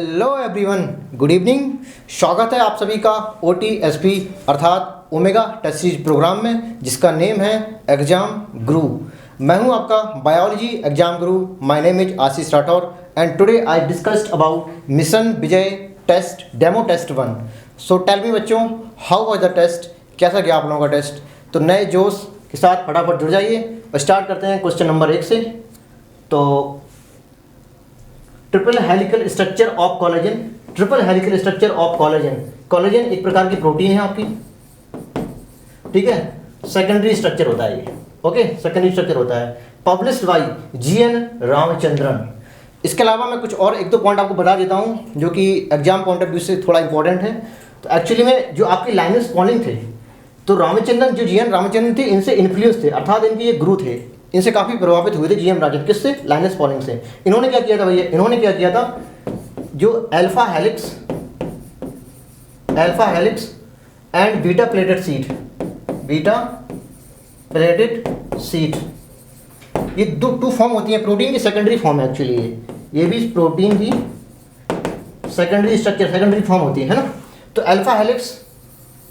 Hello everyone, good evening. स्वागत है आप सभी का OTSP अर्थात ओमेगा टेस्ट सीरीज प्रोग्राम में, जिसका नेम है एग्जाम गुरु। मैं हूं आपका biology exam guru. My name is Ashish Rathore and today I discussed about mission Vijay test demo test 1। So tell me बच्चों, हाउ वाज द टेस्ट? कैसा गया आप लोगों का टेस्ट? तो नए जोश के साथ फटाफट जुड़ जाइए और स्टार्ट करते हैं क्वेश्चन नंबर 1 से। तो triple helical structure of collagen. Triple helical structure of collagen. Collagen एक प्रकार की प्रोटीन है आपकी, ठीक है। सेकेंडरी स्ट्रक्चर होता है ये, ओके, सेकेंडरी स्ट्रक्चर होता है। Published by GN Ramachandran. इसके अलावा मैं कुछ और एक दो पॉइंट आपको बता देता हूँ जो कि एग्जाम पॉइंट ऑफ व्यू से थोड़ा इंपॉर्टेंट है। तो एक्चुअली में जो आपके लाइनस पॉलिंग थे, तो रामचंद्रन जो GN रामचंद्रन थे, इनसे इन्फ्लुएंस थे, अर्थात इनके ये गुरु थे, इनसे काफ़ी प्रभावित हुए थे GM राजन। किससे? लाइनस पॉलिंग से। इन्होंने क्या किया था भैया? इन्होंने क्या किया था, जो alpha helix and beta pleated seat, ये टू फॉर्म होती है प्रोटीन की, सेकेंडरी फॉर्म है एक्चुअली। ये भी प्रोटीन की सेकेंडरी स्ट्रक्चर, सेकेंडरी फॉर्म होती है ना। तो अल्फा हेलिक्स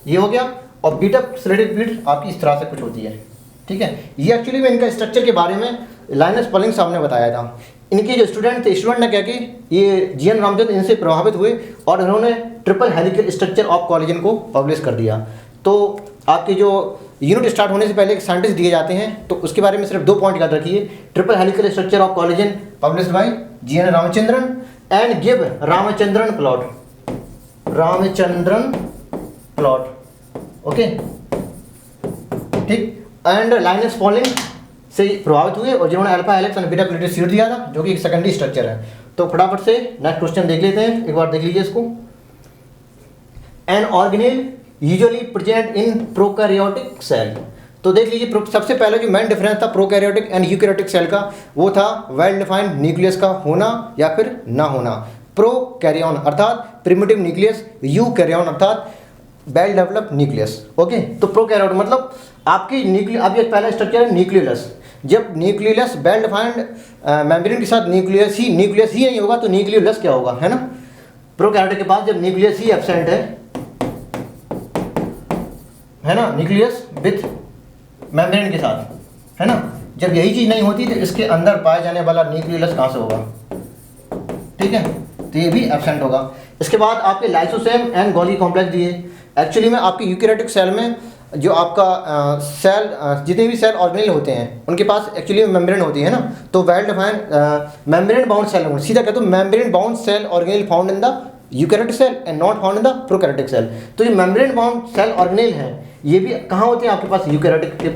ये हो गया और बीटा प्लेटेड सीट आपकी इस तरह से कुछ होती है, ठीक है। ये एक्चुअली में इनका स्ट्रक्चर के बारे में लाइनस पॉलिंग साहब ने बताया था। इनके जो स्टूडेंट थे, स्टूडेंट ने क्या कि ये GN रामचंद्रन इनसे प्रभावित हुए और इन्होंने triple helical structure of collagen को पब्लिश कर दिया। तो आपके जो यूनिट स्टार्ट होने से पहले एक साइंटिस्ट दिए जाते हैं, तो उसके बारे में सिर्फ 2 पॉइंट याद रखिए। Triple helical structure of collagen published by GN Ramachandran and give Ramachandran plot, okay, ठीक। एंड लाइनस पॉलिंग से प्रभावित हुए और जिन्होंने alpha helix and beta pleated seat दिया था, जो कि एक सेकेंडरी स्ट्रक्चर है। तो फटाफट से नेक्स्ट क्वेश्चन देख लेते हैं, एक बार देख लीजिए इसको। An organelle usually present in prokaryotic cell. तो देख लीजिए, सबसे पहले जो मेन डिफरेंस था प्रोकैरियोटिक एंड यूकैरियोटिक सेल का, वो था वेल डिफाइंड न्यूक्लियस का होना या फिर ना होना। प्रोकैरियोन अर्थात प्रिमिटिव न्यूक्लियस, यूकैरियोन अर्थात वेल डेवलप न्यूक्लियस, ओके। तो प्रोकैरियोट मतलब आपकी न्यूक्लियस, अब ये पहला स्ट्रक्चर है न्यूक्लियस। जब न्यूक्लियस वेल डिफाइंड मेम्ब्रेन के साथ न्यूक्लियस ही नहीं होगा, तो न्यूक्लियस क्या होगा, है ना। प्रोकैरियोट के पास जब न्यूक्लियस ही एब्सेंट है ना, न्यूक्लियस विथ मेम्ब्रेन के साथ, है ना, जब यही चीज़ नहीं होती तो इसके अंदर पाया जाने वाला न्यूक्लियस कहाँ से होगा, ठीक है, तो ये भी एब्सेंट होगा। इसके बाद आपके लाइसोसोम एंड गोल्गी कॉम्प्लेक्स दिए। एक्चुअली में आपके यूकैरियोटिक सेल में जो आपका सेल, जितने भी सेल ऑर्गेनेल होते हैं, उनके पास एक्चुअली मेम्ब्रेन होती है ना। तो well defined membrane bound cell, सीधा कहते हो membrane bound cell organelle found in the eukaryotic cell and not found in the prokaryotic cell. तो ये मेम्ब्रेन बाउंड सेल ऑर्गेनेल है, ये भी कहाँ होते हैं आपके पास? यूकैरियोटिक के।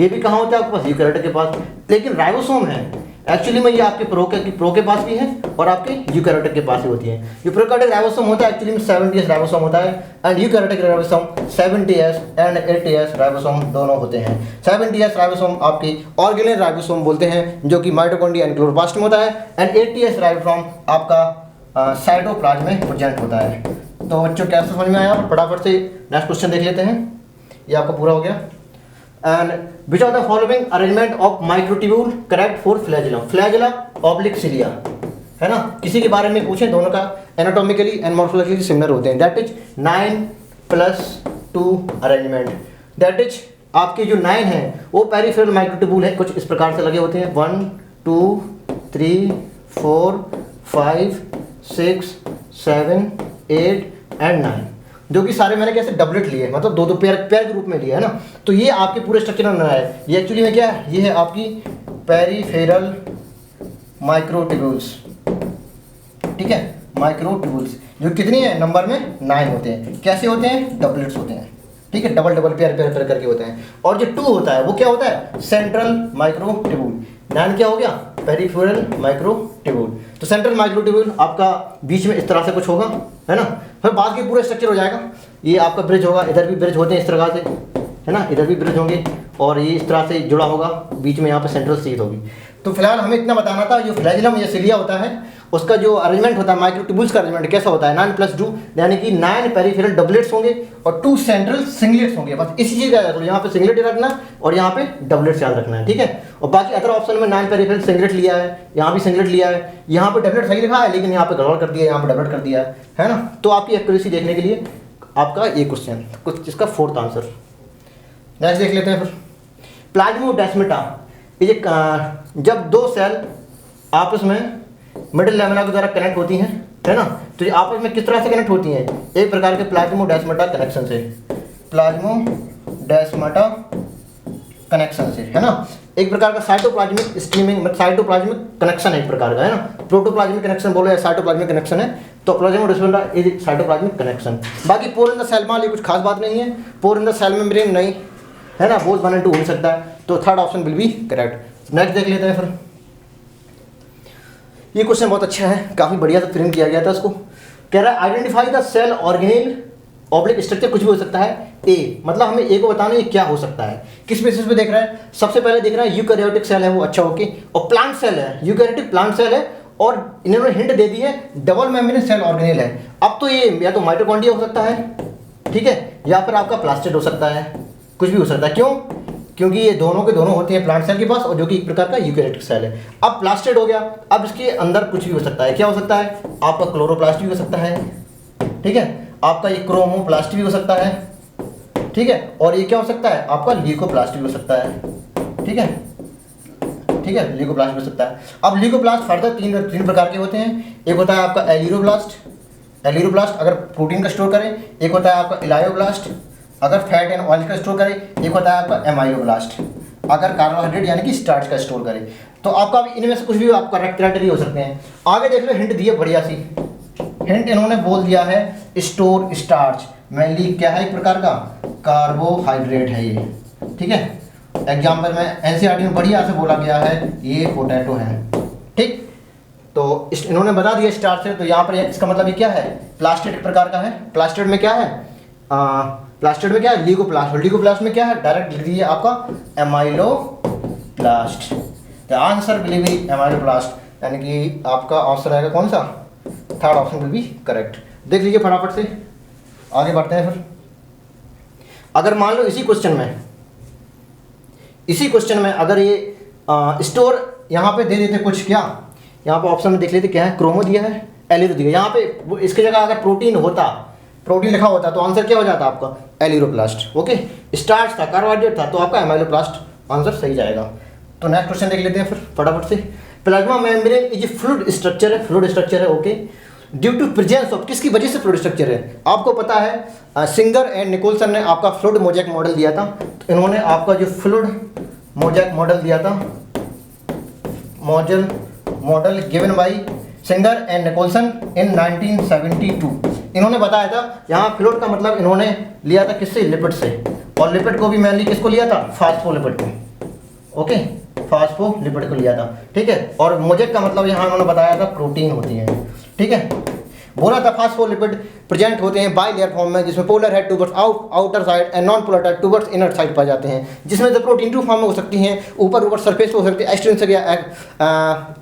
ये भी कहाँ होते हैं आपके पास? यूकैरियोटिक के पास। लेकिन राइबोसोम है एक्चुअली में, ये आपके प्रो के पास भी है और आपके यूकैरियोटिक के पास ही होती है। जो प्रोकैरियोटिक राइबोसोम होता है एक्चुअली में 70S राइबोसोम होता है and eukaryotic ribosome 70S and 80S ribosome दोनों होते हैं। 70S राइबोसोम आपकी ऑर्गेनेल राइबोसोम बोलते हैं, जो कि माइटोकॉन्ड्रिया एंड क्लोरोप्लास्ट में होता है, एंड 80S राइबोसोम आपका साइटोप्लाज्म में प्रेजेंट होता है। तो बच्चों कैसे समझ में आया? फटाफट से नेक्स्ट क्वेश्चन देख लेते हैं, ये आपका पूरा हो गया। And which of the following arrangement of microtubule correct for flagellum? Flagella oblique cilia, है ना। किसी के बारे में पूछें, दोनों का एनाटॉमिकली एंड मॉर्फोलॉजिकली सिमिलर होते हैं। That is 9+2 arrangement. That is आपके जो 9 है वो पेरिफेरल माइक्रोट्यूब्यूल है, कुछ इस प्रकार से लगे होते हैं। 1 2 3 4 5 6 7 8 एंड 9, जो कि सारे मैंने कैसे डबलेट लिए, मतलब दो पेयर के रूप में लिए, है ना। तो ये आपके पूरे स्ट्रक्चर में है। ये एक्चुअली में क्या है? ये है आपकी पेरिफेरल माइक्रोट्यूब्यूल्स, ठीक है, माइक्रोट्यूब्यूल्स, जो कितनी है नंबर में? 9 होते हैं। कैसे होते हैं? डबलेट्स होते हैं, ठीक है, डबल पेयर करके होते हैं। और जो 2 होता है वो क्या होता है? Central microtubule. 9 क्या हो गया? Peripheral microtubule. तो सेंट्रल माइक्रोट्यूब्यूल आपका बीच में इस तरह से कुछ होगा, है ना। फिर बाद के पूरा स्ट्रक्चर हो जाएगा। ये आपका ब्रिज होगा, इधर भी ब्रिज होते हैं इस तरह से, है ना, इधर भी ब्रिज होंगे और ये इस तरह से जुड़ा होगा, बीच में यहाँ पे सेंट्रल सीट होगी। तो फिलहाल हमें इतना बताना था, जो फ्लैजिलम या सिलिया होता है उसका जो अरेंजमेंट होता है, माइक्रोट्यूब्यूल्स का अरेंजमेंट कैसा होता है, 9+2 यानी कि 9 पेरिफेरल डबलेट्स होंगे और 2 सेंट्रल सिंगलेट्स होंगे। बस इसी चीज़ का याद रखो, यहाँ पे सिंगलेट रखना और यहाँ पे डबलेट्स याद रखना है, ठीक है। और बाकी अदर ऑप्शन में 9 पेरिफेरल सिंगलेट लिया है, यहाँ भी सिंगलेट लिया है, यहाँ पे डबलेट सही लिखा है लेकिन यहाँ पे गड़बड़ कर दिया है, यहाँ पे डबलेट कर दिया है ना। तो आपकी एक्यूरेसी देखने के लिए आपका ये क्वेश्चन कुछ इसका 4th आंसर। नेक्स्ट देख लेते हैं फिर, प्लाज्मोडेस्माटा ये जब दो सेल आपस में मिडिल लैमेला के द्वारा कनेक्ट होती हैं, है ना, तो ये आपस में किस तरह से कनेक्ट होती हैं, एक प्रकार के प्लाज्मोडेस्माटा कनेक्शन से, प्लाज्मोडेस्माटा कनेक्शन से, है ना। एक प्रकार का साइटोप्लाज्मिक स्ट्रीमिंग साइटोप्लाज्मिक कनेक्शन है एक प्रकार का, है ना। प्रोटोप्लाज्मिक कनेक्शन बोलो या साइटोप्लाज्मिक कनेक्शन है, तो प्लाज्मोडेस्माटा इज साइटोप्लाज्मिक कनेक्शन। बाकी पोर इन द सेल मान ली कुछ खास बात नहीं है, पोर इन द सेल मेम्ब्रेन नहीं, है ना, बोथ 1 and 2 हो सकता है, तो 3rd option will be correct. Next देख लेते हैं फिर, ये क्वेश्चन बहुत अच्छा है, काफ़ी बढ़िया से फ्रेम किया गया था इसको। कह रहा है identify the cell organelle oblique structure, कुछ भी हो सकता है ए, मतलब हमें ए को बताना ये क्या हो सकता है, किस बेसिस पे देख रहा है। सबसे पहले देख रहा है यूकैरियोटिक सेल है वो, अच्छा ओके, और प्लांट सेल है, यूकैरियोटिक प्लांट सेल है, और इन्होंने हिंट दे दी है डबल मेम्ब्रेन सेल ऑर्गेनेल है। अब तो ये या तो माइटोकॉन्ड्रिया हो सकता है, ठीक है, या फिर आपका प्लास्टिड हो सकता है, कुछ भी हो सकता है। क्यों? क्योंकि ये दोनों के दोनों होते हैं प्लांट सेल के पास, और जो कि एक प्रकार का यूकैरियोटिक सेल है। अब प्लास्टिड हो गया, अब इसके अंदर कुछ भी हो सकता है, क्या हो सकता है, आपका क्लोरोप्लास्ट भी हो सकता है, ठीक है, आपका ये क्रोमोप्लास्ट भी हो सकता है, ठीक है, और ये क्या हो सकता है, आपका ल्यूकोप्लास्ट भी हो सकता है, ठीक है, ठीक है, ल्यूकोप्लास्ट भी हो सकता है। अब ल्यूकोप्लास्ट फर्दर तीन प्रकार के होते हैं, एक होता है आपका एलिरोब्लास्ट अगर प्रोटीन का स्टोर करें, एक होता है आपका इलायोब्लास्ट अगर फैट एंड ऑयल का स्टोर करे, एक होता है आपका एमाइलोब्लास्ट अगर कार्बोहाइड्रेट यानी कि स्टार्च का स्टोर करे। तो आपका इनमें से कुछ भी आपका क्राइटेरिया हो सकते हैं। आगे देख लो, हिंट दिए बढ़िया सी, हिंट इन्होंने बोल दिया है स्टोर स्टार्च, मेनली क्या है, एक प्रकार का कार्बोहाइड्रेट है ये, ठीक है। एग्जाम्पल में एनसीईआरटी में बढ़िया से बोला गया है ये पोटैटो है, ठीक। तो इन्होंने बता दिया स्टार्च है, तो यहाँ पर इसका मतलब ये क्या है, प्लास्टिड प्रकार का है। प्लास्टिड में क्या है, प्लास्टिड में क्या है, लीगोप्लास्ट में क्या है, डायरेक्ट लिख दीजिए आपका amyloplast. The answer will be amyloplast, यानी कि आपका ऑप्शन आएगा कौन सा, 3rd option will be correct. देख लीजिए फटाफट से, आगे बढ़ते हैं फिर। अगर मान लो इसी क्वेश्चन में अगर ये स्टोर यहाँ पे दे देते कुछ, क्या यहाँ पे ऑप्शन में देख लेते क्या है, क्रोमो दिया है, एलिरो दिया, यहाँ पे इसकी जगह अगर प्रोटीन लिखा होता तो आंसर क्या हो जाता आपका, एलिरोप्लास्ट, ओके। स्टार्च था, कार्बोहाइड्रेट था, तो आपका एमाइलोप्लास्ट आंसर सही जाएगा। तो नेक्स्ट क्वेश्चन देख लेते हैं फिर फटाफट से। Plasma membrane is fluid structure है, okay. Due to presence of, किसकी वजह से फ्लूइड स्ट्रक्चर है, आपको पता है सिंगर एंड निकोलसन ने आपका फ्लूइड मोज़ेक मॉडल दिया था, तो इन्होंने आपका जो फ्लूइड मोज़ेक मॉडल दिया था, model given by Singer and Nicolson in 1972, इन्होंने बताया था। यहाँ फ्लूइड का मतलब इन्होंने लिया था किससे, लिपिड से, और लिपिड को भी मेनली किसको लिया था, फास्फोलिपिड को, ओके, फास्फोलिपिड को लिया था, ठीक है। और मोज़ेक का मतलब यहाँ उन्होंने बताया था प्रोटीन होती है, ठीक है। बोला था फास्फोलिपिड प्रेजेंट होते हैं बाई लेयर फॉर्म में, जिसमें polar head towards outer side and non polar head towards inner side पाए जाते हैं, जिसमें से प्रोटीन 2 फॉर्म में हो सकती हैं, ऊपर सरफेस हो सकती है,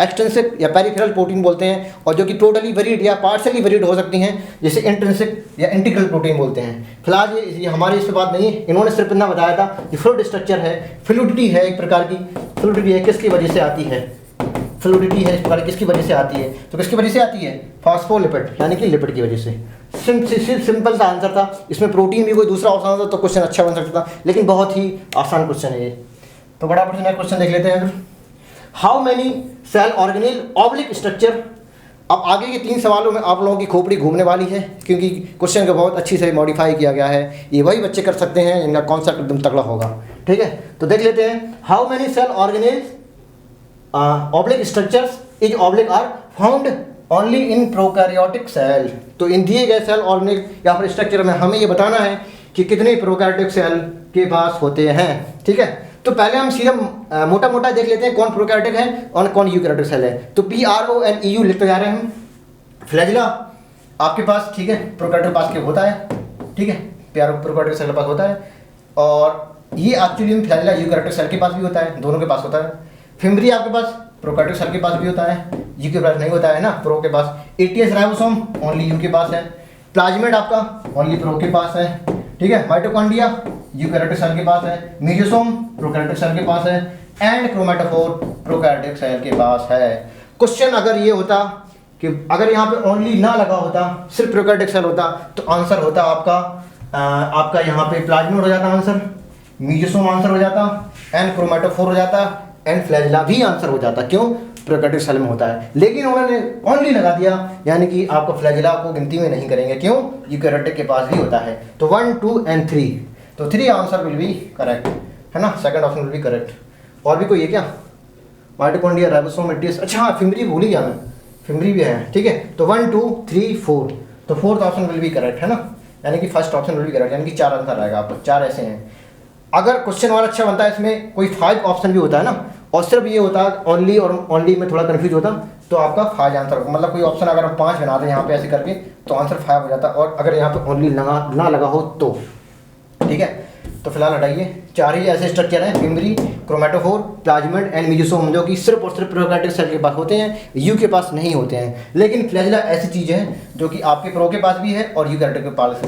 एक्सटेंसिक या पेरिफेरल प्रोटीन बोलते हैं, और जो कि टोटली वेरिड या पार्शली वेरिड हो सकती हैं, जिसे इंट्रिंसिक या इंटीग्रल प्रोटीन बोलते हैं। फिलहाल ये हमारी इस पर बात नहीं है, इन्होंने सिर्फ इतना बताया था कि फ्लूइड स्ट्रक्चर है, फ्लूइडिटी है, एक प्रकार की फ्लूइडिटी है, किसकी वजह से आती है, फ्लूइडिटी है इस प्रकार किसकी वजह से आती है, तो किसकी वजह से आती है, फास्फोलिपिड यानी कि लिपिड की वजह से। सिंपल सा आंसर था, इसमें प्रोटीन भी कोई दूसरा ऑप्शन होता तो क्वेश्चन अच्छा बन सकता था, लेकिन बहुत ही आसान क्वेश्चन है ये। तो बड़ा क्वेश्चन देख लेते हैं। How many cell organelle oblique structure. अब आगे के 3 सवालों में आप लोगों की खोपड़ी घूमने वाली है, क्योंकि क्वेश्चन को बहुत अच्छी से मॉडिफाई किया गया है, ये वही बच्चे कर सकते हैं जिनका कॉन्सेप्ट एकदम तगड़ा होगा, ठीक है। तो देख लेते हैं, how many cell organelle oblique structures is oblique are found only in prokaryotic cell. तो इन दिए गए सेल ऑर्गेनेल या फिर स्ट्रक्चर में हमें ये बताना है कि कितने प्रोकैरियोटिक सेल के पास होते हैं, ठीक है। तो पहले हम सीधा मोटा मोटा देख लेते हैं कौन प्रोकैरियोटिक है और कौन यूकैरियोटिक सेल है। तो PRONEU लिखते जा रहे हैं हम। फ्लैजिला आपके पास, ठीक है, प्रोकैरियोटिक पास के होता है, ठीक है, प्रोकैरियोटिक सेल के पास होता है, और ये एक्चुअली में फ्लैजिला यूकैरियोटिक सेल के पास भी होता है, दोनों के पास होता है। फिम्बरी आपके पास प्रोकैरियोटिक सेल के पास भी होता है, यू के पास नहीं होता है ना, प्रो के पास। एटीएस राइबोसोम ओनली यू के पास है। प्लाज्मिड आपका ओनली प्रो के पास है, ठीक है। माइटोकॉन्ड्रिया यूकैरियोटिक सेल के पास है। मेसोसोम प्रोकैरियोटिक सेल के पास है। एंड क्रोमैटोफोर प्रोकैरियोटिक सेल के पास है। क्वेश्चन अगर ये होता कि अगर यहाँ पे ओनली ना लगा होता, सिर्फ प्रोकैरियोटिक सेल होता, तो आंसर होता आपका यहाँ पे प्लाज्मिड हो जाता आंसर, मेसोसोम आंसर हो जाता, एंड क्रोमैटोफोर हो जाता, एंड फ्लैजिला भी आंसर हो जाता। क्यों? प्रोकैरियोटिक सेल में होता है। लेकिन उन्होंने ओनली लगा दिया, यानी कि आपको फ्लैजिला को गिनती में नहीं करेंगे। क्यों? यूकैरियोटिक के पास भी होता है। तो 1, 2 एंड 3, तो 3 आंसर विल बी करेक्ट, है ना। Second option will be correct. और भी कोई है क्या? माइटोकॉन्ड्रिया, राइबोसोम, एटीएस, अच्छा हाँ फिमरी भूल ही गया मैं, फिमरी भी है, ठीक है। तो 1, 2, 3, 4, तो fourth option will be correct, है ना। यानी कि first option will be correct, यानी कि 4 आंसर आएगा आपको, 4 ऐसे हैं। अगर क्वेश्चन और अच्छा बनता है, इसमें कोई 5 ऑप्शन भी होता है ना, और सिर्फ ये होता है ओनली और ओनली में थोड़ा कंफ्यूज होता, तो आपका 5 आंसर होगा। मतलब कोई ऑप्शन अगर हम 5 बनाते हैं यहाँ पे ऐसे करके, तो आंसर 5 हो जाता। और अगर यहाँ पे ओनली ना लगा हो तो, ठीक है। तो फिलहाल हटाइए, 4 ही ऐसे स्ट्रक्चर हैं, fimbria, chromatophore, plasmid and mesosome, जो कि सिर्फ और सिर्फ प्रोकैरियोटिक सेल के पास होते हैं, यू के पास नहीं होते हैं। लेकिन फ्लैजिला ऐसी चीज़ है जो कि आपके प्रो के पास भी है और यूकैरियोटिक के पास,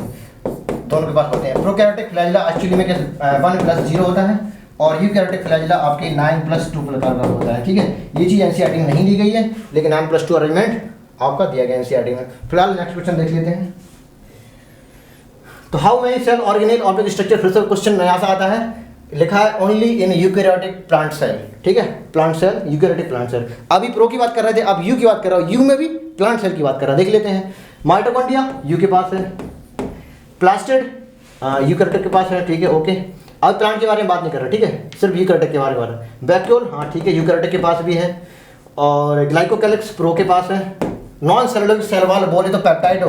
दोनों के पास होते हैं। प्रोकैरियोटिक फ्लैजिला एक्चुअली में 1+0 होता है, और यूकैरियोटिक फ्लैजिला आपके 9+2 प्रकार का होता है, ठीक है। ये चीज़ एनसीईआरटी में नहीं दी गई है, लेकिन 9+2 अरेंजमेंट आपका दिया गया एनसीईआरटी में। फिलहाल नेक्स्ट क्वेश्चन देख लेते हैं। तो how many cell organelle object structure, फिर से क्वेश्चन नया सा आता है, लिखा है only in eukaryotic plant cell, ठीक है। Plant cell, eukaryotic plant cell. अभी प्रो की बात कर रहे थे, अब यू की बात कर रहा हूँ, यू में भी प्लांट सेल की बात कर रहा है, देख लेते हैं। माइटोकॉन्ड्रिया यू के पास है, प्लास्टिड यूकैरियोटिक के पास है, ठीक है, ओके। अब प्लांट के बारे में बात नहीं कर रहा, ठीक है, सिर्फ यूकैरियोटिक के बारे में। वैक्यूल, हाँ ठीक है, यूकैरियोटिक के पास भी है। और ग्लाइकोकैलिक्स प्रो के पास है। नॉन सेलुलर सेल वॉल बोले तो पेप्टाइडो।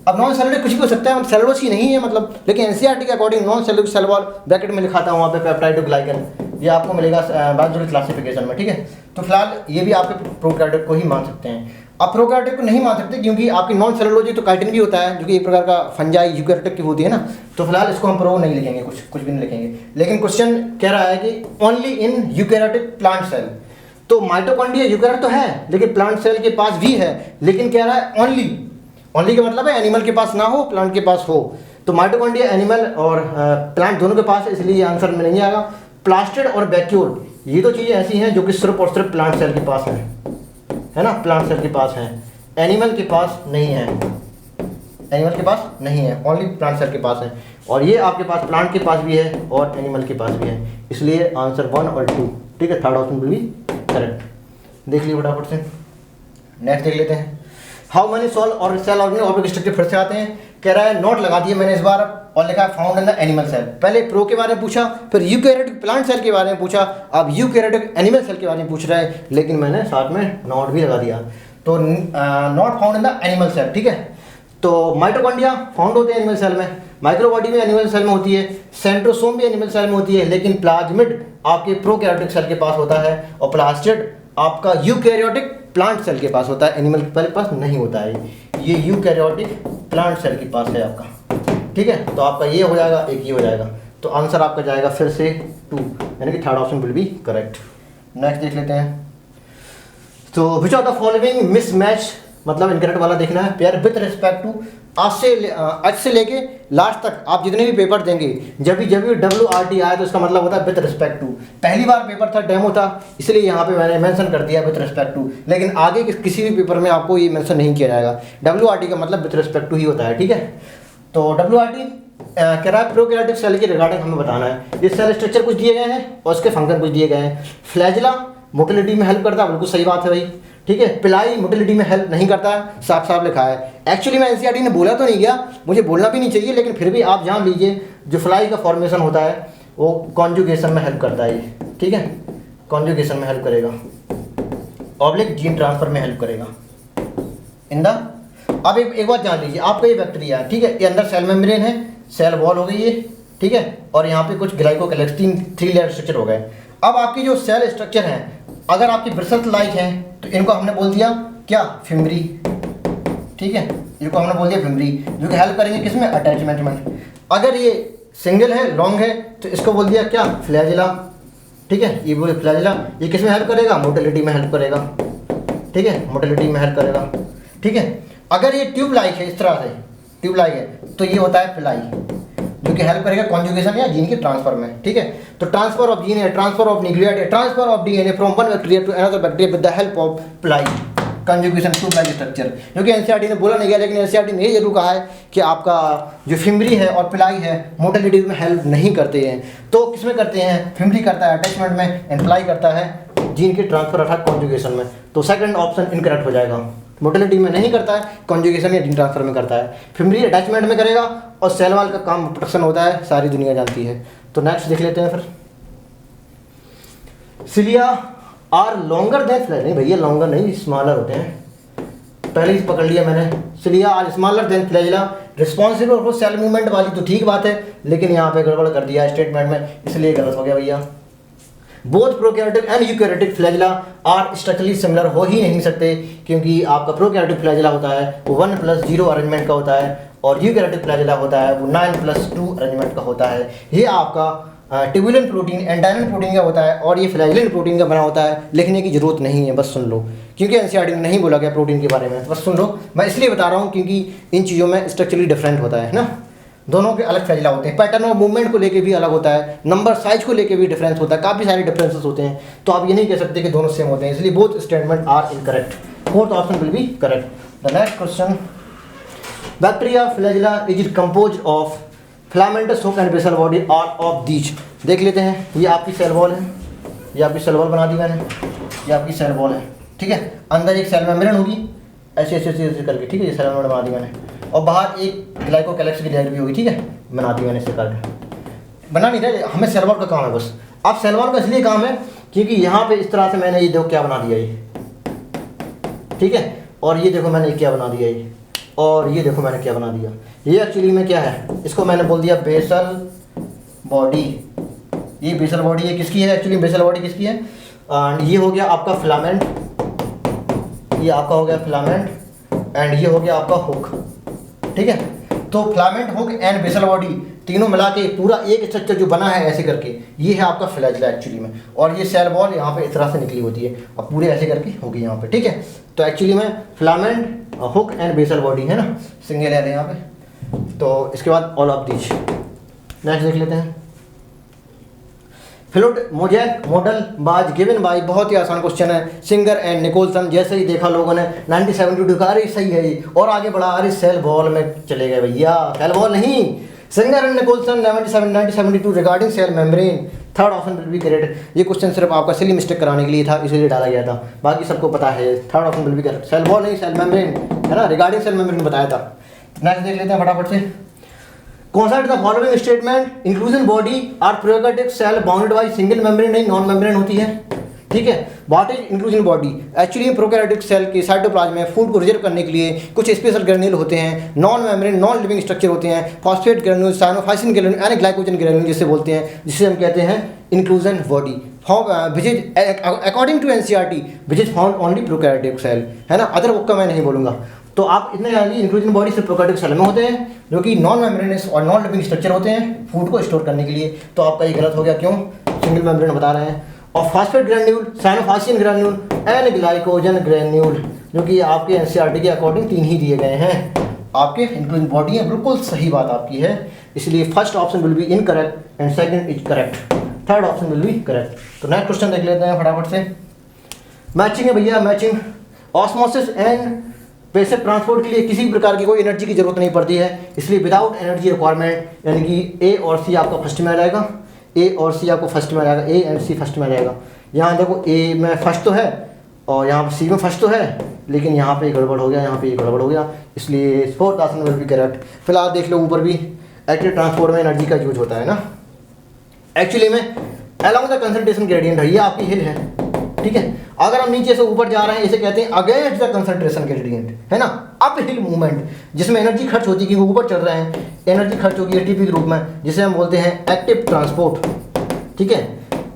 अब नॉन सेलुलर कुछ भी हो सकता है, मतलब सेलुलोज ही नहीं है मतलब, लेकिन एनसीईआरटी के according non cellular cell wall bracket में लिखा था वहाँ पे पेप्टाइडोग्लाइकन, ये आपको मिलेगा बायोलॉजिकल क्लासिफिकेशन में, ठीक है। तो फिलहाल ये भी आपके प्रोकैरियोटिक को ही मान सकते हैं। आप प्रोकैरियोटिक को नहीं मान सकते क्योंकि आपकी नॉन सेलुलोजी तो काइटिन भी होता है, जो कि एक प्रकार का फंजाई यूकैरियोटिक की होती है ना। तो फिलहाल इसको हम प्रो नहीं लिखेंगे, कुछ भी नहीं लिखेंगे। लेकिन क्वेश्चन कह रहा है कि only in eukaryotic plant cell, तो माइटोकॉन्ड्रिया यूकैरियोट तो है, लेकिन प्लांट सेल के पास भी है, लेकिन कह रहा है ओनली का मतलब है एनिमल के पास ना हो, प्लांट के पास हो। तो माइटोकॉन्ड्रिया एनिमल और प्लांट दोनों के पास है, इसलिए आंसर में नहीं आएगा। प्लास्टिड और वैक्यूल, ये तो चीज़ें ऐसी हैं जो कि सिर्फ और सिर्फ प्लांट सेल के पास है ना, प्लांट सेल के पास है, एनिमल के पास नहीं है, एनिमल के पास नहीं है, ओनली प्लांट सेल के पास है। और ये आपके पास प्लांट के पास भी है और एनिमल के पास भी है, इसलिए आंसर 1 और 2, ठीक है। थर्ड ऑप्शन भी करेक्ट। देख लीजिए फटाफट से, नेक्स्ट देख लेते हैं। हाउ मेनी सोल और सेल ऑर्गेनेल ऑब्जेक्ट स्ट्रक्चर, फिर से आते हैं। कह रहा है नोट लगा दिए मैंने इस बार, और लिखा है found in the animal cell. पहले प्रो के बारे में पूछा, फिर यूकैरियोटिक प्लांट सेल के बारे में पूछा, अब यूकैरियोटिक एनिमल सेल के बारे में पूछ रहा है, लेकिन मैंने साथ में नोट भी लगा दिया। तो not found in the animal cell, ठीक है। तो माइटोकॉन्ड्रिया फाउंड होते हैं एनिमल सेल में, माइक्रोबॉडी भी एनिमल सेल में होती है, सेंट्रोसोम भी एनिमल सेल में होती है, लेकिन प्लाज्मिड आपके प्रोकैरियोटिक सेल के पास होता है, और प्लास्टिड आपका यूकैरियोटिक प्लांट सेल के पास होता है, एनिमल के पास नहीं होता है। ये यूकैरियोटिक प्लांट सेल के पास है आपका, ठीक है। तो आपका ये हो जाएगा, एक ये हो जाएगा, तो आंसर आपका जाएगा फिर से 2, यानी कि third option will be correct. Next देख लेते हैं। तो विच ऑफ द फॉलोइंग मिसमैच, मतलब इनकरेक्ट वाला देखना है। पेयर विथ रिस्पेक्ट टू, आज से लेके लास्ट तक आप जितने भी पेपर देंगे, जब भी WRT आया तो इसका मतलब होता है विथ रिस्पेक्ट टू। पहली बार पेपर था, डेमो था, इसलिए यहाँ पे मैंने मेंशन कर दिया विथ रिस्पेक्ट टू, लेकिन आगे किसी भी पेपर में आपको ये मेंशन नहीं किया जाएगा। WRT का मतलब विथ रिस्पेक्ट टू ही होता है, ठीक है। तो WRT कह रहा है प्रोकैरियोटिक सेल के रिगार्डिंग हमें बताना है। ये सेल स्ट्रक्चर कुछ दिए गए हैं और उसके फंक्शन कुछ दिए गए हैं। फ्लैजिला मोटिलिटी में हेल्प करता है, बिल्कुल सही बात है भाई, ठीक है। पिलाई मोटिलिटी में हेल्प नहीं करता है, साफ साफ लिखा है। एक्चुअली मैं एनसीईआरटी ने बोला तो नहीं गया, मुझे बोलना भी नहीं चाहिए, लेकिन फिर भी आप जान लीजिए जो फ्लाई का फॉर्मेशन होता है वो कॉन्जुगेशन में हेल्प करता है, ठीक है, कॉन्जुगेशन में हेल्प करेगा, ऑब्लिक जीन ट्रांसफर में हेल्प करेगा इन द। अब एक बात जान लीजिए, आपका ये बैक्टीरिया है, ठीक है, ये अंदर सेल मेम्ब्रेन है, सेल वॉल हो गई है, ठीक है, और यहाँ पे कुछ ग्लाइकोकैलिक्स 3 लेयर स्ट्रक्चर हो गए। अब आपकी जो सेल स्ट्रक्चर है, अगर आपकी ब्रिसल्स लाइक हैं तो इनको हमने बोल दिया क्या, फिमरी, ठीक है, इनको हमने बोल दिया फिमरी, जो कि हेल्प करेंगे किसमें, अटैचमेंट में। अगर ये सिंगल है, लॉन्ग है, तो इसको बोल दिया क्या, फ्लैजिला, ठीक है। ये वो फ्लैजिला ये किस में हेल्प करेगा, मोटिलिटी में हेल्प करेगा, ठीक है, मोटिलिटी में हेल्प करेगा, ठीक है। अगर ये ट्यूब लाइक है, इस तरह से ट्यूब लाइक है, तो ये होता है फ्लाई, जो कि हेल्प करेगा कॉन्जुगेशन या जीन के ट्रांसफर में, ठीक है। तो ट्रांसफर ऑफ जीन है, ट्रांसफर ऑफ न्यूक्लियोटाइड है, transfer of DNA from one bacteria to another bacteria with the help of fly conjugation to fly structure. क्योंकि एनसीईआरटी ने बोला नहीं गया, लेकिन एनसीईआरटी ने ये जरूर कहा है कि आपका जो फिमरी है और पिलाई है मोटिलिटी में हेल्प नहीं करते हैं। तो किसमें करते हैं, फिमरी करता है अटैचमेंट में, एंड फ्लाई करता है जीन के ट्रांसफर अर्थात कॉन्जुगेशन में। तो सेकंड ऑप्शन इनकरेक्ट हो जाएगा, मोटिलिटी में नहीं करता है, कॉन्जुगेशन या जीन ट्रांसफर में करता है। फिमरी अटैचमेंट में करेगा और सेल वॉल का काम प्रोटेक्शन होता है, सारी दुनिया जानती है। तो नेक्स्ट देख लेते हैं फिर, cilia are longer than flagella, नहीं भैया लॉन्गर नहीं, स्मॉलर होते हैं, पहले ही पकड़ लिया मैंने। Cilia are smaller than flagella, responsible for cell movement वाली तो ठीक बात है, लेकिन यहाँ पे गड़बड़ कर दिया स्टेटमेंट में, इसलिए गलत हो गया भैया। Both prokaryotic and eukaryotic flagella are structurally similar हो ही नहीं सकते, क्योंकि आपका प्रोकैरियोटिक फ्लैजिला होता है वो 1+0 अरेंजमेंट का होता है, और यूकैरियोटिक फ्लैजिला होता है वो 9+2 अरेंजमेंट का होता है। ये आपका ट्यूबुलिन प्रोटीन एंटाइनल प्रोटीन का होता है, और ये फ्लैजिलिन प्रोटीन का बना होता है। लिखने की जरूरत नहीं है, बस सुन लो, क्योंकि एनसीईआरटी में नहीं बोला गया प्रोटीन के बारे में, बस सुन लो। मैं इसलिए बता रहा हूँ क्योंकि इन चीज़ों में स्ट्रक्चरली डिफरेंट होता है ना, दोनों के अलग फ्लैजिला होते हैं, पैटर्न ऑफ मूवमेंट को लेके भी अलग होता है, नंबर साइज को लेके भी डिफरेंस होता है, काफ़ी सारे डिफरेंसेस होते हैं। तो आप ये नहीं कह सकते कि दोनों सेम होते हैं, इसलिए both statement are incorrect. Fourth option will be correct. The next question, bacteria flagella is compose of filamentous hook and basal body all of these. देख लेते हैं, ये आपकी सेल वॉल है, ये आपकी सेल वॉल बना दी मैंने, ये आपकी सेल वॉल है, ठीक है। अंदर एक सेल मेम्ब्रेन होगी ऐसे ऐसे ऐसे ऐसे करके, ठीक है, ये सेल मेम्ब्रेन बना दी मैंने, और बाहर एक ग्लाइकोकैलेक्स की लेयर भी होगी, ठीक है, बना दी मैंने इसे करके। बना नहीं रहे, हमें सेल वॉल का काम है बस। अब सेल वॉल का इसलिए काम है क्योंकि यहाँ पे इस तरह से मैंने ये देखो क्या बना दिया ये, ठीक है, और ये देखो मैंने क्या बना दिया ये, और ये देखो मैंने क्या बना दिया। ये एक्चुअली में क्या है, इसको मैंने बोल दिया बेसल बॉडी। ये बेसल बॉडी ये किसकी है, एक्चुअली बेसल बॉडी किसकी है, ये हो गया आपका फिलामेंट, ये आपका हो गया फिलामेंट, एंड ये हो गया आपका हुक, ठीक है। तो filament, hook and basal body तीनों मिला के पूरा एक स्ट्रक्चर जो बना है ऐसे करके, ये है आपका फ्लैजिला एक्चुअली में। और ये सेल वॉल यहाँ पे इस तरह से निकली होती है, और पूरे ऐसे करके होगी यहाँ पे, ठीक है। तो एक्चुअली में filament, hook and basal body है ना, सिंगल है यहाँ पे। तो इसके बाद ऑल ऑफ दीज। नेक्स्ट देख लेते हैं, फ्लूइड मोज़ेक मॉडल बाज गिवन बाय, बहुत ही आसान क्वेश्चन है, सिंगर एंड निकोलसन। जैसे ही देखा लोगों ने 1972 का, अरे सही है ये, और आगे बढ़ा, अरे सेल वॉल में चले गए भैया, सेल वॉल नहीं, Singer and Nicolson 1972 regarding cell membrane. Third option will be correct. ये क्वेश्चन सिर्फ आपका सिली मिस्टेक कराने के लिए था, इसीलिए डाला गया था, बाकी सबको पता है। Third option will be correct, cell wall नहीं सेल मेम्ब्रेन है ना, रिगार्डिंग सेल मेम्ब्रेन बताया था। नेक्स्ट देख लेते हैं फटाफट से, consider the following statement, inclusion body are prokaryotic cell bounded by single membrane, नहीं नॉन मेम्ब्रेन होती है, ठीक है। What is inclusion body, actually prokaryotic cell के साइटोप्लाज्म में फूड को रिजर्व करने के लिए कुछ स्पेशल ग्रेन्यूल होते हैं, non membrane non living structure होते हैं, phosphate granule, cyanophycin granule and glycogen granule जिसे बोलते हैं, जिसे हम कहते हैं inclusion body, which is according to NCERT which is found only prokaryotic cell, है ना, अदर बुक का मैं नहीं बोलूँगा। तो आप इतने जानिए, इंक्लूजन बॉडी सिर्फ प्रोकैरियोटिक सेल में होते हैं, जो कि नॉन मेम्ब्रेनस और नॉन लिविंग स्ट्रक्चर होते हैं फूड को स्टोर करने के लिए। तो आपका ये गलत हो गया, क्यों, सिंगल मेम्ब्रेन बता रहे हैं। और phosphate granule, cyanophycin granule and glycogen granule, जो कि आपके एनसीईआरटी के अकॉर्डिंग 3 ही दिए गए हैं। आपके इंक्लूजन बॉडी है, बिल्कुल सही बात आपकी है, इसलिए first option will be incorrect and second is correct, third option will be correct. तो नेक्स्ट क्वेश्चन देख लेते हैं फटाफट से, मैचिंग है भैया, matching. Osmosis and passive transport के लिए किसी भी प्रकार की कोई एनर्जी की जरूरत नहीं पड़ती है, इसलिए विदाउट एनर्जी रिक्वायरमेंट, यानी कि ए और सी आपका फर्स्ट में आ जाएगा, ए और सी आपको फर्स्ट में आ जाएगा, ए एंड सी फर्स्ट में आ जाएगा। यहाँ देखो ए में फर्स्ट तो है और यहाँ पर सी में फर्स्ट तो है, लेकिन यहाँ पे गड़बड़ हो गया, यहाँ पे गड़बड़ हो गया, इसलिए fourth option will be correct. फिलहाल देख लो ऊपर भी एक्टिव ट्रांसपोर्ट में एनर्जी का यूज होता है ना। एक्चुअली में अलॉन्ग द कंसंट्रेशन ग्रेडियंट है, ये आपकी हिल है, ठीक है। अगर हम नीचे से ऊपर जा रहे हैं, इसे कहते हैं अगेंस्ट द कंसंट्रेशन ग्रेडियंट, है ना, अप हिल मूवमेंट, जिसमें एनर्जी खर्च होती है क्योंकि ऊपर चल रहे हैं, एनर्जी खर्च होगी एटीपी के रूप में, जिसे हम बोलते हैं एक्टिव ट्रांसपोर्ट, ठीक है।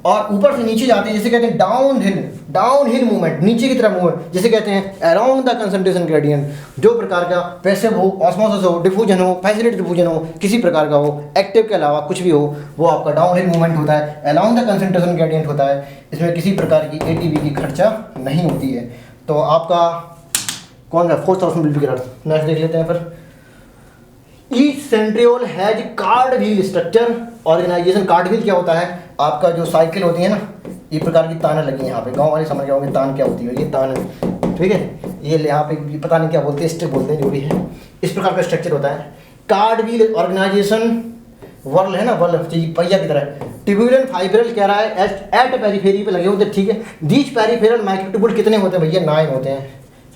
और ऊपर से नीचे जाते हैं जिसे कहते हैं डाउन हिल मूवमेंट, नीचे की तरफ मूवमेंट जिसे कहते हैं अराउंड द कंसंट्रेशन ग्रेडियंट। जो प्रकार का पैसिव हो, ऑस्मोसिस हो, डिफ्यूजन हो, फैसिलिटेटेड डिफ्यूजन हो, किसी प्रकार का हो, एक्टिव के अलावा कुछ भी हो, वो आपका डाउन हिल मूवमेंट होता है, अराउंड द कंसंट्रेशन ग्रेडियंट होता है। इसमें किसी प्रकार की एटीपी की खर्चा नहीं होती है। तो आपका कौन सा 4000 मिलीमीटर। नेक्स्ट देख लेते हैं फिर। Each centriole has card wheel structure organization. Cartwheel क्या होता है? आपका जो साइकिल होती है ना, ये प्रकार की ताने लगी हैं यहाँ पे, गांव वाले समझ गए होंगे तान क्या होती है, ये तान है, ठीक है। ये यहाँ पे पता नहीं क्या बोलते हैं, स्टिक बोलते हैं, जो भी है, इस प्रकार का स्ट्रक्चर होता है। कार्ड व्हील ऑर्गेनाइजेशन वर्ल है ना, वर्ल पहिया की तरह। ट्यूबुलन फाइब्रल कह रहा है एट पेरीफेरी पे लगे होते हैं, ठीक है। दीज पेरीफेरल माइक्रोट्यूबुल कितने होते हैं भैया? 9 होते हैं,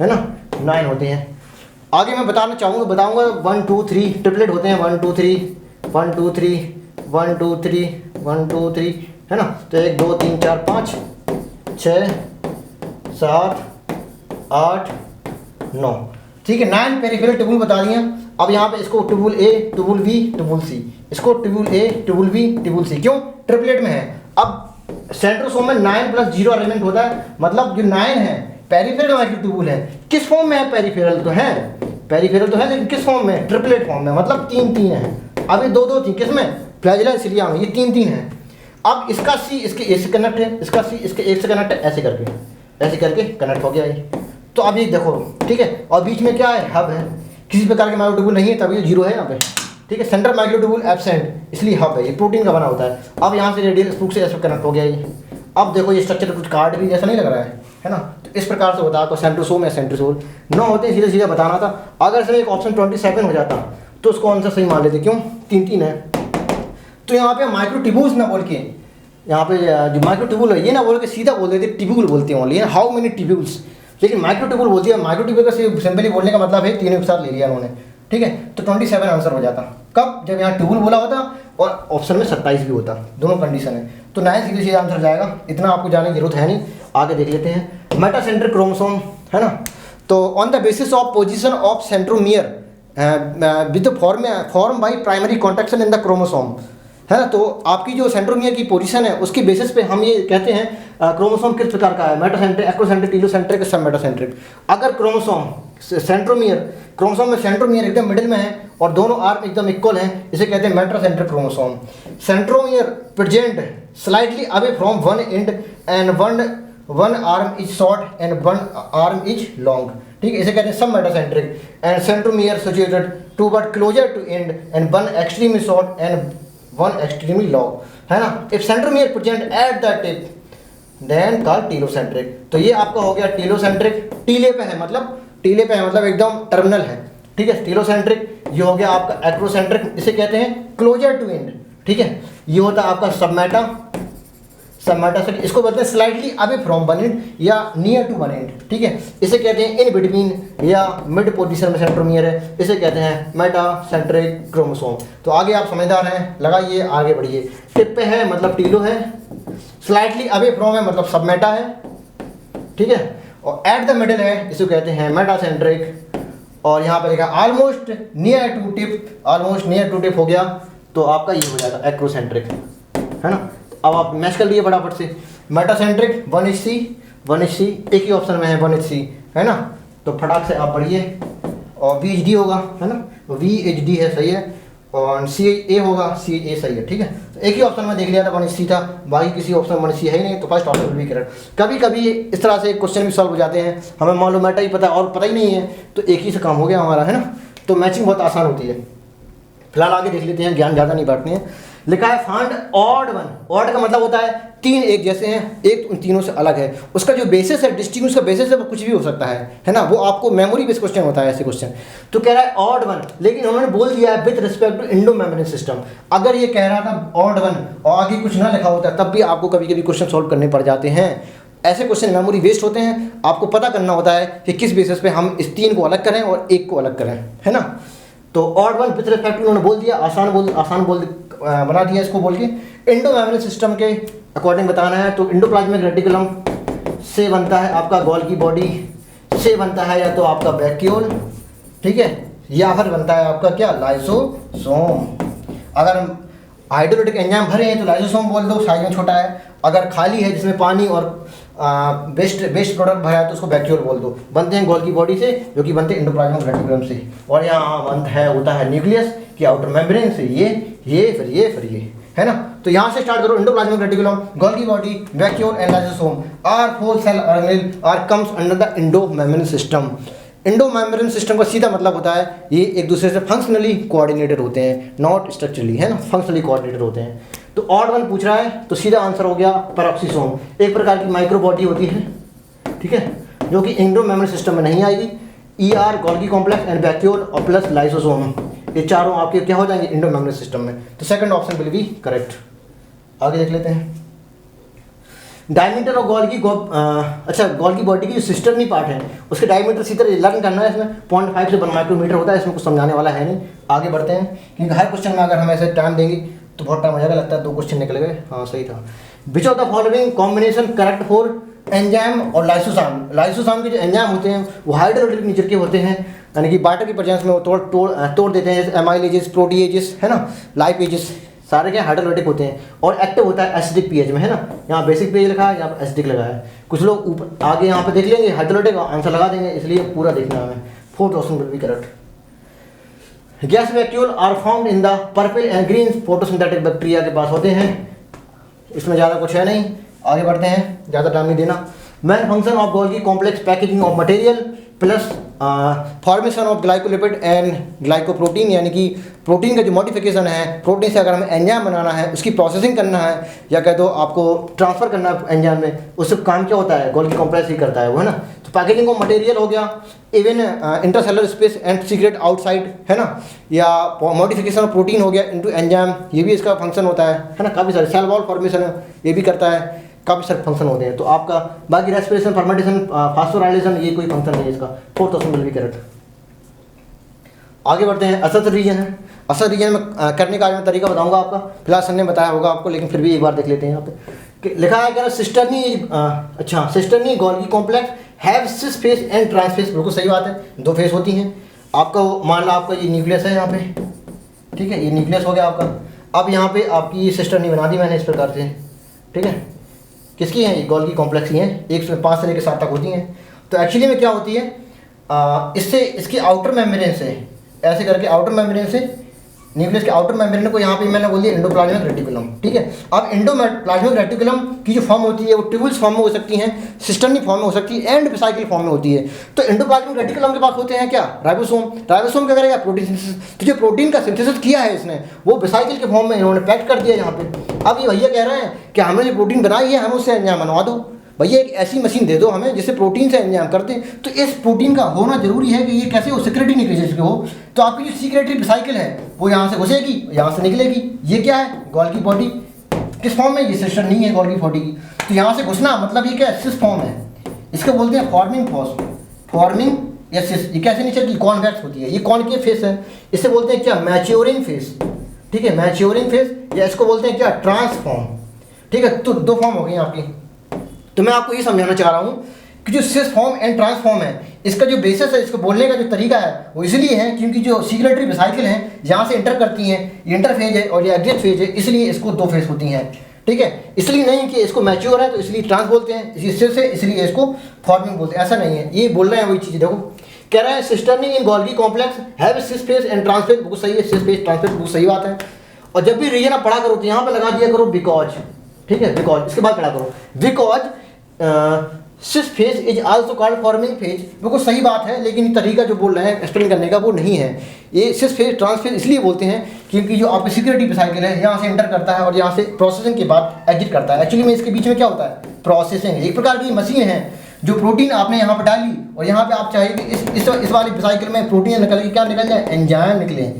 है ना, 9 होते हैं। आगे मैं बताऊंगा 1 2 3 ट्रिपलेट होते हैं, 1 2 3 1 2 3 1 2 3 1 2 3, है ना। तो 1 2 3 4 5 6 7 8 9, ठीक है। 9 पेरिफेरल ट्यूबुल बता दिए। अब यहाँ पे इसको ट्यूबुल ए, ट्यूबुल बी, ट्यूबुल सी, इसको ट्यूबुल ए, ट्यूबुल बी, ट्यूबुल सी, क्यों? ट्रिपलेट में है। अब सेंट्रोसोम में 9 + 0 अरेंजमेंट होता है, मतलब जो 9 है पेरिफेरल माइक्रोट्यूबुल है। किस फॉर्म में है? पेरिफेरल तो है लेकिन किस फॉर्म में? ट्रिपलेट फॉर्म में, मतलब 3 है। अब ये 2 थी किस में? फ्लैजेला सिलिया में, ये 3 है। अब इसका सी इसके ए से कनेक्ट है, इसका सी इसके ए से कनेक्ट है, ऐसे करके कनेक्ट हो गया ये। तो अभी देखो, ठीक है। और बीच में क्या है? हब है। किसी प्रकार के माइक्रोट्यूबुल नहीं है, तभी 0 है यहाँ पे, ठीक है। सेंट्रल माइक्रोट्यूबुल एब्सेंट, इसलिए हब है, ये प्रोटीन का बना होता है। अब यहाँ से रेडियल स्पूक से ऐसे कनेक्ट हो गया ये। अब देखो ये स्ट्रक्चर कुछ कार्ड भी जैसा नहीं लग रहा है ना। तो इस प्रकार से होता है आपको सेंट्रोसोम या सेंट्रोसोल। 9 होते हैं, सीधे बताना था। अगर इसमें एक ऑप्शन 27 हो जाता तो उसको आंसर सही मान लेते, क्यों? 3 है। तो यहाँ पे माइक्रोट्यूबुल्स ना बोल के, यहाँ पे जो माइक्रोट्यूबुल है ये ना बोल के सीधा बोल देते ट्यूबुल बोलते हैं ओनली, हाउ मेनी ट्यूबुल्स, लेकिन माइक्रोट्यूबुल बोल दिया। माइक्रोट्यूबुल का सिंपली बोलने का मतलब है 3 एक साथ ले लिया उन्होंने, ठीक है। तो 27 आंसर हो जाता। कब? जब यहाँ ट्यूबुल बोला होता और ऑप्शन में 27 भी होता, दोनों कंडीशन है। तो 9 सीधे आंसर जाएगा। इतना आपको जाने की जरूरत है नहीं, आगे देख लेते हैं। मेटासेंट्रिक क्रोमोसोम, है ना। तो on the basis of position of centromere with form by primary contraction in the chromosome, है ना। तो आपकी जो सेंट्रोमियर की पोजीशन है उसकी बेसिस पे हम ये कहते हैं क्रोमोसोम किस प्रकार का है, मेटासेंट्रिक, एक्रोसेंट्रिक, टीलोसेंट्रिक, सब मेटासेंट्रिक। अगर क्रोमोसोम में सेंट्रोमियर एकदम मिडिल में है और दोनों आर्म एकदम इक्वल हैं, इसे कहते हैं metacentric chromosome. Centromere present slightly away from one end and one arm is short and one arm is long, ठीक है। इसे कहते हैं submetacentric. And centromere situated to but closer to end and one extremely short and one extremely long, है ना। If centromere present at the tip then called telocentric. तो ये आपका हो गया टीलोसेंट्रिक, टीले पे है मतलब एकदम टर्मिनल है, ठीक है, टीलोसेंट्रिक। ये हो गया आपका एक्रोसेंट्रिक, इसे कहते हैं क्लोजर टू एंड, ठीक है। ये होता है आपका सबमेटासेंट्रिक, इसको बोलते हैं slightly away from one end या नियर टू वन एंड, ठीक है। इसे कहते हैं इन बिटवीन या मिड पोजीशन में सेंट्रोमियर है, इसे कहते हैं मेटासेंट्रिक क्रोमोसोम। तो आगे आप समझदार हैं, लगाइए, आगे बढ़िए। टिप पे है मतलब टीलो है, स्लाइटली अवे फ्रॉम है मतलब सबमेटा है, ठीक है। और एट द मिडल है, इसे कहते हैं मेटासेंट्रिक। और यहाँ पे लिखा ऑलमोस्ट नियर टू टिप हो गया, तो आपका ये हो जाएगा एक्रोसेंट्रिक, है ना। अब आप मैच कर लिए फटाफट से। मेटासेंट्रिक 1HC, एक ही ऑप्शन में है 1HC, है ना। तो फटाक से आप पढ़िए। और VHD होगा, है ना, VHD है, सही है। और CA होगा, CA सही है, ठीक है। तो एक ही ऑप्शन में देख लिया था 1HC था, बाकी किसी ऑप्शन 1HC है ही नहीं, तो फर्स्ट ऑप्शन भी करेक्ट। कभी कभी इस तरह से क्वेश्चन भी सॉल्व हो जाते हैं, हमें मालूम मेटा ही पता और पता ही नहीं है, तो एक ही से काम हो गया हमारा, है ना। तो मैचिंग बहुत आसान होती है। फिलहाल आगे देख लेते हैं, ज्ञान ज़्यादा नहीं बांटने हैं। लिखा है फाइंड ऑड वन। ऑड का मतलब होता है 3 एक जैसे हैं, एक उन तीनों से अलग है। उसका जो बेसिस है, डिस्ट्रीब्यूशन का बेसिस है, वो कुछ भी हो सकता है ना। वो आपको मेमोरी बेस्ड क्वेश्चन होता है ऐसे क्वेश्चन। तो कह रहा है ऑड वन, लेकिन उन्होंने बोल दिया है with respect to endomembrane system. अगर ये कह रहा था ऑड वन और आगे कुछ ना लिखा होता तब भी आपको कभी कभी क्वेश्चन सॉल्व करने पड़ जाते हैं। ऐसे क्वेश्चन मेमोरी वेस्ट होते हैं, आपको पता करना होता है कि किस बेसिस पे हम इस 3 को अलग करें और 1 को अलग करें, है ना। तो ऑड वन विद रिस्पेक्ट उन्होंने बोल दिया, आसान बोल बना दिया इसको बोल के। इंडो मेम्ब्रेन सिस्टम के अकॉर्डिंग बताना है, तो इंडोप्लाज्मिक रेटिकुलम से बनता है आपका गोल्गी बॉडी, से बनता है या तो आपका वैक्यूल, ठीक है, या फिर बनता है आपका क्या, लाइसोसोम। अगर हाइड्रोलाइटिक एंजाइम भरे हैं तो लाइसोसोम बोल दो, साइज में छोटा है। अगर खाली है जिसमें पानी और वेस्ट प्रोडक्ट भरा है तो उसको वैक्यूल बोल दो। बनते हैं गोल्गी बॉडी से, जो कि बनते हैं एंडोप्लाज्मिक रेटिकुलम से। और यहाँ अंत है होता है न्यूक्लियस की आउटर मेम्ब्रेन से, ये फिर ये, है ना। तो यहाँ से स्टार्ट करो, endoplasmic reticulum, Golgi body, vacuole and lysosome are four cell organelle are comes under the endomembrane system. Endomembrane system का सीधा मतलब होता है ये एक दूसरे से फंक्शनली कोऑर्डिनेटेड होते हैं, नॉट स्ट्रक्चरली, है ना, फंक्शनली कोऑर्डिनेटेड होते हैं। तो ऑड वन पूछ रहा है तो सीधा आंसर हो गया पैरोक्सिसोम, एक प्रकार की माइक्रो बॉडी होती है, ठीक है, जो कि इंडो मेम्ब्रेन सिस्टम में नहीं आएगी। ER Golgi complex and vacuole और प्लस लाइसोसोम, ये चारों आपके क्या हो जाएंगे इंडो मेम्ब्रेन सिस्टम में। तो second option will be correct. आगे देख लेते हैं डायमीटर ऑफ गोल्गी अच्छा गोल्गी बॉडी की जो सिस्टर्नी पार्ट है उसके डायमीटर सीधा लर्न करना है। इसमें 0.5 से 1 माइक्रोमीटर होता है, इसमें कुछ समझाने वाला है नहीं। आगे बढ़ते हैं क्योंकि हर क्वेश्चन में अगर हम ऐसे टाइम देंगे तो बहुत टाइम हो जाएगा, लगता है 2 क्वेश्चन निकल गए। हाँ सही था। विच of the following combination correct for enzyme और लाइसोसोम। लाइसोसोम के जो एंजाइम होते हैं वो हाइड्रोलाइटिक नेचर के होते हैं, यानी कि बाटा की प्रेजेंस में वो तोड़ देते हैं, जैसे एमाइलेजेस, प्रोटीएजेस, है ना, लाइपेजेस, सारे क्या हाइड्रोलाइटिक होते हैं। और एक्टिव होता है एसिडिक पीएच में, है ना। यहाँ बेसिक पीएच लिखा है, यहाँ पर एसिडिक लगा है। कुछ लोग ऊपर आगे यहाँ पे देख लेंगे हाइड्रोलाइटिक, आंसर लगा देंगे, इसलिए पूरा देखना है हमें। Fourth option will be correct. Gas vacuole are found in the purple and green photosynthetic bacteria के पास होते हैं। इसमें ज़्यादा कुछ है नहीं, आगे बढ़ते हैं, ज़्यादा टाइम नहीं देना। Main function of Golgi complex packaging of material plus formation of glycolipid and glycoprotein, यानी कि प्रोटीन का जो मॉडिफिकेशन है, प्रोटीन से अगर हमें एंजाइम बनाना है, उसकी प्रोसेसिंग करना है, या कह दो आपको ट्रांसफ़र करना है एंजाइम में, उससे काम क्या होता है, गोल्गी कॉम्प्लेक्स ही करता है वो, है ना। तो पैकेजिंग ऑफ मटेरियल हो गया, even intercellular space and secret outside, है ना, या मॉडिफिकेशन ऑफ प्रोटीन हो गया इनटू एंजाइम, ये भी इसका फंक्शन होता है ना। काफ़ी सारे सेल वॉल फॉर्मेशन है, ये भी करता है, काफ़ी सारे फंक्शन होते हैं। तो आपका बाकी रेस्पिरेशन, फर्मेंटेशन, फास्फोराइलेशन, ये कोई फंक्शन नहीं है इसका। Fourth option will be correct. आगे बढ़ते हैं, असर रीजन है। असर रीजन में करने का आज मैं तरीका बताऊंगा आपका, फिलहाल सर ने बताया होगा आपको, लेकिन फिर भी एक बार देख लेते हैं। यहाँ पे लिखा है क्या, cisternae cisternae Golgi complex have cis face and trans face. बिल्कुल सही बात है, 2 फेस होती हैं। आपका मान लो आपका ये न्यूक्लियस है यहाँ पे, ठीक है, ये न्यूक्लियस हो गया आपका। अब यहाँ पे आपकी ये सिस्टर्नी बना दी मैंने इस प्रकार से, ठीक है। किसकी हैं ये, गोल्गी कॉम्प्लेक्स की हैं, 1 से 5 से लेकर 7 तक होती हैं। तो एक्चुअली में क्या होती है, इससे इसके आउटर मेम्ब्रेन से ऐसे करके आउटर मेम्ब्रेन से न्यूक्लियस के आउटर मेम्ब्रेन को यहाँ पे मैंने बोल दिया एंडोप्लाज्मिक रेटिकुलम, ठीक है। अब एंडोप्लाज्मिक रेटिकुलम की जो फॉर्म होती है वो ट्यूबुल्स फॉर्म में हो सकती हैं, सिस्टर्नी फॉर्म में हो सकती है, एंड वेसिकल फॉर्म में होती है। तो एंडोप्लाज्मिक रेटिकुलम के पास होते हैं क्या, राइबोसोम। राइबोसोम क्या करेगा, प्रोटीन सिंथेसिस। तो जो प्रोटीन का सिंथेसिस किया है इसने, वो वेसिकल के फॉर्म में इन्होंने पैक कर दिया यहाँ पे। अब ये भैया कह रहे हैं कि हमने जो प्रोटीन बनाई है, हम उससे एंजाइम बनवा दो। भैया एक ऐसी मशीन दे दो हमें जिससे प्रोटीन से एंजाइम कर दें। तो इस प्रोटीन का होना जरूरी है कि ये कैसे हो, सिक्रेटरी न्यूक्लियस के हो। तो आपकी जो सीक्रेटरी वेसिकल है वो यहाँ से घुसेगी, यहाँ से निकलेगी। ये क्या है, गोल्गी बॉडी। किस फॉर्म में, ये सिस्टर नहीं है गोल्गी बॉडी की। तो यहाँ से घुसना मतलब ये क्या है, सिस फॉर्म है। इसको बोलते हैं फॉर्मिंग फोर्स, फॉर्मिंग या सिस। ये कैसे नेचर की, कॉन्वेक्स होती है, ये कॉनकेव फेस है। इसे बोलते हैं क्या, मैच्योरिंग फेस, ठीक है, मैच्योरिंग फेस, या इसको बोलते हैं क्या, ट्रांसफॉर्म, ठीक है। तो 2 फॉर्म हो गई आपकी। तो मैं आपको ये समझाना चाह रहा हूँ कि जो सिस फॉर्म एंड ट्रांसफॉर्म है, इसका जो बेसिस है, इसको बोलने का जो तरीका है वो इसलिए है क्योंकि जो सीक्रेटरी वेसिकल हैं यहाँ से इंटर करती हैं, ये इंटर फेज है और ये एग्जिट फेज है, इसलिए इसको 2 फेज होती हैं, ठीक है। इसलिए नहीं कि इसको मैच्योर है तो इसलिए ट्रांस बोलते हैं, इसी सिस है इसलिए इसको फॉर्मिंग बोलते हैं, ऐसा नहीं है। ये बोल रहे हैं वही चीज़। देखो कह रहा है cisternae in Golgi complex have cis face and trans face, बिल्कुल सही है, सिस फेज ट्रांस फेज बिल्कुल सही बात है। और जब भी रीजन आप पढ़ा करो तो यहाँ पे लगा दिया करो बिकॉज, ठीक है, बिकॉज। इसके बाद पढ़ा करो because cis face is also called forming face, बिल्कुल सही बात है, लेकिन तरीका जो बोल रहे हैं एक्सप्लेन करने का वो नहीं है। ये सिस फेज ट्रांस फेज इसलिए बोलते हैं क्योंकि जो आपकी सिक्योरिटी वेसिकल है यहाँ से एंटर करता है और यहाँ से प्रोसेसिंग के बाद एग्जिट करता है। एक्चुअली में इसके बीच में क्या होता है, प्रोसेसिंग। एक प्रकार की मशीन है, जो प्रोटीन आपने यहाँ पर डाली और यहाँ पे आप चाहिए कि इस वाली वेसिकल में प्रोटीन निकल के क्या निकल जाए, एंजाइम निकले।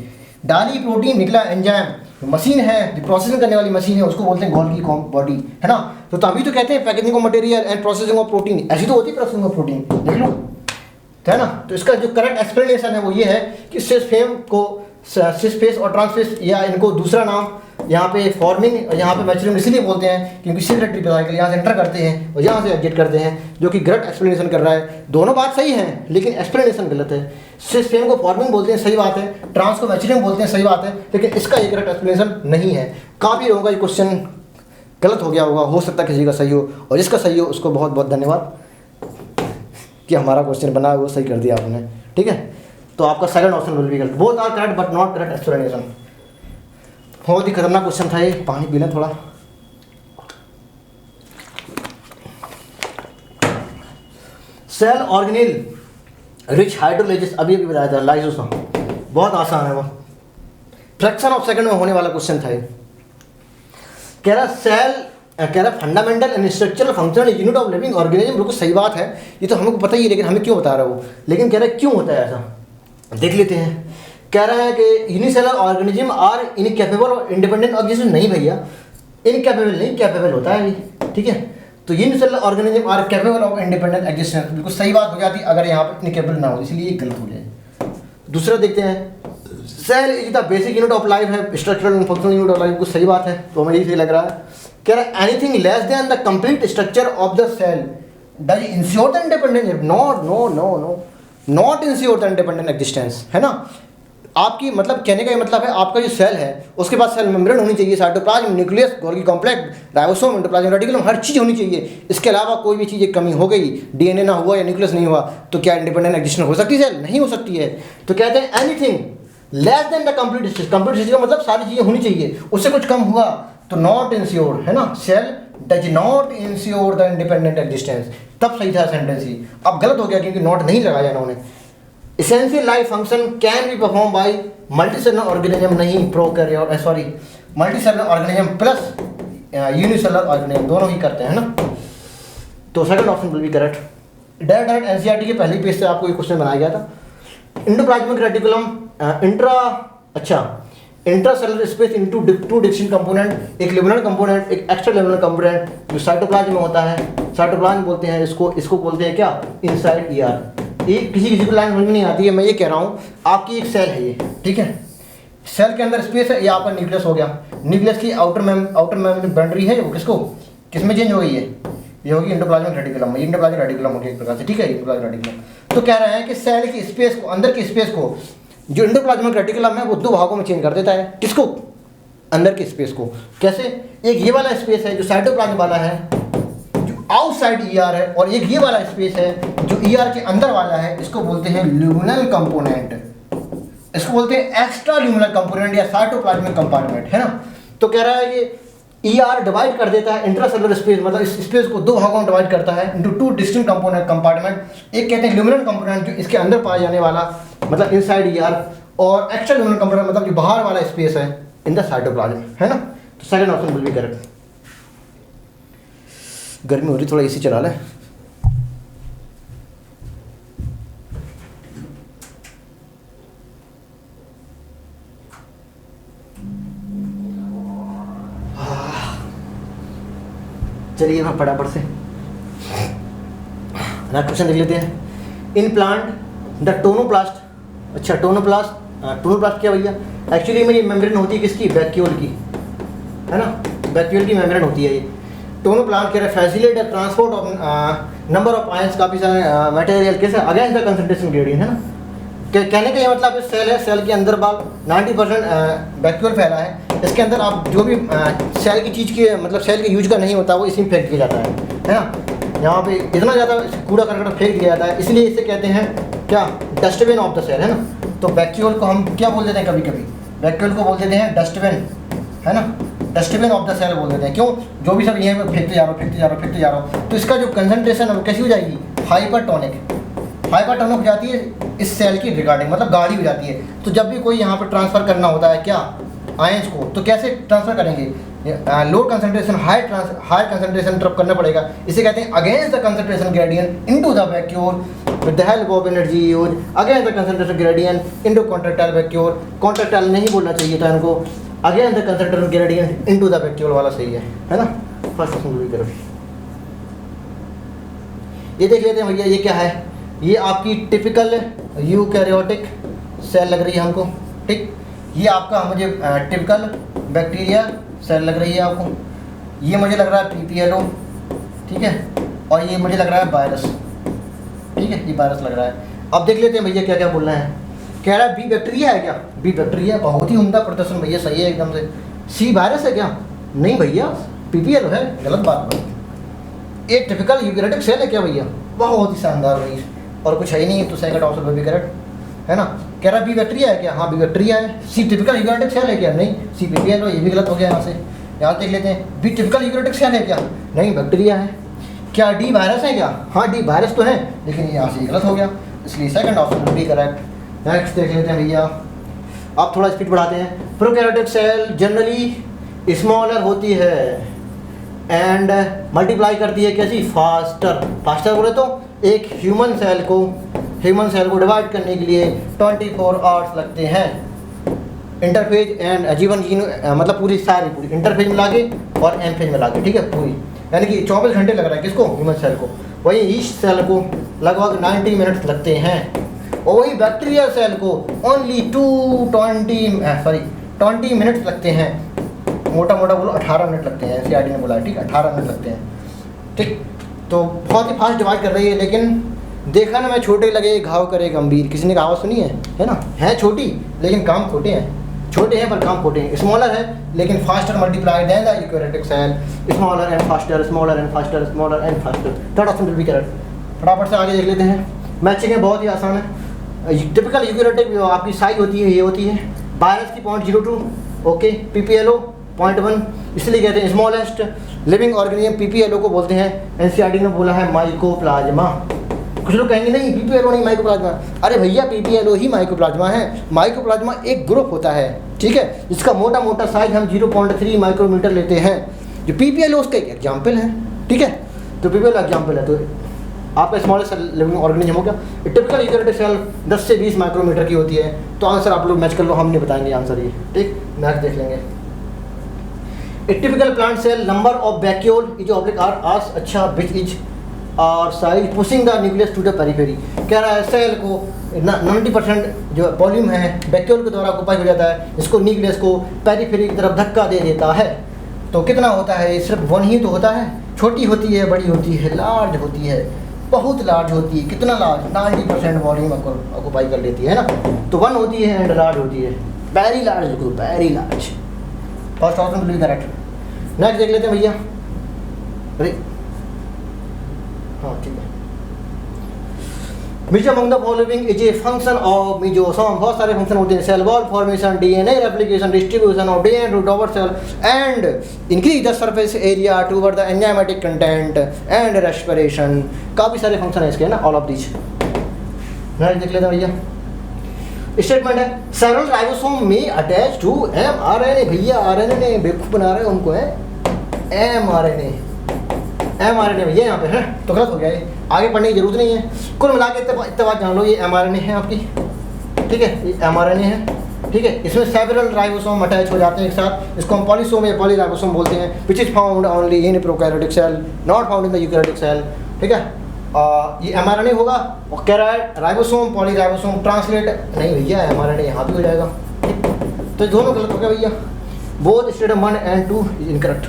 डाली प्रोटीन, निकला एंजाइम। मशीन है जो प्रोसेसिंग करने वाली मशीन है, उसको बोलते हैं गोल्गी बॉडी, है ना। तो तभी तो कहते हैं packaging of material and processing of protein, ऐसी तो होती है प्रोसेसिंग ऑफ प्रोटीन, देख लो, है ना। तो इसका जो करेक्ट एक्सप्लेनेशन है वो ये है कि सिस फेस और ट्रांसफेस, या इनको दूसरा नाम यहाँ पे फॉर्मिंग, यहाँ पे मैच्योरिंग इसलिए बोलते हैं क्योंकि सिगरेटरी साइकिल यहाँ से एंटर करते हैं और यहाँ से एग्जिट करते हैं, जो कि गलत एक्सप्लेनेशन कर रहा है। दोनों बात सही है लेकिन एक्सप्लेनेशन गलत है। सिस्टम को फॉर्मिंग बोलते हैं, सही बात है, ट्रांस को मैच्योरिंग बोलते हैं, सही बात है, लेकिन इसका ये गलत एक्सप्लेनेशन नहीं है। काफ़ी लोगों का ये क्वेश्चन गलत हो गया होगा, हो सकता है किसी का सही हो, और जिसका सही हो उसको बहुत बहुत धन्यवाद कि हमारा क्वेश्चन बना वो सही कर दिया आपने, ठीक है। तो आपका second option will be correct, both are correct but not correct explanation. बहुत ही खतरनाक क्वेश्चन था ये, पानी पी लें थोड़ा। सेल ऑर्गेनिल रिच हाइड्रोलाइसिस, अभी बताया था लाइसोसोम, बहुत आसान है वो, फ्रैक्शन ऑफ सेकंड में होने वाला क्वेश्चन था ये। कह रहा सेल, कह रहा fundamental and structural functional unit of living organism. बिल्कुल सही बात है, ये तो हमको पता ही है, लेकिन हमें क्यों बता रहा है वो, लेकिन कह रहा है क्यों होता है ऐसा, देख लेते हैं। कह रहा है कि यूनिसेलर ऑर्गेनिज्म आर इनकैपेबल और इंडिपेंडेंट ऑर्गेनिज्म। नहीं भैया, इनकैपेबल नहीं, कैपेबल होता है ये, ठीक है। तो unicellular organism are capable of independent existence, बिल्कुल सही बात हो जाती अगर यहाँ पर इनकैपेबल ना हो, इसलिए ये गलत हो जाए। दूसरा देखते हैं, cell is the basic unit of life है, structural and functional unit of life, कुछ सही बात है, तो हमें यही सही लग रहा है। कह रहा है anything less than the complete structure of the cell does ensure the independent, not no no no not ensure the independent existence, है ना। आपकी मतलब कहने का ये मतलब है आपका जो सेल है उसके पास सेल मेम्ब्रेन होनी चाहिए, cytoplasm, nucleus, Golgi complex, ribosome, endoplasm reticulum, हर चीज़ होनी चाहिए। इसके अलावा कोई भी चीज़ एक कमी हो गई, डीएनए ना हुआ या न्यूक्लियस नहीं हुआ, तो क्या इंडिपेंडेंट एग्जिस्टेंस हो सकती है सेल? नहीं हो सकती है। तो कहते हैं anything less than the complete stage, complete stage का मतलब सारी चीज़ें होनी चाहिए, उससे कुछ कम हुआ तो नॉट इंश्योर, है ना, cell does not ensure the independent existence. तब सही था सेंटेंस ही, अब गलत हो गया क्योंकि नॉट नहीं लगाया इन्होंने। Essential life function can be perform by multicellular organism, नहीं prokaryote, sorry multicellular organism plus unicellular organism, दोनों ही करते हैं ना। तो second option will be correct. Direct NCERT के पहले पेज से आपको ये क्वेश्चन बनाया गया था। Endoplasmic reticulum intracellular space into two distinct component, एक लिमिनल कंपोनेंट, एक एक्स्ट्रा लिमिनल कंपोनेंट, जो साइटोप्लाज्म में होता है, साइटोप्लाज्म बोलते हैं इसको बोलते हैं क्या, इनसाइड ईआर। ये किसी को लाइन समझ में नहीं आती है, मैं ये कह रहा हूँ आपकी एक सेल है ये, ठीक है, सेल के अंदर स्पेस है, ये आपका न्यूक्लियस हो गया, न्यूक्लियस की आउटर मेम्ब्रेन बाउंड्री है वो किसमें चेंज हो गई है, ये होगी इंडोप्लाज्मिक रेटिकुलम, इंडोप्लाज्मिक रेटिकुलम हो गया एक प्रकार से, ठीक है, इंडोप्लाज्मिक रेटिकुलम। तो कह रहा है कि सेल की स्पेस को, अंदर की स्पेस को, जो इंडोप्लाज्मिक रेटिकुलम है वो दो भागों में चेंज कर देता है, किसको, अंदर की स्पेस को। कैसे, एक ये वाला स्पेस है जो साइटोप्लाज्म वाला है, आउटसाइड ईआर है, और एक ये वाला स्पेस है जो ईआर के अंदर वाला है, इसको बोलते हैं ल्यूमिनल कंपोनेंट, इसको बोलते हैं एक्स्ट्रा ल्यूमिनल कंपोनेंट या साइटोप्लाज्मिक कंपार्टमेंट, है ना। तो कह रहा है कि ईआर डिवाइड कर देता है इंट्रासेलुलर स्पेस, मतलब इस स्पेस को दो भागों में डिवाइड करता है into two distinct component compartment. एक कहते हैं ल्यूमिनल कंपोनेंट जो इसके अंदर पाया जाने वाला मतलब इनसाइड ईआर, और एक्स्ट्रा ल्यूमिनल कंपोनेंट मतलब जो बाहर वाला स्पेस है इन द साइटोप्लाज्म, है ना। तो second option will be correct. गर्मी हो रही, थोड़ा एसी चला लें। चलिए मैं फटाफट से क्वेश्चन देख लेते हैं। इन प्लांट द टोनोप्लास्ट, अच्छा टोनोप्लास्ट क्या भैया, एक्चुअली में ये मेम्ब्रेन होती है किसकी, वैक्यूल की, है ना, वैक्यूल की मेम्ब्रेन होती है ये। टोनोप्लास्ट कह रहे हैं facilitate the transport of number of ions, काफ़ी सारे मटेरियल कैसे अगेंस्ट द कंसंट्रेशन ग्रेडियंट, है ना। कहने का ये मतलब इस सेल है, सेल के अंदर बाल 90% वैक्यूल फैला है, इसके अंदर आप जो भी सेल की चीज़ के मतलब सेल के यूज का नहीं होता वो इसी में फेंक दिया जाता है ना। यहाँ पे इतना ज़्यादा कूड़ा करकट फेंक दिया जाता है, इसलिए इसे कहते हैं क्या, डस्टबिन ऑफ द सेल, है ना। तो वैक्यूल को हम क्या बोल देते हैं, कभी कभी वैक्यूल को बोल देते हैं डस्टबिन, है ना, डस्टबिन ऑफ द सेल बोल देते हैं। क्यों, जो भी सब यहाँ पे फेंकते जा रहा हो, तो इसका जो कंसंट्रेशन है वो कैसी हो जाएगी, हाइपरटोनिक हो जाती है इस सेल की रिगार्डिंग, मतलब गाढ़ी हो जाती है। तो जब भी कोई यहाँ पर ट्रांसफ़र करना होता है क्या, आयंस को, तो कैसे ट्रांसफ़र करेंगे, लो कंसंट्रेशन हाई कंसंट्रेशन तरफ करना पड़ेगा, इसे कहते हैं against the concentration gradient into the vacuole with the help of energy use against the concentration gradient into contractile vacuole. Contractile नहीं बोलना चाहिए था इनको, against the concentration gradient into the vacuole वाला सही है ना। फर्स्ट क्वेश्चन की तरफ ये देख लेते हैं भैया, ये क्या है, ये आपकी टिपिकल यूकैरियोटिक सेल लग रही है हमको, ठीक। ये आपका मुझे टिपिकल बैक्टीरिया सेल लग रही है आपको, ये मुझे लग रहा है PPLO, ठीक है, और ये मुझे लग रहा है वायरस, ठीक है, ये वायरस लग रहा है। अब देख लेते हैं भैया क्या क्या बोलना है। कह रहा है बी बैक्टीरिया है क्या? बी बैक्टीरिया, बहुत ही उम्दा प्रदर्शन भैया, सही है एकदम से। सी वायरस है क्या? नहीं भैया, PPLO है, गलत बात भाई। ए टिपिकल यूकेरियोटिक सेल है क्या भैया? बहुत ही शानदार भाई, और कुछ है ही नहीं, तो सेकंड ऑप्शन पर भी करेक्ट है ना। कह रहा है बी बैक्टीरिया है क्या? हाँ बी बैक्टीरिया है। सी टिपिकल यूकेरियोटिक सेल है क्या? नहीं, सी PPLO, ये भी गलत हो गया यहाँ से। यहाँ देख लेते हैं, बी टिपिकल यूकेरियोटिक सेल है क्या? नहीं, बैक्टीरिया है। क्या डी वायरस है क्या? हाँ डी वायरस तो है, लेकिन यहाँ से गलत हो गया, इसलिए सेकंड ऑप्शन भी करेक्ट। नेक्स्ट देख लेते हैं भैया, आप थोड़ा स्पीड बढ़ाते हैं। प्रोकैरियोटिक सेल जनरली स्मॉलर होती है एंड मल्टीप्लाई करती है कैसी? फास्टर। फास्टर बोले तो एक ह्यूमन सेल को डिवाइड करने के लिए 24 आवर्स लगते हैं। इंटरफेज एंड जीवन जीन मतलब पूरी इंटरफेज मिला के और एम फेज मिला के, ठीक है, पूरी, यानी कि 24 घंटे लग रहा है किसको? ह्यूमन सेल को। वही ईस्ट सेल को लगभग 90 मिनट्स लगते हैं, और वही बैक्टीरिया सेल को ओनली 20 मिनट्स लगते हैं। मोटा मोटा बोलो 18 मिनट लगते हैं, CRD ने बोला, ठीक है, 18 मिनट लगते हैं, ठीक। तो बहुत ही फास्ट डिवाइड कर रही है, लेकिन देखा ना मैं छोटे लगे घाव करे गंभीर, किसी ने कहावत सुनी है ना? है छोटी लेकिन काम खोटे हैं, छोटे हैं पर काम खोटे हैं। स्मॉलर है लेकिन faster multiplied than the eukaryotic cell, smaller and faster, smaller and faster, smaller and faster. Third option will be correct. फटाफट से आगे देख लेते हैं। मैचिंग है, बहुत ही आसान है। टिपिकल यूकेरियोटिक आपकी साइज होती है, ये होती है वायरस की 0.02, ओके, PPLO 0.1, इसलिए कहते हैं स्मॉलेस्ट लिविंग ऑर्गेनिज्म PPLO को बोलते हैं। NCERT ने बोला है माइकोप्लाज्मा। कुछ लोग कहेंगे नहीं PPLO नहीं माइकोप्लाज्मा, अरे भैया PPLO ही माइकोप्लाज्मा है। माइकोप्लाज्मा एक ग्रुप होता है, ठीक है, जिसका मोटा मोटा साइज हम 0.3 माइक्रोमीटर लेते हैं। जो PPLO उसका एक एग्जाम्पल है, ठीक है, तो PPLO एग्जाम्पल है। तो आपका स्मॉलेस्ट लिविंग ऑर्गेनिज्म हो गया। टिपिकल यूकेरियोटिक सेल 10 से 20 माइक्रोमीटर की होती है। तो आंसर आप लोग मैच कर लो, हम नहीं बताएंगे आंसर ये, ठीक, मैच देख लेंगे। A typical plant cell number of vacuole is oblique are as अच्छा which is और size pushing the nucleus to the periphery। कह रहा है सेल को 90% जो वॉल्यूम है वैक्यूल के द्वारा ऑक्यूपाई हो जाता है, इसको न्यूक्लियस को पेरिफेरी की तरफ धक्का दे देता है। तो कितना होता है? सिर्फ 1 ही तो होता है, छोटी होती है, बड़ी होती है, लार्ज होती है, बहुत लार्ज होती है। कितना लार्ज? 90% वॉल्यूम ऑक्यूपाई कर लेती है ना। तो 1 होती है एंड लार्ज होती है, very large group, very large. First option will be correct. Next देख लेते हैं भैया। अरे हाँ ठीक है। Which among the following is a function of mesosome. बहुत सारे फंक्शन होते हैं, cell wall formation, DNA replication, distribution of DNA root over cell and increase the surface area toward the enzymatic content and respiration. काफ़ी सारे function है इसके ना, all of this. Next देख लेते हैं भैया। स्टेटमेंट है सेवरल राइबोसोम में अटैच टू mRNA। भैया RNA ने बेवकूफ़ बना रहे हैं उनको, है mRNA भैया यहाँ पे है, तो गलत हो गया ये, आगे पढ़ने की जरूरत नहीं है। कुल मिला के इतना बात जान लो, ये mRNA है आपकी, ठीक है, ये mRNA है, ठीक है। इसमें सेवरल राइबोसोम अटैच हो जाते हैं एक साथ, इसको हम पॉलीसोम या पॉलीराइबोसोम बोलते हैं, which is found only in prokaryotic cell, not found in the eukaryotic cell, ठीक है। ये mRNA होगा, और कह रहा है राइबोसोम पॉलीराइबोसोम, ट्रांसलेट नहीं भैया, mRNA यहाँ भी हो जाएगा, तो दोनों गलत हो गया भैया। Both statement 1 and 2 is incorrect.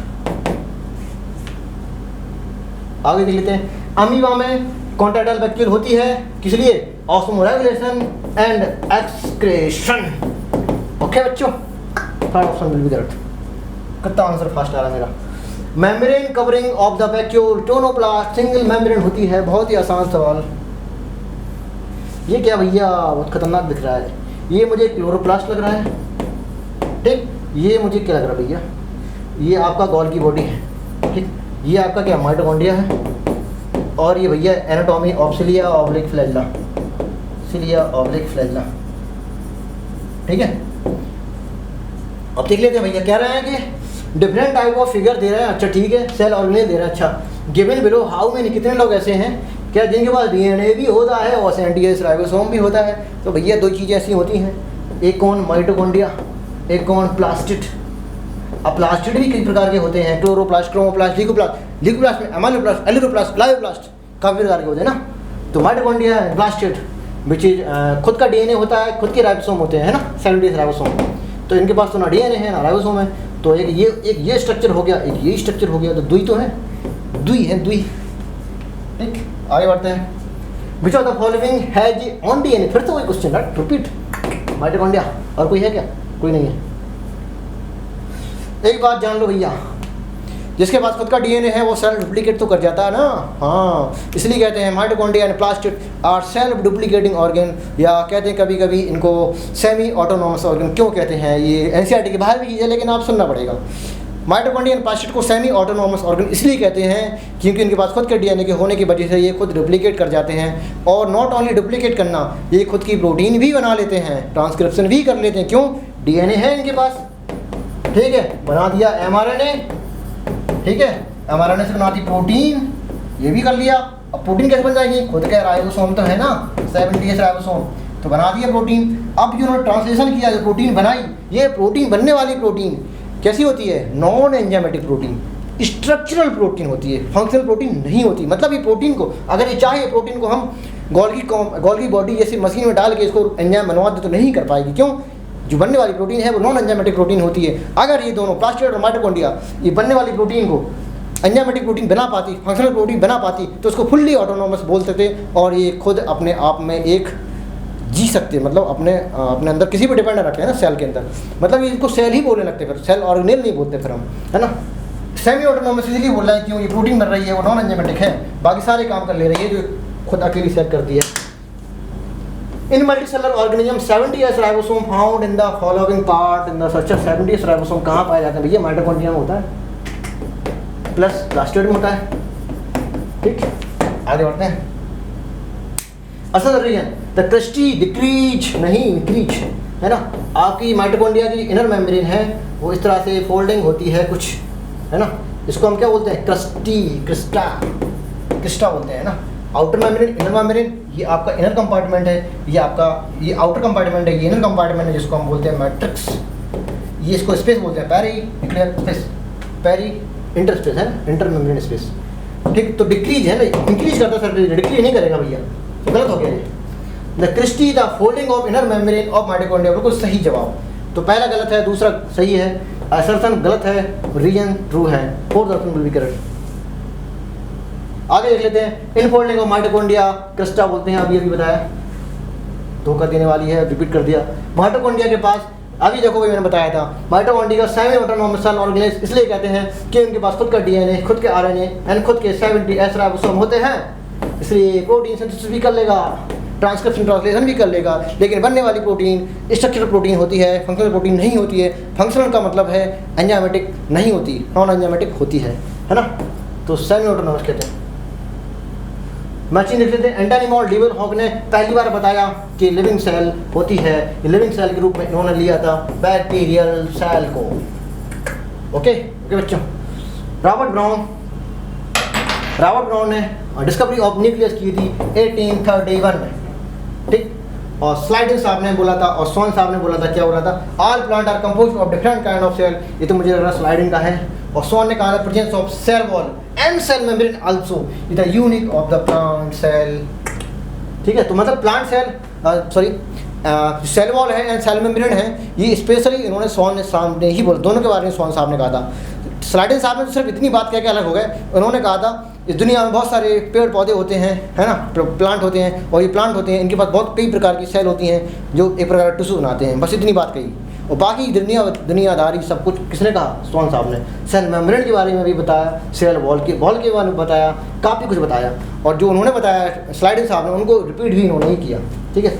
आगे देख लेते हैं। अमीबा में कॉन्ट्रैक्टाइल वैक्यूल होती है, किस लिए? ऑस्मोरेगुलेशन एंड एक्सक्रेशन, ओके बच्चों, third option will be correct. कितना आंसर फास्ट आ रहा है मेरा। Membrane covering of the vacuole tonoplast single membrane होती है। बहुत ही आसान सवाल। ये क्या भैया, बहुत खतरनाक दिख रहा है। ये मुझे क्लोरोप्लास्ट लग रहा है, ठीक। ये मुझे क्या लग रहा है भैया? ये आपका गॉल की बॉडी है, ठीक। ये आपका क्या, माइटोकॉन्ड्रिया है। और ये भैया anatomy of cilia oblique flagella, cilia oblique flagella, ठीक है। अब देख लेते हैं भैया। कह रहे हैं कि डिफरेंट टाइप ऑफ फिगर दे रहे हैं, अच्छा ठीक है, सेल ऑर्गेनेल दे रहा है, अच्छा। गिवन बिलो हाउ मेनी, कितने लोग ऐसे हैं क्या जिनके पास DNA भी होता है और सेंटियस राइबोसोम भी होता है? तो भैया दो चीज़ें ऐसी होती हैं, एक कौन माइटोकॉन्ड्रिया, एक कौन प्लास्टिड। अब प्लास्टिड भी कई प्रकार के होते हैं, क्लोरोप्लास्ट, क्रोमोप्लास्ट, लिकोप्लास्ट। लिकोप्लास्ट में एमाइलोप्लास्ट, एलिरोप्लास्ट, क्लायोप्लास्ट, काफ़ी प्रकार के होते हैं ना। तो माइटोकॉन्ड्रिया है प्लास्टिड, विच इज खुद का DNA होता है, खुद के राइबोसोम होते हैं, है ना, सेंटियस राइबोसोम। तो इनके पास तो ना DNA है ना राइबोसोम है, तो एक ये स्ट्रक्चर हो गया, एक ये स्ट्रक्चर हो गया, तो दुई तो है, दुई है दुई। ठीक, आगे बढ़ते हैं। Which of the following has on DNA, फिर से वही क्वेश्चन राइट, रिपीट, माइटोकॉन्ड्रिया। और कोई है क्या? कोई नहीं है। एक बात जान लो भैया, जिसके पास खुद का डीएनए है वो सेल्फ डुप्लीकेट तो कर जाता है ना। हाँ, इसलिए कहते हैं mitochondria and plastid are self duplicating organ, या कहते हैं कभी कभी इनको सेमी ऑटोनॉमस ऑर्गन। क्यों कहते हैं? ये एनसीईआरटी के बाहर भी चीज़ है, लेकिन आप सुनना पड़ेगा। माइटोकॉन्ड्रिया एंड प्लास्टिड को सेमी ऑटोनॉमस ऑर्गन इसलिए कहते हैं क्योंकि इनके पास खुद के डीएनए के होने की वजह से ये खुद डुप्लीकेट कर जाते हैं। और नॉट ओनली डुप्लीकेट करना, ये खुद की प्रोटीन भी बना लेते हैं, ट्रांसक्रिप्शन भी कर लेते हैं। क्यों? डीएनए है इनके पास। ठीक है, बना दिया एमआरएनए। ठीक है, एमआरएनए से बना दी प्रोटीन, ये भी कर लिया। अब प्रोटीन कैसे बन जाएगी? खुद का राइबोसोम तो है ना, 70S राइबोसोम, तो बना दिया प्रोटीन। अब जो उन्होंने ट्रांसलेशन किया, जो प्रोटीन बनाई, ये प्रोटीन बनने वाली प्रोटीन कैसी होती है? Non enzymatic protein, structural protein होती है, फंक्शनल प्रोटीन नहीं होती। मतलब ये प्रोटीन को अगर ये चाहे, प्रोटीन को हम गोल्गी बॉडी जैसी मशीन में डाल के इसको एंजाइम बनवा दे तो नहीं कर पाएगी। क्यों? जो बनने वाली प्रोटीन है वो नॉन एंजाइमेटिक प्रोटीन होती है। अगर ये दोनों प्लास्टिड और माइटोकॉन्ड्रिया ये बनने वाली प्रोटीन को एंजाइमेटिक प्रोटीन बना पाती, फंक्शनल प्रोटीन बना पाती, तो उसको फुल्ली ऑटोनॉमस बोलते थे और ये खुद अपने आप में एक जी सकते, मतलब अपने अंदर किसी पर डिपेंड रखते हैं ना, सेल के अंदर। मतलब ये इसको सेल ही बोलने लगते, फिर सेल ऑर्गेनेल नहीं बोलते फिर हम, है ना। सेमी ऑटोनॉमस इसलिए बोल रहा है क्यों? ये प्रोटीन बन रही है वो नॉन एंजाइमेटिक है, बाकी सारे काम कर ले रही है, जो खुद अकेली सेल करती है। In multicellular organism 70S ribosome found in the following part in the structure. 70S ribosome कहाँ पाए जाते हैं भैया? माइटोकॉन्ड्रिया में होता है, प्लस प्लास्टिड में होता है। ठीक, आगे बढ़ते हैं। असल रीजन द क्रिस्टी डिक्रीज नहीं इंक्रीज, है ना। आपकी माइटोकॉन्ड्रिया की इनर मेम्ब्रेन है वो इस तरह से फोल्डिंग होती है कुछ, है ना। इसको हम क्या बोलते हैं? क्रिस्टा बोलते हैं ना। आउटर मेम्ब्रेन, इनर मेम्ब्रेन, ये आपका इनर कंपार्टमेंट है, ये आउटर कंपार्टमेंट है, ये इनर कंपार्टमेंट है, जिसको हम बोलते हैं मैट्रिक्स। ये इसको स्पेस बोलते हैं, peri nuclear space, peri inter space है, इंटर मेम्ब्रेन स्पेस। ठीक, तो डिक्रीज है ना, इंक्रीज करता है सर, डिक्रीज नहीं करेगा भैया, तो गलत हो गया ये। The cristae the folding of inner membrane of mitochondria, बिल्कुल सही जवाब। तो पहला गलत है, दूसरा सही है, असर्शन गलत है, रीजन ट्रू है, fourth option will be correct. आगे देख लेते हैं। इनफोल्डिंग ऑफ माइटोकॉन्ड्रिया क्रिस्टा बोलते हैं, अभी बताया, धोखा देने वाली है, रिपीट कर दिया। माइटोकॉन्ड्रिया के पास अभी देखो भाई मैंने बताया था, mitochondria semi autonomous cell organelle इसलिए कहते हैं कि उनके पास खुद का डीएनए, खुद के आरएनए एंड खुद के 70S राइबोसोम होते हैं, इसलिए प्रोटीन सिंथेसिस भी कर लेगा, ट्रांसक्रिप्शन ट्रांसलेशन भी कर लेगा। लेकिन बनने वाली प्रोटीन स्ट्रक्चरल प्रोटीन होती है, फंक्शनल प्रोटीन नहीं होती है। फंक्शनल का मतलब है एंजाइमेटिक नहीं होती, नॉन एंजाइमेटिक होती है ना। तो सेमी ऑटोनॉमस कहते हैं। मैचिंग देख लेते हैं। एंटोनी लीवर हॉग ने पहली बार बताया कि लिविंग सेल होती है, लिविंग सेल के रूप में इन्होंने लिया था बैक्टीरियल सेल को। ओके बच्चों, रॉबर्ट ब्राउन ने डिस्कवरी ऑफ न्यूक्लियस की थी 1831 में। ठीक, और स्लाइडिन साहब ने बोला था और स्वान साहब ने बोला था, क्या बोला था? All plant are composed of different kind of cell. ये तो मुझे लग रहा है स्लाइडिन का है। और स्वान ने कहा था presence of cell wall and cell membrane also is the unique of the plant cell. ठीक है, तो मतलब प्लांट सेल सेल वॉल है एंड सेल मेम्ब्रेन है, ये स्पेशली इन्होंने स्वान साहब ने ही बोला, दोनों के बारे में स्वान साहब ने कहा था। स्लाइडिन साहब ने तो सिर्फ इतनी बात कह के अलग हो गए, उन्होंने कहा था इस दुनिया में बहुत सारे पेड़ पौधे होते हैं, है ना, प्लांट होते हैं, और ये प्लांट होते हैं, इनके पास बहुत कई प्रकार की सेल होती हैं जो एक प्रकार का टिश्यू बनाते हैं। बस इतनी बात कही, और बाकी दुनियादारी सब कुछ किसने कहा? स्वान साहब ने। सेल मेम्ब्रेन के बारे में भी बताया, सेल वॉल के बारे में बताया, काफ़ी कुछ बताया। और जो उन्होंने बताया स्लाइडिन साहब ने, उनको रिपीट भी उन्होंने ही किया। ठीक है,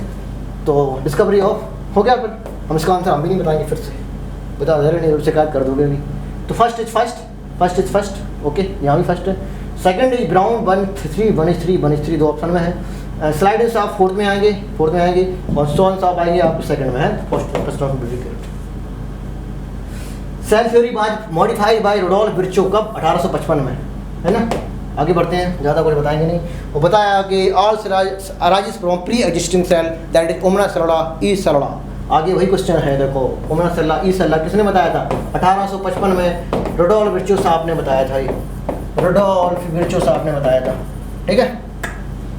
तो डिस्कवरी ऑफ हो गया। फिर हम इसका आंसर हम भी नहीं बताएंगे, फिर से बता दे रहे, नहीं शिकायत कर दोगे अभी। तो फर्स्ट इज फर्स्ट, ओके, यहाँ भी फर्स्ट है। सेकंड इज ब्राउन 1 is 3 दो ऑप्शन में है। स्लाइडिन साहब फोर्थ में आएंगे, और स्वान साहब आएंगे आपको सेकंड में है। फर्स्ट ऑप्शन बिल्कुल correct. Cell theory modified by Rudolf Virchow, कब? 1855 में, है ना। आगे बढ़ते हैं, ज़्यादा कुछ बताएंगे नहीं। वो बताया कि all arises from pre existing cell that is omnis cellula e cellula. आगे वही क्वेश्चन है, देखो ओमना सेलुला ई सेलुला किसने बताया था? 1855 में रुडोल्फ विर्चो साहब ने बताया था, रुडोल्फ विर्चो साहब ने बताया था। ठीक है,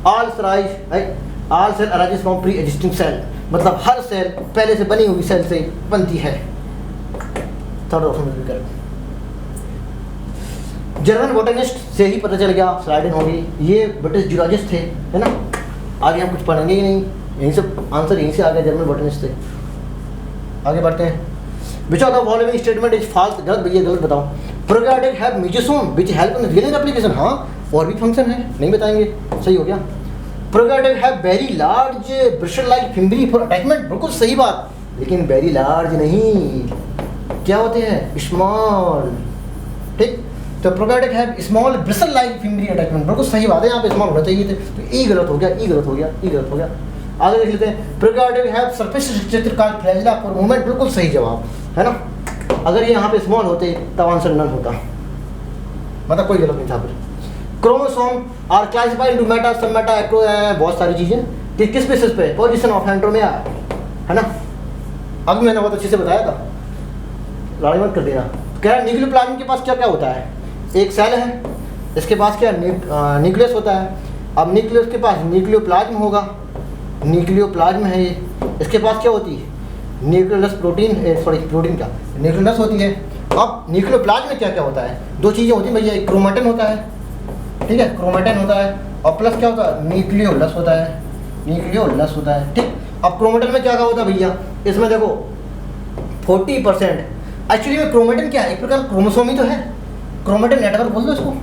all cell arises from pre existing cell, मतलब हर सेल पहले से बनी हुई सेल से बनती है। थर्ड ऑप्शन भी करेक्ट। जर्मन बोटनिस्ट से ही पता चल गया, स्लाइडिंग होगी, ये ब्रिटिश जूलॉजिस्ट थे, है ना। आगे हम कुछ पढ़ेंगे ही नहीं, यहीं से आंसर यहीं से आ गया, जर्मन बोटनिस्ट थे। आगे बढ़ते हैं। Which of the following statement is false, गलत भैया गलत बताओ। Prokaryotic have mesosome which help in DNA replication, हाँ और भी फंक्शन है, नहीं बताएंगे, सही हो गया। Prokaryotic have very large Bristol like fimbriae for attachment, बिल्कुल सही बात, लेकिन वेरी लार्ज नहीं, क्या होते हैं, स्मॉल, ठीक। तो prokaryotic have small Bristol like fimbriae attachment, बिल्कुल सही बात है, यहाँ पे स्मॉल होना चाहिए थे, तो ई गलत हो गया, ई गलत हो गया, ई गलत हो गया। आगे देख लेते हैं। Prokaryotic have surface structure called flagella for movement, बिल्कुल सही जवाब, है ना। अगर ये यहाँ पे स्मॉल होते तब आंसर नन होता, मतलब कोई गलत नहीं था फिर। Chromosome are classified into meta, sub meta, acro, बहुत सारी चीज़ें, किस बेसिस पे, पोजीशन ऑफ सेंट्रोमिया, है ना। अभी मैंने बहुत अच्छे से बताया था, लड़ाई मत कर देना। कह रहा न्यूक्लियोप्लाज्म के पास क्या क्या होता है, एक सेल है, इसके पास क्या न्यूक्लियस होता है। अब न्यूक्लियस के पास न्यूक्लियोप्लाज्म होगा, न्यूक्लियोप्लाज्म है ये, इसके पास क्या होती है, न्यूक्लियस प्रोटीन, सॉरी प्रोटीन क्या, न्यूक्लियस होती है। अब न्यूक्लियोप्लाज्म में क्या क्या होता है, दो चीज़ें होती हैं भैया, एक क्रोमेटिन होता है, ठीक है, क्रोमेटिन होता है, और प्लस क्या होता है, न्यूक्लियोलस होता है, न्यूक्लियोलस होता है, ठीक। अब क्रोमेटिन में क्या क्या होता है भैया, इसमें देखो 40%, एक्चुअली में क्रोमेटिन क्या है, एक प्रकार क्रोमोसोम ही तो है, क्रोमेटिन नेटवर्क बोल दो इसको,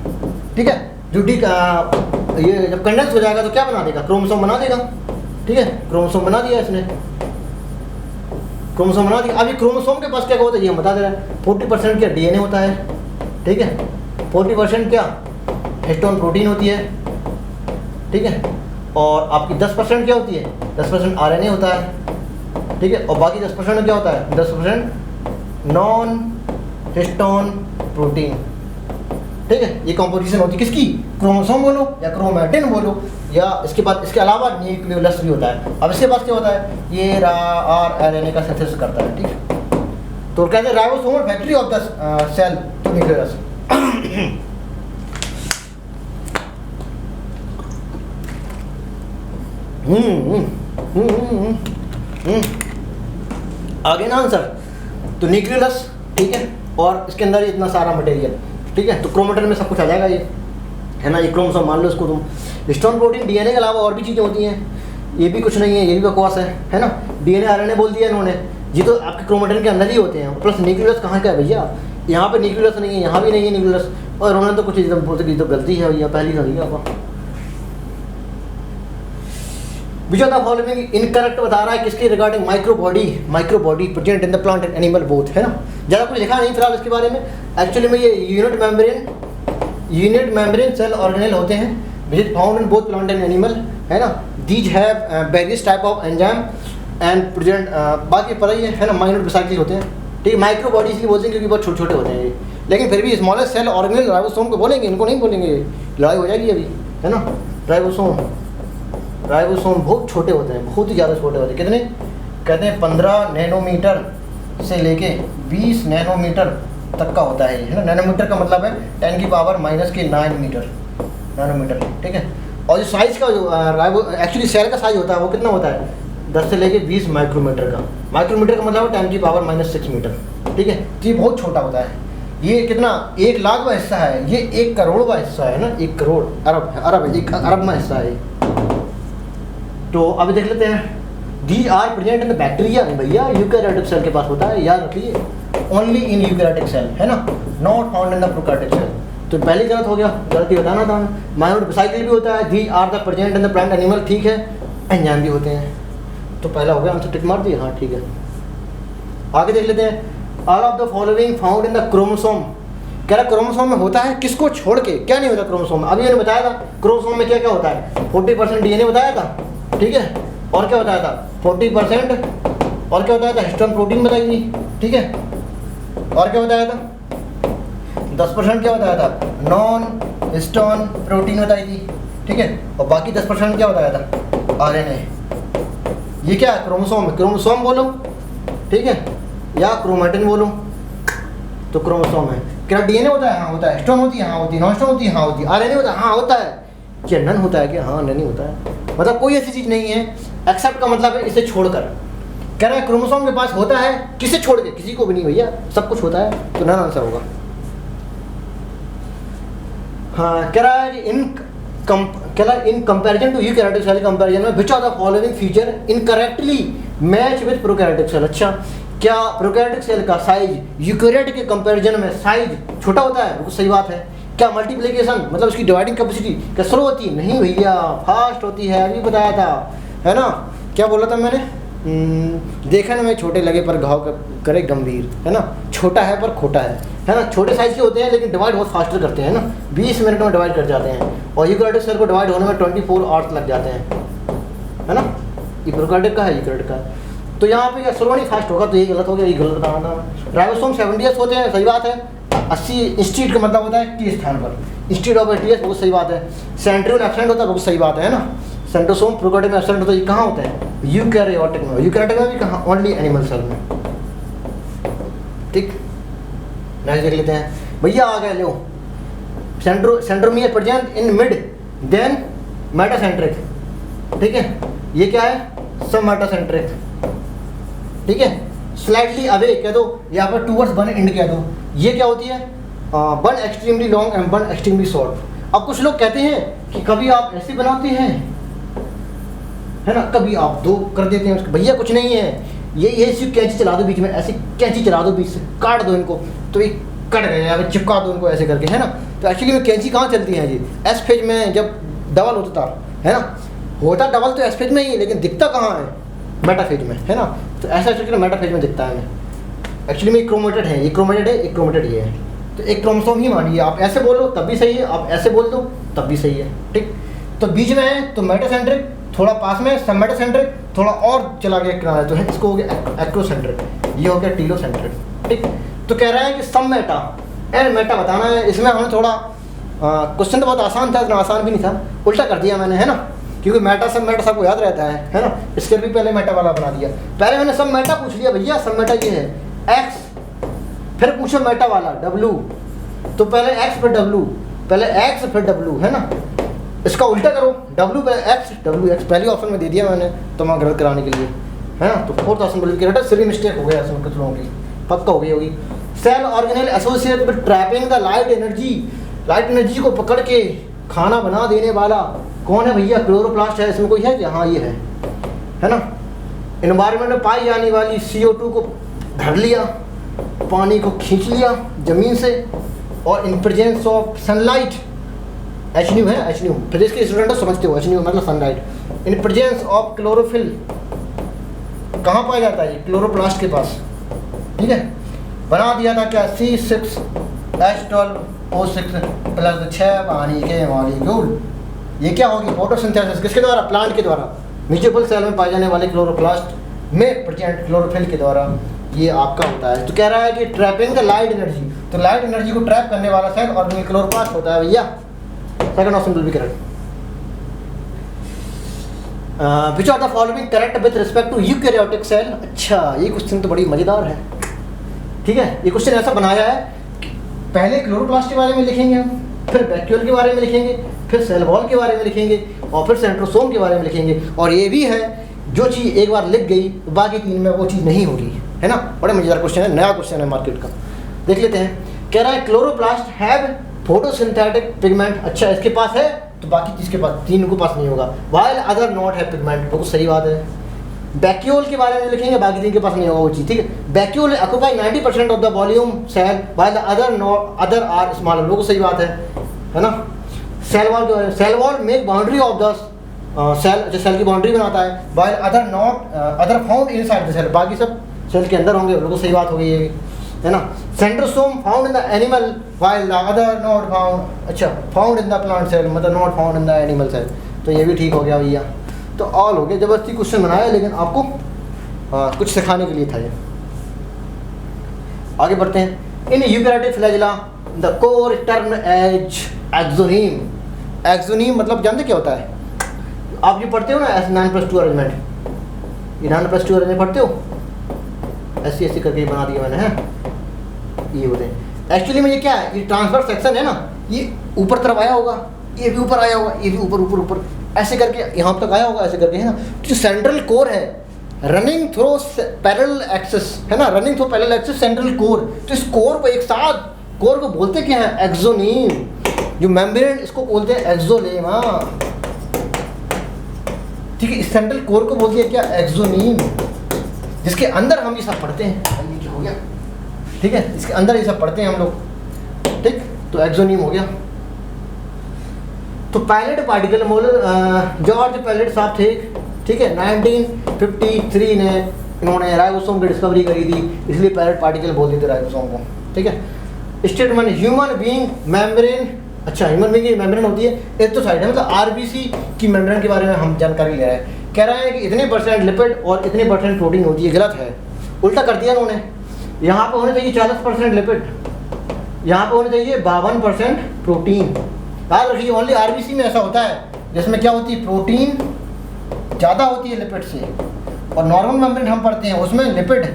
ठीक है। जो डी ये जब कंडेंस हो जाएगा तो क्या बना देगा, क्रोमोसोम बना देगा, ठीक है, क्रोमोसोम बना दिया इसने, क्रोमोसोम बना दिया। अभी क्रोमोसोम के पास क्या होता है ये हम बता दे रहे हैं, 40% क्या डीएनए होता है, ठीक है, 40% क्या हिस्टोन प्रोटीन होती है, ठीक है, और आपकी 10% क्या होती है, 10% आरएनए होता है, ठीक है, और बाकी 10% क्या होता है, 10% नॉन हिस्टोन प्रोटीन, ठीक है। ये कॉम्पोजिशन होती है किसकी, क्रोमोसोम बोलो या क्रोमेटिन बोलो, या इसके बाद इसके अलावा न्यूक्लियोलस भी होता है। अब इसके पास क्या होता है, ये आरएनए का सिंथेसिस करता है, ठीक है। तो कहते हैं ribosomal factory of the cell to nucleolus. आगे ना आंसर, तो न्यूक्लियोलस, ठीक है, और इसके अंदर इतना सारा मटेरियल, ठीक है, तो क्रोमेटिन में सब कुछ आ जाएगा ये, है ना। ये क्रोमोसोम मान लो इसको तुम। हिस्टोन प्रोटीन डीएनए के अलावा और भी चीज़ें होती हैं, ये भी कुछ नहीं है, ये भी बकवास है ना। डीएनए आरएनए बोल दिया इन्होंने, ये तो आपके क्रोमेटिन के अंदर ही होते हैं। प्लस न्यूक्लियस कहाँ का है भैया, यहाँ पे न्यूक्लियस नहीं है, यहाँ भी नहीं है न्यूक्लियस, और उन्होंने तो कुछ एकदम बोलते कि तो गलती है भैया, पहली नहीं आपका। विच ऑफ द फॉलोइंग इनकरेक्ट बता रहा है किसके regarding, micro body present in the plant and animal both, है ना। ज़्यादा कुछ लिखा नहीं फिलहाल इसके बारे में। एक्चुअली में ये यूनिट मेम्ब्रेन सेल ऑर्गेनेल होते हैं, which is found in both plant and animal, है ना। These have various type of enzyme and present, बाकी पता ही है ना, माइनर रिसाइकिल होते हैं, ठीक है। माइक्रो बॉडी इसलिए बोलते हैं क्योंकि बहुत छोटे छोटे होते हैं ये, लेकिन फिर भी स्मॉलेस्ट सेल ऑर्गेनेल राइबोसोम को बोलेंगे, इनको नहीं बोलेंगे, लड़ाई हो जाएगी अभी, है ना। राइबोसोम बहुत छोटे होते हैं, बहुत ही ज़्यादा छोटे होते हैं। कितने कहते हैं, 15 नैनोमीटर से लेके 20 नैनोमीटर तक का होता है, ना। नैनोमीटर का मतलब है 10⁻⁻9 मीटर, नैनोमीटर, ठीक है। और जो साइज़ का जो एक्चुअली सेल का साइज होता है वो कितना होता है, 10 से लेके 20 माइक्रोमीटर का। माइक्रोमीटर का मतलब है 10⁻⁻6 मीटर, ठीक है। तो ये बहुत छोटा होता है। ये कितना, 1 लाखवां हिस्सा है, ये 1 करोड़वां हिस्सा है ना, 1 करोड़ अरब 1 अरबवां हिस्सा है। तो अभी देख लेते हैं, these are present in the bacteria, भैया यूकैरियोटिक सेल के पास होता है, याद रखिए, ओनली इन यूकैरियोटिक सेल, है ना, not found in the prokaryotic cell. तो पहले गलत हो गया, गलती बताना था। माइनर रिसाइकिल भी होता है, these are the present in the plant animal, ठीक है, एंजाइम भी होते हैं। तो पहला हो गया आंसर, टिक मार दिया, हाँ ठीक है। आगे देख लेते हैं, all of the following found in the chromosome, कह रहा क्रोमोसोम में होता है किसको छोड़ के, क्या नहीं होता क्रोमोसोम में। अभी मैंने बताया था क्रोमोसोम में क्या क्या होता है, 40% डीएनए बताया था, ठीक है, और क्या बताया था 40%, और क्या बताया था, हिस्टोन प्रोटीन बताई थी, ठीक है, और क्या बताया था 10% क्या बताया था, नॉन हिस्टोन प्रोटीन बताई थी, ठीक है, और बाकी 10% क्या बताया था, आरएनए। ये क्या है, क्रोमोसोम है, क्रोमोसोम बोलो, ठीक है, या क्रोमेटिन बोलो, तो क्रोमोसोम है। क्या डीएनए होता है, हाँ होता है, हिस्टोन होती है, हाँ होती है, नॉन हिस्टोन होती है, हाँ होती है, आरएनए होता है, हाँ होता है, क्या नन होता है, क्या हाँ नन ही होता है। मतलब कोई ऐसी चीज़ नहीं है एक्सेप्ट का मतलब है इसे छोड़कर, कह रहा है क्रोमोसोम के पास होता है, किसे छोड़ के? किसी को भी नहीं भैया, सब कुछ होता है, तो नन आंसर होगा। हाँ, कह रहा है कि in comparison to eukaryotic cell comparison में which are the following feature incorrectly match with prokaryotic cell. अच्छा, क्या प्रोकैरियोटिक सेल का साइज यूकैरियोटिक के कंपैरिजन में साइज छोटा होता है? बिल्कुल सही बात है। क्या मल्टीप्लिकेशन मतलब उसकी डिवाइडिंग कैपेसिटी क्या स्लो होती? नहीं भैया, फास्ट होती है, अभी बताया था, है ना। क्या बोला था मैंने? देखने में छोटे लगे पर घाव करे गंभीर, है ना। छोटा है पर खोटा है ना। छोटे साइज के होते हैं लेकिन डिवाइड बहुत फास्टर करते हैं ना, 20 मिनट में डिवाइड कर जाते हैं। और यूकैरियोटिक सेल को डिवाइड होने में 24 आवर्स लग जाते हैं, है ना। ये प्रोकैरियोटिक का है, यूकैरियोटिक का। तो यहाँ पे स्लो नहीं फास्ट होगा, तो ये गलत हो गया, ये गलत बताना था। राइबोसोम 70s होते हैं, सही बात है। 80 इंस्टीट का मतलब होता है टी स्थान पर, इंस्टीट ऑफ 80s, बहुत सही बात है। सेंट्रियोल एब्सेंट होता है, बहुत सही बात है ना। सेंट्रोसोम प्रोकैरियोटिक में एब्सेंट होता है, ये कहाँ होता है? यूकैरियोटिक में। यूकैरियोटिक में भी कहाँ? ओनली एनिमल सेल में। ठीक, नेक्स्ट देख लेते हैं भैया, आ गए लो। Centromere present in mid then metacentric, ठीक है। ये क्या है? सब मेटासेंट्रिक, ठीक है। स्लाइटली अवे कह दो, यहाँ पर टूवर्ड्स वन एंड कह दो। ये क्या होती है? One extremely long and one extremely short. अब कुछ लोग कहते हैं कि कभी आप ऐसे बनाते हैं, है ना, कभी आप दो कर देते हैं। भैया कुछ नहीं है, ये सिर्फ कैंची चला दो बीच में, ऐसी कैंची चला दो बीच से, काट दो इनको, तो ये कट गए, या फिर चिपका दो इनको ऐसे करके, है ना। तो एक्चुअली में कैंची कहाँ चलती है जी? एस फेज में, जब डबल होता था, है ना। होता डबल तो एस फेज में ही, लेकिन दिखता कहाँ है? मेटा फेज में, है ना। तो ऐसा स्ट्रक्चर मेटा फेज में दिखता है। एक्चुअली में क्रोमेटेड है, ये क्रोमेटेड है, एक क्रोमेटेड ये है। तो एक क्रोमोसोम ही मानिए, आप ऐसे बोलो तब भी सही है, आप ऐसे बोल दो तब भी सही है, ठीक। तो बीच में है तो मेटासेंट्रिक, थोड़ा पास में सब मेटासेंट्रिक, थोड़ा और चला गया किनारे तो है, इसको हो गया एक्रोसेंट्रिक, ये हो गया टीलोसेंट्रिक, ठीक। तो कह रहा है कि सब मेटा एंड मेटा बताना है। इसमें हमें थोड़ा क्वेश्चन तो बहुत आसान था, इतना आसान भी नहीं था, उल्टा कर दिया मैंने, है ना, क्योंकि मेटा सबको याद रहता है ना। इसके भी पहले मेटा वाला बना दिया। पहले मैंने सब मेटा पूछ लिया भैया, सब मेटा ये है एक्स, फिर पूछो मेटा वाला डब्लू, तो पहले एक्स फिर डब्लू, पहले एक्स फिर डब्लू, है ना। इसका उल्टा करो, डब्लू पहले एक्स, डब्लू एक्स, पहले ऑप्शन में दे दिया मैंने तो मैं गलत कराने के लिए, है ना। तो 4th ऑप्शन बोल के सिली मिस्टेक हो गया इसमें, कुछ लोगों की पक्का हो गई होगी। Cell organelle associate with trapping the light energy, light energy को पकड़ के खाना बना देने वाला कौन है भैया? क्लोरोप्लास्ट है। इसमें कोई है क्या? हाँ ये है ना। एनवायरनमेंट में पाई जाने वाली CO2 को धर लिया, पानी को खींच लिया जमीन से, और in presence of sunlight, HNU है, HNU फिजिक्स के स्टूडेंट समझते हो, HNU मतलब sunlight, in presence of chlorophyll कहाँ पाया जाता है? क्लोरोप्लास्ट के पास, ठीक है। बना दिया था क्या? C6H12O6 प्लस 6 पानी के मॉलिक्यूल। ये क्या होगी? फोटोसिंथेसिस, किसके द्वारा? प्लांट के द्वारा। म्यूसिपल सेल में पाए जाने वाले क्लोरोप्लास्ट में प्रेजेंट क्लोरोफिल के द्वारा ये आपका होता है। तो कह रहा है कि ट्रैपिंग द लाइट एनर्जी, तो लाइट एनर्जी को ट्रैप करने वाला सेल और क्लोरोप्लास्ट होता है भैया। Second option will be correct. Which are the following correct with respect to eukaryotic cell. अच्छा, ये क्वेश्चन तो बड़ी मजेदार है, ठीक है। ये क्वेश्चन ऐसा बनाया है कि पहले क्लोरोप्लास्ट के बारे में लिखेंगे हम, फिर वैक्यूल के बारे में लिखेंगे, फिर सेल वॉल के बारे में लिखेंगे, और फिर सेंट्रोसोम के बारे में लिखेंगे। और ये भी है जो चीज़ एक बार लिख गई बाकी 3 में वो चीज़ नहीं होगी, है ना। बड़ा मजेदार क्वेश्चन है, नया क्वेश्चन है मार्केट का। देख लेते हैं। कह रहा है क्लोरोप्लास्ट हैव फोटोसिंथेटिक पिगमेंट। अच्छा, इसके पास है तो बाकी चीज़ के पास, 3 के पास नहीं होगा। वाइल अदर नॉट है पिगमेंट, बहुत सही बात है। वैक्यूल के बारे में लिखेंगे, बाकी 3 के पास नहीं होगा वो चीज़, ठीक है। Vacuole occupy 90% of the volume cell while other are smaller, बिल्कुल सही बात है ना। सेल वॉल जो है, cell wall make boundary of the cell, जो सेल की बाउंड्री बनाता है। While other found inside the cell, बाकी सब सेल के अंदर होंगे, बिल्कुल सही बात हो गई है ना। Centrosome found in the animal while the other not found, अच्छा found in the plant cell, मतलब not found in the animal cell. तो ये भी ठीक हो गया भैया। तो ऑल हो गया, जबरदस्ती क्वेश्चन बनाया लेकिन आपको कुछ सिखाने के लिए था ये। आगे बढ़ते हैं। In eukaryotic flagella the core term as axoneme. Axoneme मतलब जानते क्या होता है? आप ये पढ़ते हो ना, 9+2 अरेंजमेंट, ये 9+2 अरेंजमेंट पढ़ते हो, ऐसी करके बना दिया मैंने, है ये होते हैं। एक्चुअली में ये क्या है? ये ट्रांसफर सेक्शन है ना, ये ऊपर तरफ आया होगा, ये भी ऊपर आया होगा, ये भी ऊपर ऊपर ऊपर ऐसे करके यहाँ तक आया होगा, ऐसे करके, है ना। जो सेंट्रल कोर है रनिंग थ्रू पैरेलल एक्सिस, है ना, running through parallel axis central core. तो इस कोर को एक साथ, कोर को बोलते क्या है, एक्सोनीम। जो मेम्ब्रेन इसको बोलते हैं एक्सोलेम। हाँ ठीक है, इस सेंट्रल कोर को बोलते हैं क्या, एक्सोनीम, जिसके अंदर हम ये सब पढ़ते हैं। ये क्या हो गया, ठीक है, इसके अंदर ये सब पढ़ते हैं हम लोग, ठीक। तो एक्सोनीम हो गया। तो pilot particle model George pilot साहब थे, ठीक है, 1953 ने इन्होंने राइबोसोम की डिस्कवरी करी थी, इसलिए पायलट पार्टिकल बोलते थे राइबोसोम को, ठीक है। स्टेटमेंट ह्यूमन बीइंग मेम्ब्रेन, अच्छा ह्यूमन बीइंग की मेम्ब्रेन होती है एथोसाइट है, मतलब आरबीसी की मेम्ब्रेन के बारे में हम जानकारी ले रहे हैं। कह रहा है कि इतने परसेंट लिपिड और इतने परसेंट प्रोटीन होती है, गलत है, उल्टा कर दिया उन्होंने। यहाँ पे होने चाहिए 40% लिपिड, यहाँ पे होने चाहिए 52% प्रोटीन। याद रखिए ओनली आरबीसी में ऐसा होता है जिसमें क्या होती है, प्रोटीन ज़्यादा होती है लिपिड से, और नॉर्मल मेम्ब्रेन हम पढ़ते हैं उसमें लिपिड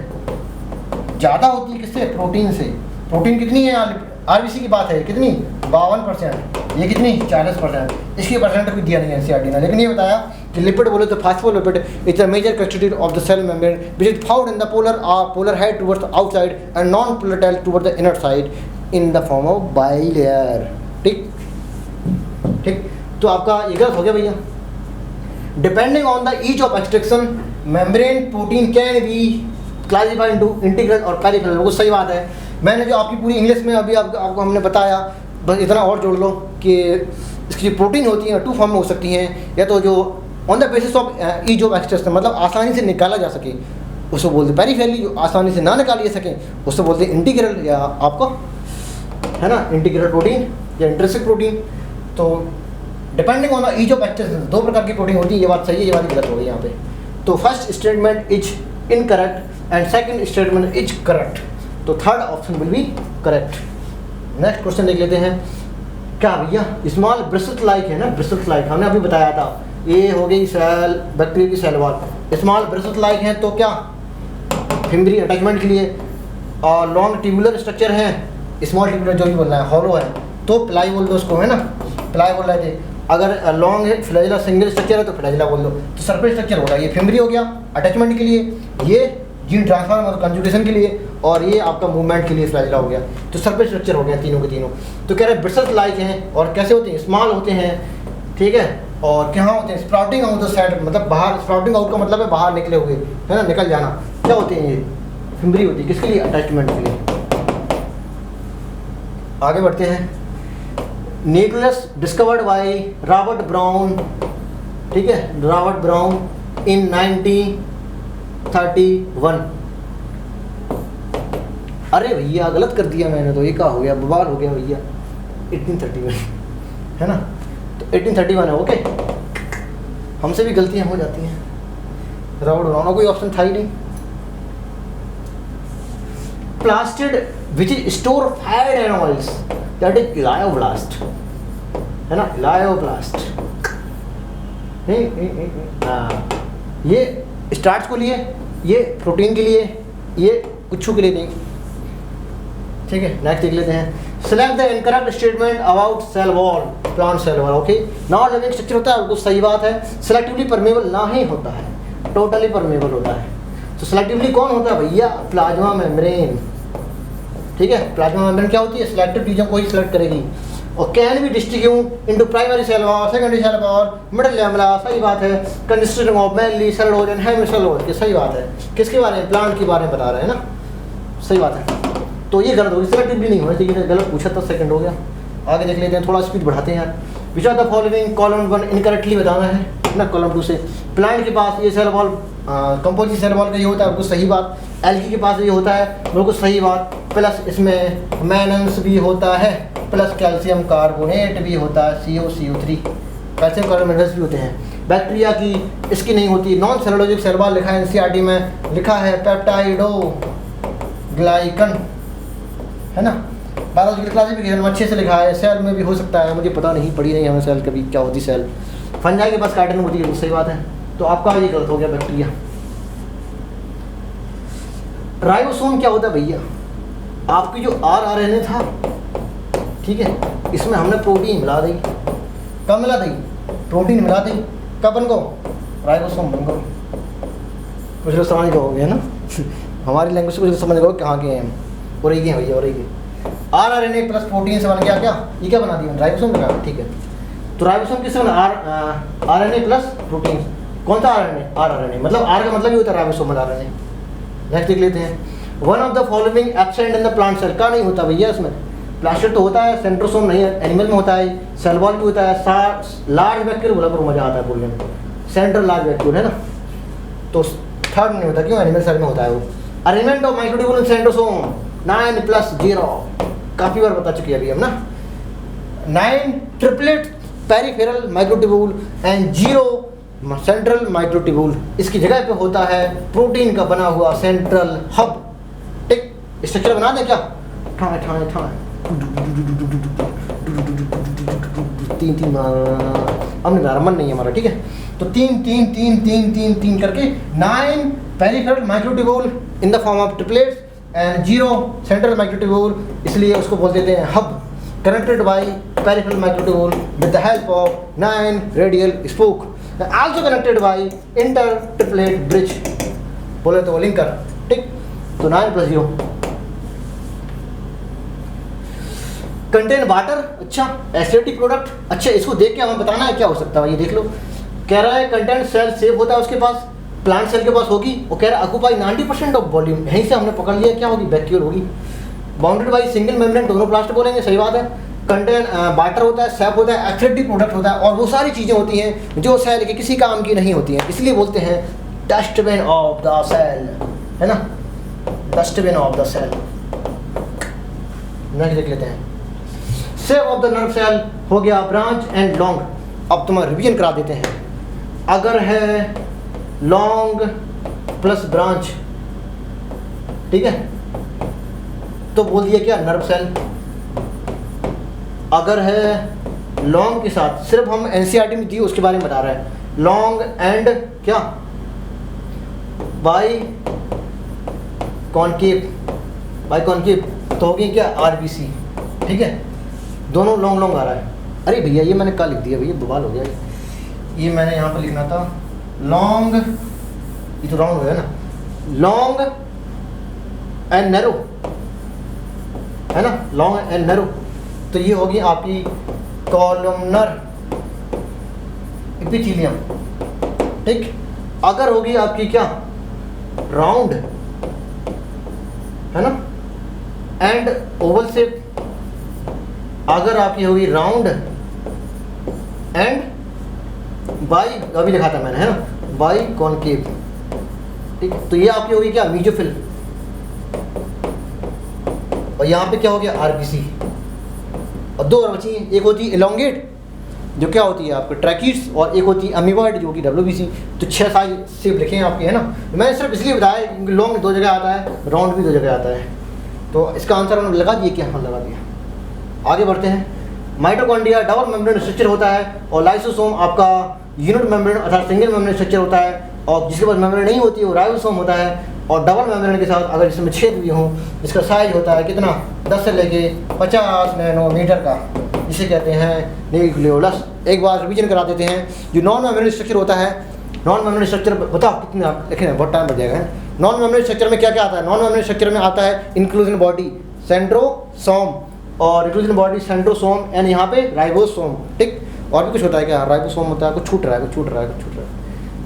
ज़्यादा होती है किससे, प्रोटीन से। प्रोटीन कितनी है आरबीसी की बात है, कितनी, 52%, ये कितनी 40%। इसकी परसेंट भी दिया नहीं है एनसीईआरटी ने, लेकिन ये बताया कि लिपिड बोले तो phospholipid is the major constitute of the cell membrane which is found in the polar head towards the outside and non polar tail towards the inner side in the form of bilayer. ठीक ठीक, तो आपका ये गलत हो गया भैया। Depending on the each of extraction membrane protein can be classified into integral और पेरिफेरल। वो सही बात है, मैंने जो आपकी पूरी इंग्लिश में अभी आपको हमने बताया, बस इतना और जोड़ लो कि इसकी जो प्रोटीन होती है टू फॉर्म में हो सकती हैं, या तो जो on the basis of each of extraction, मतलब आसानी से निकाला जा सके उसको बोलते पेरिफेरली, जो आसानी से ना निकाली जा सके उसको बोलते हैं इंटीग्रल, या आपको है ना इंटीग्रल प्रोटीन या इंट्रिंसिक प्रोटीन। तो depending on the each of extraction दो प्रकार की प्रोटीन होती है, ये बात सही है, ये बात गलत हो गई यहाँ पे। तो first statement is incorrect and second statement is correct, तो third option will be correct. Next question देख लेते हैं। क्या भैया, स्मॉल ब्रिसल्स लाइक है ना, ब्रिसल्स लाइक हमने अभी बताया था, ये हो गई सेल, बैक्टीरिया की cell wall. Small bristles like है तो क्या, फिम्बरी अटैचमेंट के लिए, और लॉन्ग ट्यूबुलर स्ट्रक्चर है, स्मॉल ट्यूबुलर जो भी बोलना है, हॉलो है तो प्लाई बोल दो उसको, है ना, प्लाई बोल रहे थे। अगर लॉन्ग है फ्लैजिला सिंगल स्ट्रक्चर है तो फ्लैजिला बोल दो। तो सरफेस स्ट्रक्चर होगा, ये फिम्बरी हो गया अटैचमेंट के लिए, ये जीन ट्रांसफर और कंजुगेशन के लिए, और ये आपका मूवमेंट के लिए फ्लैजिला हो गया। तो सरफेस स्ट्रक्चर हो गया तीनों के तीनों। तो कह रहे हैं ब्रिसल्स लाइक हैं, और कैसे होते हैं, स्मॉल होते हैं, ठीक है, और कहाँ होते हैं, स्प्राउटिंग आउट द साइड, मतलब बाहर, स्प्राउटिंग आउट का मतलब है बाहर निकले हुए, है ना, निकल जाना। क्या होते हैं ये, फिम्बरी होती है, किसके लिए, अटैचमेंट के लिए। आगे बढ़ते हैं। Nucleus discovered by Robert brown, ठीक है, रॉबर्ट ब्राउन इन 1931। अरे भैया गलत कर दिया मैंने, तो ये क्या हो गया, बवाल हो गया भैया, 1831 है ना, तो 1831 है, ओके। हमसे भी गलतियां हो जाती हैं। रॉबर्ट ब्राउन, कोई ऑप्शन था ही नहीं। Plastid which is store fat and oils, that is elaioblast, है ना, इलायोब्लास्ट। ये स्टार्च को लिए, ये प्रोटीन के लिए, ये कुछ के लिए नहीं, ठीक है। नेक्स्ट देख लेते हैं। Select the incorrect statement about cell wall, plant cell wall, okay. Non living structure होता है, बिल्कुल सही बात है। सेलेक्टिवली परमेबल ना ही होता है, टोटली परमेबल होता है। तो सेलेक्टिवली कौन होता है भैया, प्लाज्मा मेम्ब्रेन, ठीक है। प्लाज्मा मेम्ब्रेन क्या होती है, सिलेक्टिव चीज़ों को ही सिलेक्ट करेगी। और can be distribute into primary cell wall, secondary cell wall, middle lamella, सही बात है। Consisting of mainly cellulose and hemicellulose, की सही बात है। किसके बारे में, प्लांट के बारे में बता रहे हैं ना, सही बात है। तो ये गलत होगी, सिलेक्टिव भी नहीं होना चाहिए, गलत पूछा तो सेकंड हो गया। आगे देख लेते हैं, थोड़ा स्पीड बढ़ाते हैं यार। Which are the following, column 1 incorrectly बताना है ना, कॉलम 2 से। प्लांट के पास ये cell wall composite cell wall का ये होता है, बिल्कुल सही बात। एल्गी के पास ये होता है, बिल्कुल सही बात। प्लस इसमें मैनन्स भी होता है, प्लस कैल्शियम कार्बोनेट भी होता है, CO3, कैल्शियम कार्बोनेट्स भी होते हैं। बैक्टीरिया की इसकी नहीं होती। नॉन सेलुलोजिक सेल वॉल लिखा है एनसीईआरटी में, लिखा है पेप्टाइडो ग्लाइकन, है ना। बायोलॉजिकल क्लासिफिकेशन में अच्छे से लिखा है। सेल में भी हो सकता है, मुझे पता नहीं, पढ़ी नहीं हमें सेल कभी क्या होती सेल। फंजाई के पास काइटिन होती है, सही बात है। तो आपका ये गलत हो गया, बैक्टीरिया। राइबोसोम क्या होता है भैया, आपकी जो RNA था, ठीक है, इसमें हमने प्रोटीन मिला दी। कब मिला दी, प्रोटीन मिला दी, कब बन गो, राइबोसोम बन गो। कुछ लोग समझ गए ना हमारी लैंग्वेज को कुछ समझ गए कहाँ के हैं, और ये भैया और ये RNA प्लस प्रोटीन से बन गया क्या, ये क्या बना दिया राइबोसोम बना, ठीक है। तो राइबोसोम किससे बना, RNA प्लस प्रोटीन, कौन सा RNA मतलब R का मतलब ही होता है राइबोसोमल RNA। नेक्स्ट देख लेते हैं, one of the following absent in the plant cell, का नहीं होता भैया इसमें, प्लास्टिड तो होता है, सेंट्रोसोम नहीं है, एनिमल में होता है, सेल वॉल भी होता है, लार्ज वैक्यूल बोला पर मजा आता है बोलने में, सेंट्रल लार्ज वैक्यूल है ना, तो थर्ड नहीं होता, क्यों, एनिमल सेल में होता है वो। Arrangement of microtubule in centrosome 9+0, काफी बार बता चुके हैं अभी हम ना, 9 triplet peripheral microtubule and 0 central microtubule, इसकी जगह पे होता है प्रोटीन का बना हुआ सेंट्रल हब, ठीक, स्ट्रक्चर बना दें क्या, ठाए ठाए ठाए तीन तीन, अब नहीं मन नहीं है हमारा, ठीक है, तो तीन तीन तीन तीन तीन तीन करके 9 peripheral microtubule in the form of triplets and 0 central microtubule, इसलिए उसको बोल देते हैं hub, connected by peripheral microtubule with the help of 9 radial spoke, also connected by inter triplet bridge, बोले तो लिंकर, ठीक, तो 9+0 कंटेन वाटर, अच्छा एसिडिक प्रोडक्ट, अच्छा इसको देख के हमें बताना है क्या हो सकता है, ये देख लो, कह रहा है कंटेंट सेल सेफ होता है उसके पास, प्लांट सेल के पास होगी, और कह रहा है ऑक्यूपाई 90% ऑफ वॉल्यूम, यहीं से हमने पकड़ लिया क्या होगी, वैक्यूल होगी, बाउंडेड बाई सिंगल मेम्ब्रेन, दोनों प्लास्ट बोलेंगे, सही बात है, कंटेन वाटर होता है, सैप होता है, एसिडिक प्रोडक्ट होता है, और वो सारी चीज़ें होती हैं जो सेल के किसी काम की नहीं होती हैं, इसलिए बोलते हैं डस्टबिन ऑफ द सेल, है ना, dustbin of the cell. Next देख लेते हैं, save of the nerve cell हो गया ब्रांच एंड लॉन्ग, अब तुम्हें रिवीजन करा देते हैं, अगर है लॉन्ग प्लस ब्रांच, ठीक है, तो बोल दिया क्या नर्व सेल, अगर है लॉन्ग के साथ, सिर्फ हम NCERT में दी उसके बारे में बता रहे हैं, लॉन्ग एंड क्या बाई कॉन्केव, तो हो गई क्या RBC, ठीक है, दोनों लॉन्ग लॉन्ग आ रहा है, अरे भैया ये मैंने कल लिख दिया भैया, बवाल हो गया ये मैंने यहाँ पर लिखना था लॉन्ग, ये तो राउंड हो गया ना, लॉन्ग एंड नैरो, है ना, लॉन्ग एंड नैरो, तो ये होगी आपकी कॉलमनर एपिथेलियम, ठीक, अगर होगी आपकी क्या राउंड, है ना, एंड ओवल शेप, अगर आपकी होगी राउंड एंड बाई, अभी लिखा था मैंने, है ना, बाई कॉन्केव, ठीक, तो ये आपकी होगी क्या मीजोफिल, और यहाँ पे क्या हो गया RBC, और दो और बची हैं, एक होती है इलोंगेट जो क्या होती है आपके ट्रैकिड्स, और एक होती है अमीबॉइड जो कि WBC, तो 6 साइज शेप लिखे हैं आपके, है ना, मैंने सिर्फ इसलिए बताया क्योंकि लॉन्ग 2 जगह आता है, राउंड भी 2 जगह आता है, तो इसका आंसर हमने लगा दिया, क्या हम लगा दिया। आगे बढ़ते हैं, माइटोकॉन्ड्रिया डबल मेम्ब्रेन स्ट्रक्चर होता है, और लाइसोसोम आपका यूनिट मेम्ब्रेन अर्थात सिंगल मेम्ब्रेन स्ट्रक्चर होता है, और जिसके पास मेम्ब्रेन नहीं होती है वो राइबोसोम होता है, और डबल मेम्ब्रेन के साथ अगर इसमें छेद भी हों, इसका साइज होता है कितना 10 से लेके 50 नैनोमीटर का, जिसे कहते हैं न्यूक्लियोलस। एक बार रिवीजन करा देते हैं, जो नॉन मेम्ब्रेन स्ट्रक्चर होता है, नॉन मेम्ब्रेन स्ट्रक्चर बताओ कितने आप लिखें, बहुत टाइम लग जाएगा। नॉन मेम्ब्रेन स्ट्रक्चर में क्या क्या आता है, नॉन मेम्ब्रेन स्ट्रक्चर में आता है इंक्लूजन बॉडी सेंट्रोसोम, और इंक्लूजन बॉडी सेंट्रोसोम एंड यहाँ पे राइबोसोम, ठीक, और भी कुछ होता है क्या, राइबोसोम होता है, कुछ छूट रहा है,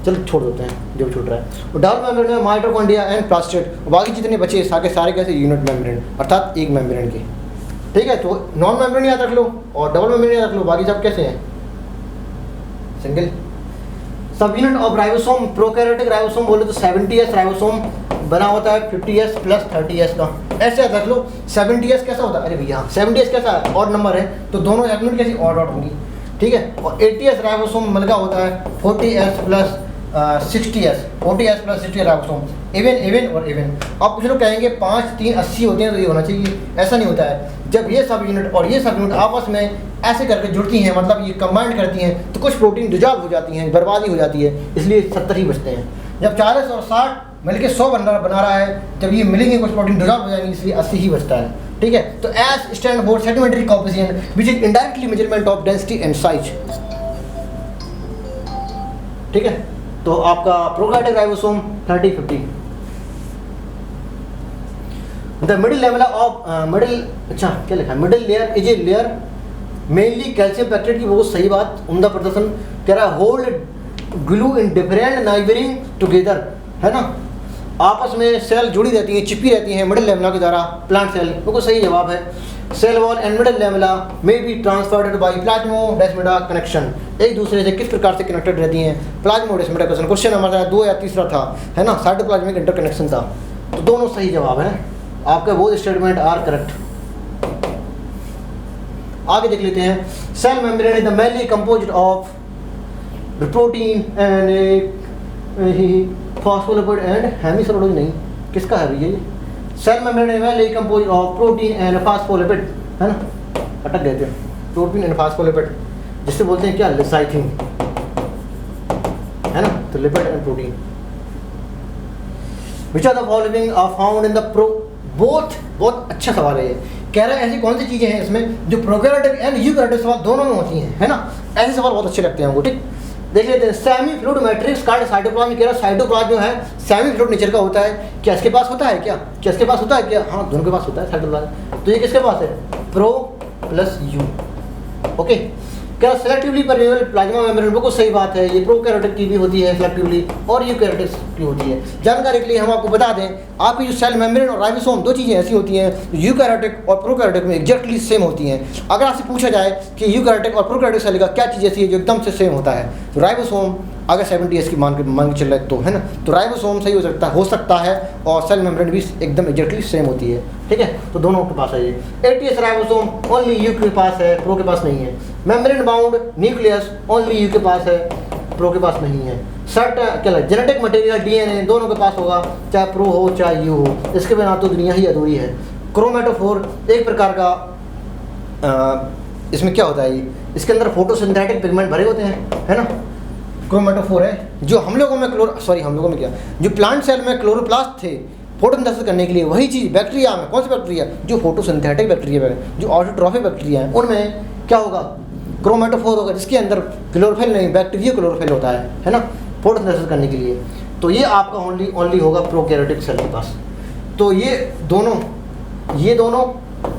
चलो छोड़ देते हैं जो छूट रहा है। और डबल मेम्ब्रेन में माइटोकॉन्ड्रिया एंड प्लास्टिड, और बाकी जितने बचे सारे कैसे यूनिट मेम्ब्रेन अर्थात एक मेम्ब्रेन के, ठीक है, तो नॉन मेम्ब्रेन याद रख लो और डबल मेम्ब्रेन याद रख लो, बाकी सब कैसे हैं सिंगल। सब unit of ribosome, prokaryotic ribosome बोले तो 70S राइबोसोम बना होता है 50S प्लस 30S का, ऐसे याद रख लो। 70S कैसा होता है, अरे भैया 70S कैसा है, ऑड नंबर है, तो दोनों यूनिट कैसी ऑड होंगी, ठीक है। और 80S राइबोसोम मिलका होता है 40S plus 60S, 40S plus 60 ribosome, even और इवन। अब कुछ लोग कहेंगे 5, 3, 80 होते हैं तो ये होना चाहिए, ऐसा नहीं होता है। जब ये सब यूनिट और ये सब यूनिट आपस में ऐसे करके जुड़ती हैं, मतलब ये कंबाइंड करती हैं, तो कुछ प्रोटीन डिजॉल्व हो जाती हैं, बर्बादी हो जाती है, इसलिए 70 ही बचते हैं। जब 40 और 60 मिलकर 100 बना रहा है, जब ये मिलेंगे कुछ प्रोटीन डिजॉल्व हो जाएंगे, इसलिए 80 ही बचता है, ठीक है। तो S stand for sedimentary coefficient which is indirectly measurement of density and size, ठीक है। तो आपका prokaryotic ribosome 30-50। The middle level of अच्छा क्या लिखा है, middle layer is a layer mainly calcium pectate की, बहुत सही बात, उम्दा प्रदर्शन। कह रहा है hold glue in different neighbouring together, है ना, आपस में सेल जुड़ी रहती हैं, चिपकी रहती हैं मिडिल लेवला के द्वारा, प्लांट सेल, बिल्कुल सही जवाब है। सेल वॉल एंड मिडिल लेवला may be transferred by plasmodesmata connection, एक दूसरे से किस प्रकार से कनेक्टेड रहती हैं, प्लाज्मोडेस्माटा कनेक्शन। क्वेश्चन हमारा 2 या तीसरा था, है ना, साइटोप्लाज्मिक इंटरकनेक्शन था। तो दोनों सही जवाब है आपका, वो स्टेटमेंट आर करेक्ट। आगे देख लेते हैं। Cell membrane is the mainly composed of protein and phospholipid and hemicellulose, नहीं किसका है भैया ये, cell membrane is mainly composed of protein and phospholipid, है ना, अटक गए थे, प्रोटीन एंड फॉस्फोलिपिड, जिससे बोलते हैं क्या, लिसाइथिन, है ना, तो lipid and protein. Which are the following are found in the both, बहुत अच्छा सवाल है ये, कह रहा है ऐसी कौन सी चीजें हैं इसमें जो प्रोकैरियोटिक एंड यूकैरियोटिक सवाल दोनों में होती हैं, है ना, ऐसे सवाल बहुत अच्छे लगते हैं हमको, ठीक। देख लेते हैं। Semi fluid matrix card cytoplasm, कह रहा है साइटोप्लाज्म जो है सेमी फ्लूइड नेचर का होता है, क्या इसके पास होता है, क्या इसके पास होता है, क्या, हाँ दोनों के पास होता है साइटोप्लाज्म। तो ये किसके पास है, प्रो प्लस यू, ओके। क्या सेलेक्टिवली परमेबल प्लाज्मा मेम्ब्रेन, बिल्कुल सही बात है, ये प्रोकैरियोटिक की भी होती है सेलेक्टिवली और यूकैरियोटिक की होती है। जानकारी के लिए हम आपको बता दें, आपकी जो सेल मेम्ब्रेन और राइबोसोम दो चीज़ें ऐसी होती हैं यूकैरियोटिक और प्रोकैरियोटिक में एग्जैक्टली सेम होती हैं। अगर आपसे पूछा जाए कि यूकैरियोटिक और प्रोकैरियोटिक सेल का क्या चीज़ ऐसी है जो एकदम से सेम होता है, तो राइबोसोम अगर 70 की मान के चल रहा है तो, है ना, तो राइबोसोम सही हो सकता है और सेल मेम्ब्रेन भी एकदम एग्जैक्टली सेम होती है, ठीक है। तो दोनों के पास है ये। 80s राइबोसोम ओनली यू के पास है, प्रो के पास नहीं है। Membrane bound nucleus only you के पास है, प्रो के पास नहीं है। सर्ट क्या जेनेटिक मटेरियल डीएनए दोनों के पास होगा, चाहे प्रो हो चाहे यू हो, इसके बिना तो दुनिया ही अधूरी है। क्रोमेटोफोर एक प्रकार का इसमें क्या होता है, इसके अंदर फोटोसिंथेटिक पिगमेंट भरे होते हैं, है ना, क्रोमेटोफोर है। जो हम लोगों में क्या, जो प्लांट सेल में क्लोरोप्लास्ट थे फोटोसिंथेसिस करने के लिए, वही चीज़ बैक्टीरिया में, कौन सी बैक्टीरिया, जो फोटोसिंथेटिक बैक्टीरिया है, जो ऑटोट्रॉफिक बैक्टीरिया है, उनमें क्या होगा, क्रोमेटोफोर होगा, जिसके अंदर क्लोरोफिल नहीं, बैक्टीरिया क्लोरोफिल होता है ना, फोटोसिंथेसिस करने के लिए। तो ये आपका ओनली होगा प्रोकैरियोटिक सेल के पास। तो ये दोनों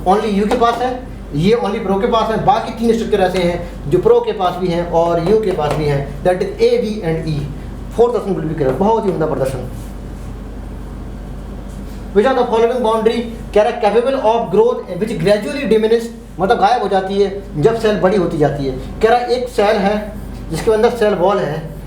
ओनली यू के पास है, ये ओनली प्रो के पास है। बाकी 3 स्ट्रक्चर ऐसे हैं जो प्रो के पास भी हैं और यू के पास भी हैं, that is A, B and E. 4% will be correct, बहुत ही उम्दा प्रदर्शन। Which are the following boundary, कह रहा है capable of growth which gradually diminish, मतलब गायब हो जाती है जब सेल बड़ी होती जाती है। कह रहा है एक सेल है जिसके अंदर सेल वॉल है,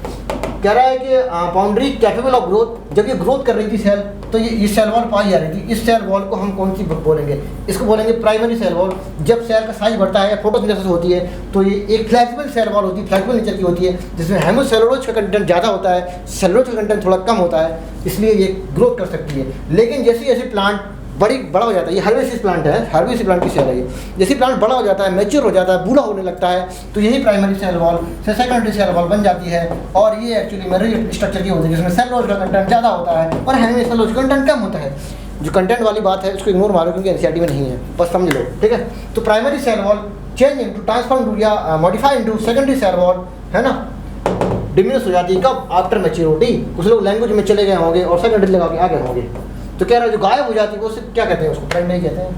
कह रहा है कि बाउंड्री कैपेबल ऑफ ग्रोथ, जब ये ग्रोथ कर रही थी सेल तो ये सेल वॉल पाई जा रही थी। इस सेल वॉल को हम कौन सी बोलेंगे, इसको बोलेंगे प्राइमरी सेल वॉल। जब सेल का साइज बढ़ता है, फोटोसिंथेसिस होती है, तो ये एक फ्लेक्सिबल सेल वॉल होती है, फ्लेक्सिबल नेचर की होती है, जिसमें हेमोसेलुलोज का कंटेंट ज़्यादा होता है, सेलुलोज का कंटेंट थोड़ा कम होता है, इसलिए ये ग्रोथ कर सकती है। लेकिन जैसे जैसे प्लांट बड़ा हो जाता है, ये हर्बेसिस प्लांट है, हर्बेसिस प्लांट की सेल है ये, जैसे प्लांट बड़ा हो जाता है, मैच्योर हो जाता है, बूढ़ा होने लगता है, तो यही प्राइमरी सेल वॉल से सेकेंडरी सेल वॉल बन जाती है। और ये एक्चुअली मेरी स्ट्रक्चर की होती है, जिसमें सेलुलोज का कंटेंट ज़्यादा होता है और हेमिसेलुलोज का कंटेंट कम होता है। जो कंटेंट वाली बात है उसको इग्नोर मारो, क्योंकि एनसीईआरटी में नहीं है, बस समझ लो, ठीक है। तो primary cell wall change into transform to या modify into secondary cell wall, है ना, डिमिनिश हो जाती है कब, आफ्टर मैच्योरिटी। कुछ लोग लैंग्वेज में चले गए होंगे और सेकेंडरी लगा के आ गए होंगे, तो कह रहा है जो गायब हो जाती है वो क्या कहते हैं, उसको प्राइमरी कहते हैं।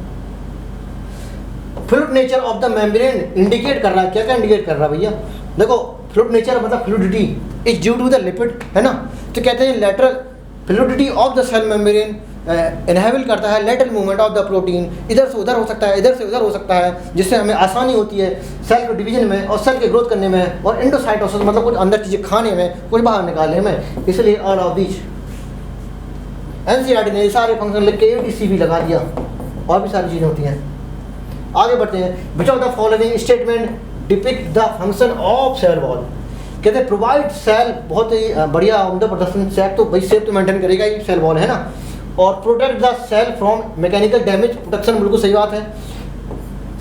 Fluid nature of the membrane indicate कर रहा है, क्या इंडिकेट कर रहा है भैया, देखो फ्लूइड नेचर मतलब fluidity is due to the lipid, है ना, तो कहते हैं lateral fluidity of the cell membrane enable करता है lateral movement of the protein, इधर से उधर हो सकता है, इधर से उधर हो सकता है, जिससे हमें आसानी होती है सेल के डिवीजन में और सेल के ग्रोथ करने में, और एंडोसाइटोसिस मतलब कुछ अंदर चीज़ें खाने में, कुछ बाहर निकालने में। इसलिए ऑल ऑफ दीज एनसीईआरटी ने सारे फंक्शन लिख के एडीसी भी लगा दिया, और भी सारी चीज़ें होती हैं। आगे बढ़ते हैं। Which of the following statement depict the function of cell wall, कहते हैं प्रोवाइड सेल, बहुत ही बढ़िया उम्दा प्रदर्शन। सेल तो भाई सेफ तो मेंटेन करेगा ही सेल वॉल, है ना, और protect the cell from mechanical damage, protection बिल्कुल सही बात है।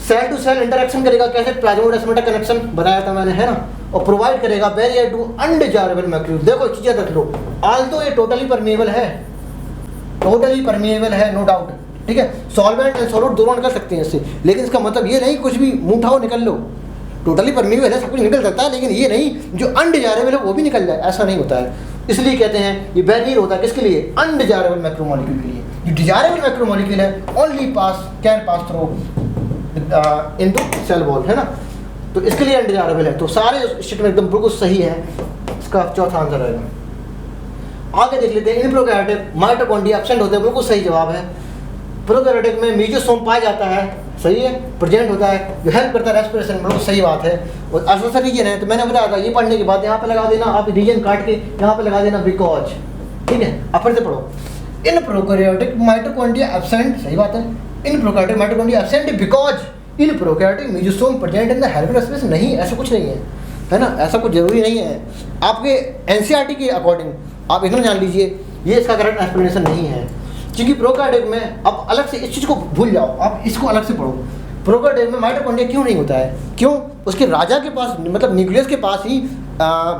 सेल टू सेल इंटरेक्शन करेगा, कैसे, प्लाज्मोडेस्माटा कनेक्शन बताया था मैंने, है ना, और प्रोवाइड करेगा बैरियर टू अनडिजायरेबल मैक्यूल। देखो चीज़ें रख लो, आल्दो ये टोटली परमेबल है, नो डाउट, ठीक है, सॉल्वेंट एंड सॉलिड दोनों निकल सकते हैं इससे, लेकिन इसका मतलब ये नहीं कुछ भी मुंह उठाओ निकल लो। टोटली परमेबल है, सब कुछ निकल सकता है, लेकिन ये नहीं जो अनडिजायरेबल है वो भी निकल जाए, ऐसा नहीं होता है। इसलिए कहते हैं ये बैरियर होता है किसके लिए, अनडिजायरेबल मैक्रोमोलिक्यूल के लिए। जो डिजायरेबल मैक्रोमोलिक्यूल है only can pass through into cell wall, है ना, तो इसके लिए अनडिजायरेबल है। तो सारे स्टेटमेंट एकदम बिल्कुल सही है, इसका चौथा आंसर रहेगा। आगे देख लेते हैं, इन प्रोकैरियोटिक माइटोकॉन्ड्रिया एब्सेंट होते हैं, बिल्कुल सही जवाब है। प्रोकैरियोटिक में मेसोसोम पाया जाता है, सही है, प्रेजेंट होता है, जो हेल्प करता है रेस्पिरेशन, बिल्कुल सही बात है। और ऐसा रीजन है, तो मैंने बताया था ये पढ़ने के बाद यहाँ पे लगा देना, आप रीजन काट के यहाँ पे लगा देना बिकॉज, ठीक है। अब फिर से पढ़ो, इन प्रोकैरियोटिक माइटोकॉन्ड्रिया एब्सेंट, सही बात है, इन prokaryotic mitochondria absent because in prokaryotic mesosome present in the helping respiration. नहीं, ऐसा कुछ नहीं है ना, ऐसा कुछ जरूरी नहीं है। आपके एनसीईआरटी के अकॉर्डिंग आप इतना जान लीजिए, ये इसका करेक्ट एक्सप्लेनेशन नहीं है, क्योंकि प्रोकैरियोटिक में आप अलग से इस चीज़ को भूल जाओ, आप इसको अलग से पढ़ो। प्रोकैरियोटिक में माइटोकॉन्ड्रिया क्यों नहीं होता है, क्यों, उसके राजा के पास मतलब न्यूक्लियस के पास ही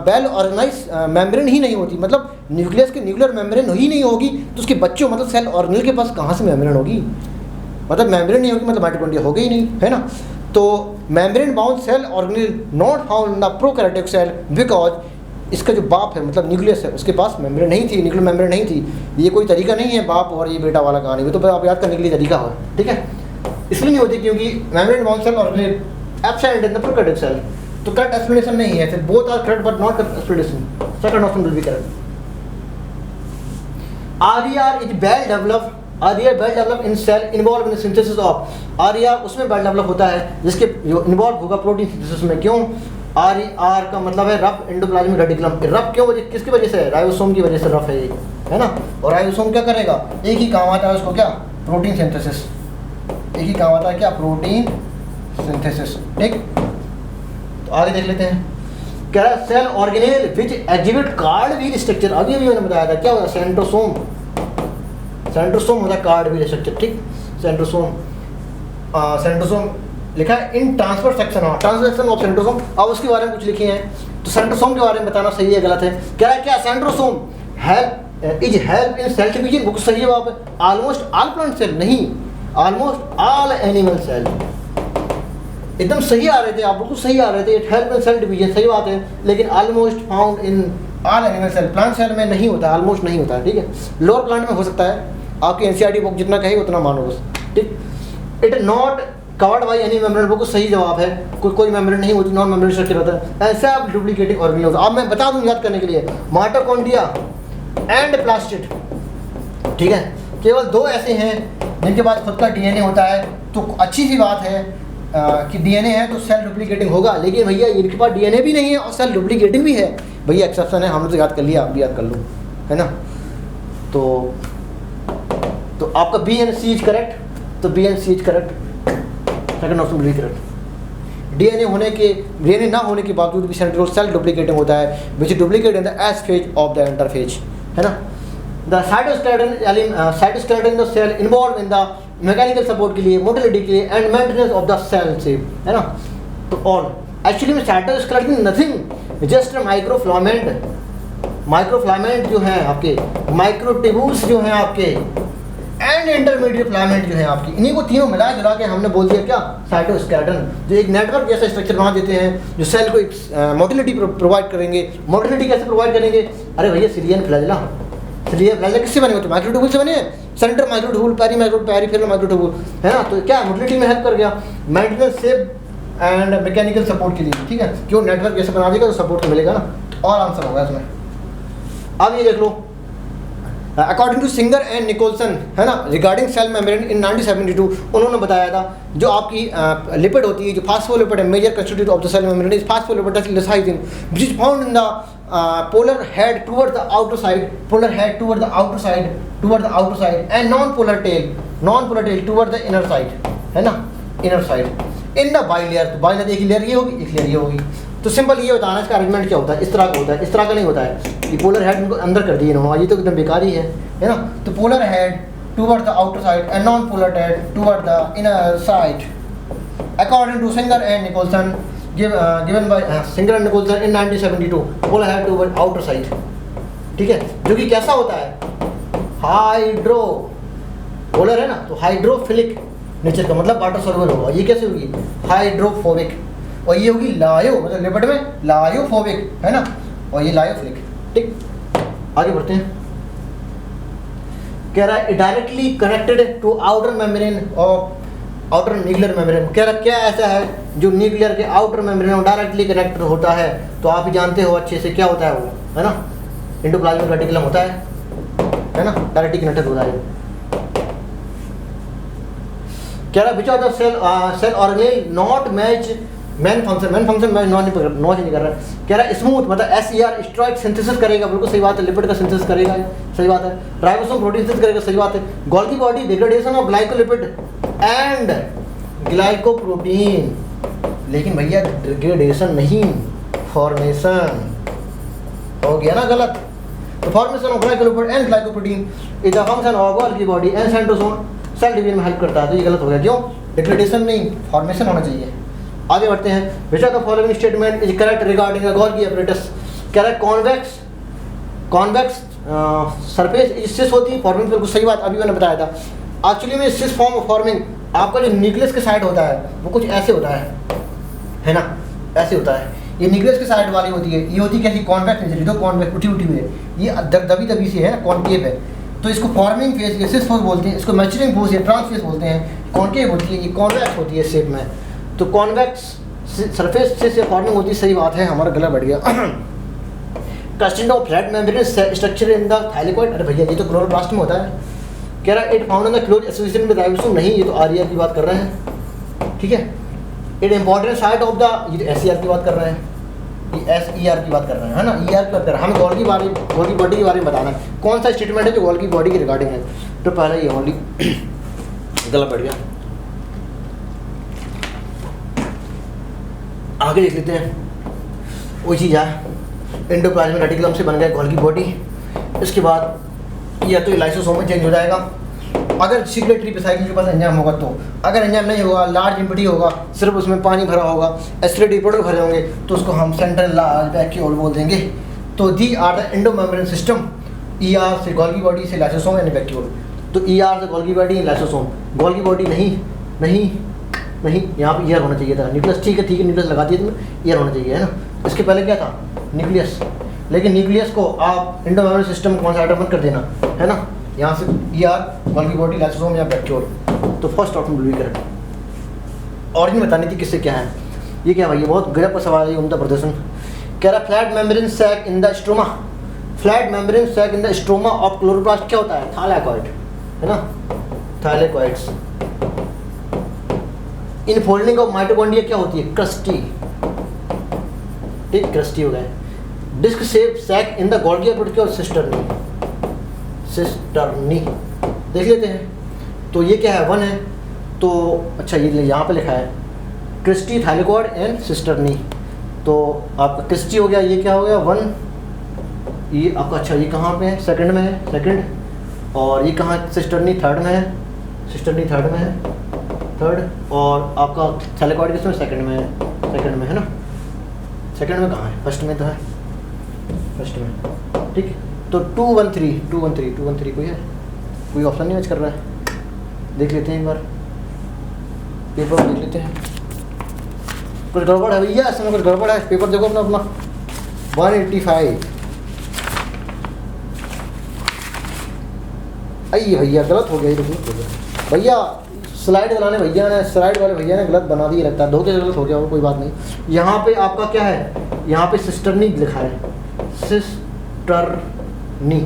वेल ऑर्गेनाइज मेम्ब्रेन ही नहीं होती, मतलब न्यूक्लियस के न्यूक्लियर मेम्ब्रेन ही नहीं होगी, तो उसके बच्चों मतलब सेल ऑर्गेनल के पास कहाँ से मेम्ब्रेन होगी, मतलब मेम्ब्रेन नहीं होगी मतलब माइटोकॉन्ड्रिया होगी ही नहीं, है ना। तो membrane bound cell organelle not found in the prokaryotic cell because इसका जो बाप है मतलब न्यूक्लियस है, उसके पास मेम्ब्रेन नहीं थी, न्यूक्लियर मेम्ब्रेन नहीं थी। ये कोई तरीका नहीं है बाप और ये बेटा वाला कहानी, वो तो आप याद करने के लिए तरीका हो, ठीक है। इसलिए नहीं होती क्योंकि membrane bound cell organelle absent in the prokaryotic cell, तो करेक्ट एक्सप्लेनेशन नहीं है, फिर both are correct but not correct explanation, second option will be correct. RER is well developed, RER well develop in cell involve in synthesis of, RER उसमें well develop होता है जिसके जो involve होगा protein synthesis में। क्यों, RER का मतलब है रफ एंडोप्लाज्मिक रेटिकुलम, रफ क्यों, वजह किसकी वजह से, राइबोसोम की वजह से रफ है ये, है ना। और राइबोसोम क्या करेगा, एक ही काम आता है उसको, क्या, प्रोटीन सिंथेसिस, एक ही काम आता है क्या, प्रोटीन सिंथेसिस, ठीक। तो आगे देख लेते हैं, कह रहा है cell organelle which exhibit cart wheel structure, अभी अभी मैंने बताया था क्या होता है, सेंट्रोसोम, सेंट्रोसोम होता है कार्ड व्हील स्ट्रक्चर, ठीक। सेंट्रोसोम, सेंट्रोसोम लिखा है इन ट्रांसफर सेक्शन, हाँ ट्रांसफर ऑफ सेंट्रोसोम, अब उसके बारे में कुछ लिखे हैं, तो सेंट्रोसोम के बारे में बताना सही है गलत है। क्या है, क्या centrosome help is help in cell division, वो सही जवाब है। ऑलमोस्ट ऑल प्लांट सेल नहीं, ऑलमोस्ट ऑल एनिमल सेल, एकदम सही आ रहे थे आप, बिल्कुल सही आ रहे थे, it help in cell division, सही बात है, लेकिन almost found in all animal cell, plant cell में नहीं होता, ऑलमोस्ट नहीं होता है, ठीक है। लोअर प्लांट में हो सकता है, आपकी एनसीईआरटी बुक जितना कहेगी उतना मानो बस, ठीक। It not covered by any membrane, बिल्कुल सही जवाब है, कोई मेम्ब्रेन नहीं होती, नॉन मेम्ब्रेन स्ट्रक्चर होता है, ऐसा आप डुप्लीकेटिंग ऑर्गेनेल। अब मैं बता दूं याद करने के लिए, माइटोकॉन्ड्रिया एंड प्लास्टिड, ठीक है, केवल दो ऐसे हैं जिनके पास खुद का डीएनए होता है, तो अच्छी सी बात है कि डीएनए है तो सेल डुप्लीकेटिंग होगा, लेकिन भैया इनके पास डीएनए भी नहीं है और सेल डुप्लीकेटिंग भी है, भैया एक्सेप्शन है, हमने तो याद कर लिया, आप भी याद कर लो, है ना। तो आपका B and C is correct, तो B and C is correct, second option will be correct. DNA ना होने के बावजूद भी सेंट्रोल सेल डुप्लीकेटिंग होता है, which duplicate in the S phase of the interphase, है ना। The cytoskeleton in the cell involve in the mechanical support के लिए, मोटिलिटी के लिए and maintenance of the cell shape, है ना। तो ऑल एक्चुअली में cytoskeleton nothing just microfilament, microfilament जो है आपके, माइक्रोट्यूब्यूल्स जो हैं आपके, एंड इंटरमीडिएट फिलामेंट जो है आपकी, इन्हीं को तीनों मिला जुला के हमने बोल दिया क्या, साइटोस्केलेटन, जो एक नेटवर्क जैसा स्ट्रक्चर बना देते हैं जो सेल को एक मोटिलिटी प्रोवाइड करेंगे। मोटिलिटी कैसे प्रोवाइड करेंगे, अरे भैया सिलियन फ्लैजेला, सिलियन फ्लैजेला किससे बने होते, माइक्रोट्यूबुल से बने, सेंटर माइक्रोट्यूबुल, पेरिफेरल माइक्रोट्यूबुल, है ना। तो क्या मोटिलिटी में हेल्प कर गया, maintenance shape and mechanical support के लिए, ठीक है, क्यों नेटवर्क जैसे बना देगा तो सपोर्ट मिलेगा ना, और आंसर होगा इसमें। अब ये देख लो, according to Singer and Nicolson, है ना, रिगार्डिंग सेल मेम्ब्रेन इन 1972, उन्होंने बताया था जो आपकी लिपिड होती है, जो फास्फोलिपिड है, major constitute of the cell membrane is phospholipid lecithin which is found in the polar head toward the outer side, polar head toward the outer side and non polar tail toward the inner side, है ना, inner side in the bilayer. तो bilayer एक layer ये होगी, एक layer ये होगी। तो सिंपल ये बताना इसका अरेंजमेंट क्या होता है, इस तरह का होता है, इस तरह का नहीं होता है। ये पोलर हेड उनको अंदर कर दिए इन्होंने, ये तो एकदम बेकार ही है ना। तो polar head toward the outer side and non polar head toward the inner side according to Singer and Nicolson given by Singer and Nicolson in 1972, polar head toward outer side, ठीक है, जो कि कैसा होता है, हाइड्रो, पोलर है ना, तो हाइड्रोफिलिक नेचर का, मतलब वाटर सॉल्युबल होगा। ये कैसे होगी, हाइड्रोफोबिक, और ये होगी लायो, मतलब लिपिड में लायोफोबिक, है ना, और ये लायोफिलिक, ठीक। आगे बढ़ते हैं। कह रहा है directly connected to outer membrane और आउटर न्यूक्लियर मेम्ब्रेन। कह रहा क्या ऐसा है जो न्यूक्लियर के आउटर मेम्ब्रेन और डायरेक्टली कनेक्टेड होता है, तो आप ही जानते हो अच्छे से क्या होता है वो, है ना, एंडोप्लाज्मिक रेटिकुलम होता है ना, डायरेक्टली कनेक्टेड होता है। कह रहा which of the cell organelle not match main function मैं नॉच नहीं कर रहा है। कह रहा है स्मूथ मतलब SER स्टेरॉइड सिंथेसिस करेगा, बिल्कुल सही बात है, लिपिड का सिंथेसिस करेगा, सही बात है, राइबोसोम प्रोटीन सिंथेसिस करेगा, सही बात है, Golgi body degradation of glycolipid and glycoprotein, लेकिन भैया डिग्रेडेशन नहीं, फॉर्मेशन हो गया ना गलत। तो formation of glycolipid and glycoprotein is a function of Golgi body and centrosome, cell division में हेल्प करता है, तो ये गलत हो गया। क्यों? डिग्रेडेशन नहीं, फॉर्मेशन होना चाहिए। आगे बढ़ते हैं। Which of the following statement is correct regarding the Golgi apparatus। कह रहा है कॉन्वेक्स सरफेस सिस होती है, फॉर्मिंग बिल्कुल सही बात, अभी मैंने बताया था। एक्चुअली में सिस फॉर्म ऑफ फॉर्मिंग आपका जो न्यूक्लियस के साइड होता है वो कुछ ऐसे होता है ना, ऐसे होता है। ये न्यूक्लियस के साइड वाली होती है, ये होती है कैसी, कॉन्वेक्स नहीं, जो कॉन्वेक्स उठी हुई है, ये दबी से है ना, कॉन्केव है, तो इसको फॉर्मिंग फेस या सिस फोर्स बोलते हैं, इसको मैच्योरिंग फोर्स या ट्रांसफेस बोलते हैं। कॉन्केव होती है, ये कॉन्वेक्स होती है शेप में, तो कॉन्वेक्स सरफेस से फॉर्मिंग होती है, सही बात है, हमारा गला बढ़ गया। Constituent of flat membrane structure in the thylakoid, अरे भैया ये तो क्लोरोप्लास्ट में होता है। कह रहा है it found in the close association with ribosome, नहीं ये तो आरईआर की बात कर रहे हैं, ठीक है। It important site of the, ये एसईआर की बात कर रहे हैं, ये एसईआर की बात कर रहे हैं, है ना, ईआर की बात कर रहे हैं। हमें गोल्गी बॉडी के बारे में बताना है, कौन सा स्टेटमेंट है जो गोल्गी बॉडी के रिगार्डिंग है। तो पहला ये गोल्गी गला बढ़ गया। आगे देख लेते हैं, वही चीज़ है, एंडोप्लाज्मिक रेटिकुलम से बन गया गोल्गी बॉडी। इसके बाद या तो लाइसोसोम में चेंज हो जाएगा, अगर सिक्रेटरी पेसाइकिल के पास एंजाइम होगा तो, अगर एंजाइम नहीं होगा, लार्ज इम्पिटी होगा, सिर्फ उसमें पानी भरा होगा, एसिडिटी प्रोडक्ट भरे होंगे, तो उसको हम सेंट्रल लार्ज वैक्यूल बोल देंगे। तो the are the endomembrane system, ER से गोल्गी बॉडी से लाइसोसोम यानी वैक्यूल, तो ER से Golgi body lysosome, Golgi body नहीं, यहाँ पे ईयर होना चाहिए था, न्यूक्लियस, ठीक है न्यूक्लियस लगा दिया तुमने, ईयर होना चाहिए, है ना, इसके पहले क्या था, न्यूक्लियस, लेकिन न्यूक्लियस को आप एंडोमेम्ब्रेन सिस्टम कौन सा आइटम मत कर देना, है ना, यहाँ से ER गोल्गी बॉडी लाइसोसोम या वैक्यूल, तो first option will be correct. और नहीं बतानी थी किससे क्या है, ये क्या भाई, ये बहुत गजब का सवाल है, उम्दा प्रदर्शन। कह रहा flat membrane sac in the stroma, flat membrane sac in the stroma of chloroplast क्या होता है, थाइलेकोइड, है ना, thylakoids. In folding of mitochondria क्या होती है, क्रस्टी, ठीक, क्रस्टी हो गए। Disc shape sac in the Golgi epithelium और सिस्टर्नी देख लेते हैं। तो ये क्या है, 1 है, तो अच्छा ये यहाँ पे लिखा है क्रिस्टी, थाइलेकोइड एंड सिस्टर्नी, तो आपका क्रिस्टी हो गया, ये क्या हो गया 1, ये आपका, अच्छा ये कहाँ पे है, सेकंड में है, सेकंड, और ये कहाँ, सिस्टर्नी थर्ड में है, सिस्टर्नी थर्ड में है, थर्ड, और आपका थाइलेकोइड किसमें, सेकंड में है ना, सेकंड में कहाँ है, फर्स्ट में तो है, फर्स्ट में, ठीक है। तो 213 कोई है, कोई ऑप्शन नहीं मैच कर रहा है, देख लेते हैं एक बार पेपर देख लेते हैं, कुछ गड़बड़ है भैया, इसमें कुछ गड़बड़ है, पेपर देखो अपना 185, अये भैया गलत हो गया, ये गलत हो गया भैया, स्लाइड वाले भैया ने गलत बना दिया, लगता है धोखे से गलत हो गया, और कोई बात नहीं। यहाँ पे आपका क्या है, यहाँ पे सिस्टर्नी लिखा है, सिस्टर्नी,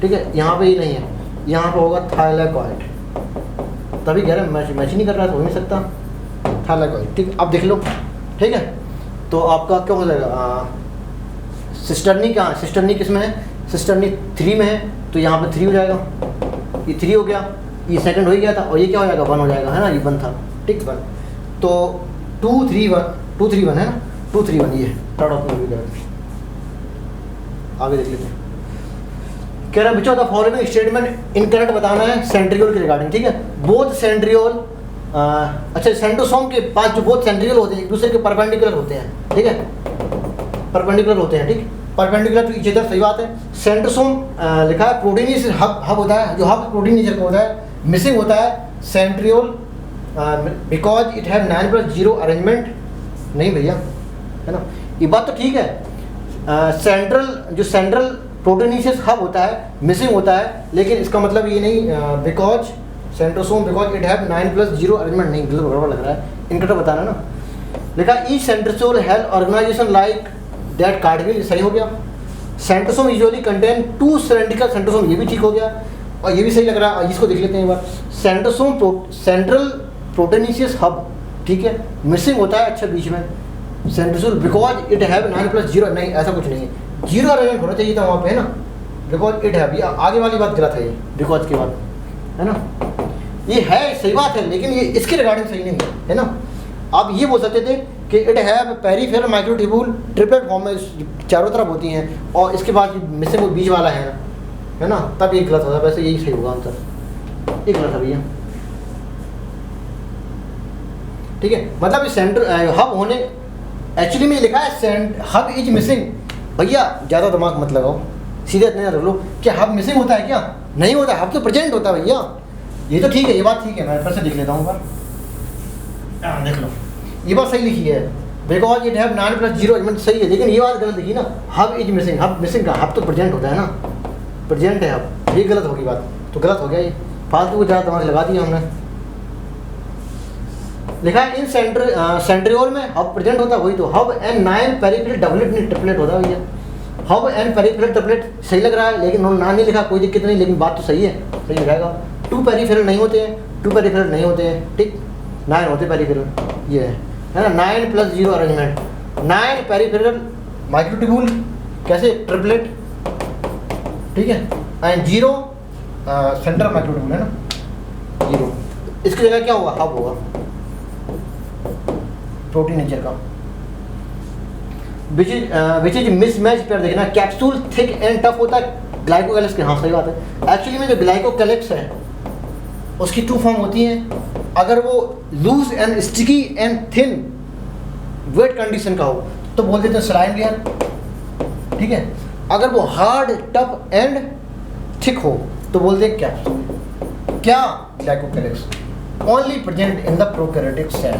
ठीक है, यहाँ पे ये नहीं है, यहाँ पे होगा थाइलेकोइड, तभी कह रहे हैं मैच नहीं कर रहा है, तो हो नहीं सकता, थाइलेकोइड, ठीक, अब देख लो, ठीक है। तो आपका क्या हो जाएगा, सिस्टर्नी कहाँ है, सिस्टर्नी किस में है, सिस्टर्नी 3 में है, तो यहाँ पे 3 हो जाएगा, ये 3 हो गया, ये सेकंड हो ही गया था, और ये क्या हो जाएगा 1 हो जाएगा, है ना, ये 1 था, ठीक 1, तो 231 है ना, 231 ये थर्ड ऑप्शन। आगे देख लेते हैं, कह रहा है विच of the following statement incorrect बताना है सेंट्रियोल के रिगार्डिंग, ठीक है। बोथ सेंट्रियोल, अच्छा सेंट्रोसोम के पास जो बोथ सेंट्रियोल होते हैं एक दूसरे के परपेंडिकुलर होते हैं, ठीक है, परपेंडिकुलर होते हैं, ठीक, परपेंडिकुलर टू ईच अदर, सही बात है। सेंट्रोसोम लिखा है प्रोटीन हब होता है, जो हब प्रोटीन नेचर का होता है, मिसिंग होता है centriole because it have 9+0 arrangement, नहीं भैया, है ना, ये बात तो ठीक है। सेंट्रल प्रोटीनेशियस हब होता है, मिसिंग होता है, लेकिन इसका मतलब ये नहीं because centrosome because it have 9+0 arrangement, नहीं गड़बड़ लग रहा है, इनका बताना ना। लिखा each centriole health organisation like that cardial, सही हो गया। Centrosome usually contain 2 cylindrical centrosome, ये भी ठीक हो गया, और ये भी सही लग रहा है, इसको देख लेते हैं एक बार। सेंट्रोसोम सेंट्रल प्रोटीनेशियस हब, ठीक है, मिसिंग होता है अच्छा बीच में सेंट्रोसोल बिकॉज इट हैव 9+0, नहीं ऐसा कुछ नहीं है, 0 अरेंजमेंट होना चाहिए था वहाँ पे, है ना, बिकॉज इट हैव, ये आगे वाली बात गलत है, ये बिकॉज के बाद, है ना, ये है सही बात है, लेकिन ये इसके रिगार्डिंग सही नहीं है ना। आप ये बोल सकते थे कि it have peripheral microtubule triplet form में चारों तरफ होती हैं, और इसके बाद मिसिंग वो बीच वाला है ना, तब ये गलत होता है, वैसे यही सही होगा आंसर, ये गलत है भैया, ठीक है। मतलब सेंटर हब होने, एक्चुअली में लिखा है हब इज मिसिंग, भैया ज़्यादा दिमाग मत लगाओ, सीधे इतने रख लो क्या हब मिसिंग होता है, क्या नहीं होता, हब तो प्रेजेंट होता है भैया, ये तो ठीक है, ये बात ठीक है, मैं फिर से देख लेता हूँ पर देख लो, ये बात सही लिखी है, बिकॉज इट हैव 9+0 अरेंजमेंट, सही है, लेकिन ये बात गलत लिखी ना, hub is missing, hub missing का, हब तो प्रेजेंट होता है ना, प्रेजेंट है हब, ये गलत होगी बात, तो गलत हो गया ये, फालतू को ज़्यादा दिमाग लगा दिया हमने। लिखा है इन सेंट्रियोल में हब प्रेजेंट होता है, वही तो हब एंड 9 पेरिफेरल डबलेट नहीं ट्रिपलेट होता है भैया, हब एंड पेरिफेरल ट्रिपलेट सही लग रहा है, लेकिन उन्होंने ना नहीं लिखा, कोई दिक्कत नहीं, लेकिन बात तो सही है, सही लिखाएगा। 2 पेरिफेरल नहीं होते हैं, 2 पेरिफेरल नहीं होते हैं, ठीक, 9 होते पेरिफेरल, ये है ना, 9+0 अरेंजमेंट, 9 पेरिफेरल माइक्रोट्यूब्यूल कैसे ट्रिपलेट, ठीक है, एंड 0 सेंट्रल माइक्रोट्यूब्यूल, है ना, 0, इसकी जगह क्या होगा, हब होगा, प्रोटीन नेचर का, विच इज मिसमैच पेयर, देखना कैप्सूल थिक एंड टफ होता है ग्लाइकोकैलिक्स के, हाँ सही बात है। एक्चुअली में जो ग्लाइकोकैलिक्स है उसकी 2 फॉर्म होती हैं, अगर वो loose and sticky and thin wet condition का हो तो बोल देते हैं सलाइन लेयर, ठीक है, अगर वो हार्ड टफ एंड थिक हो तो बोलते हैं कैप्सूल। क्या glycocalyx only present in the prokaryotic cell,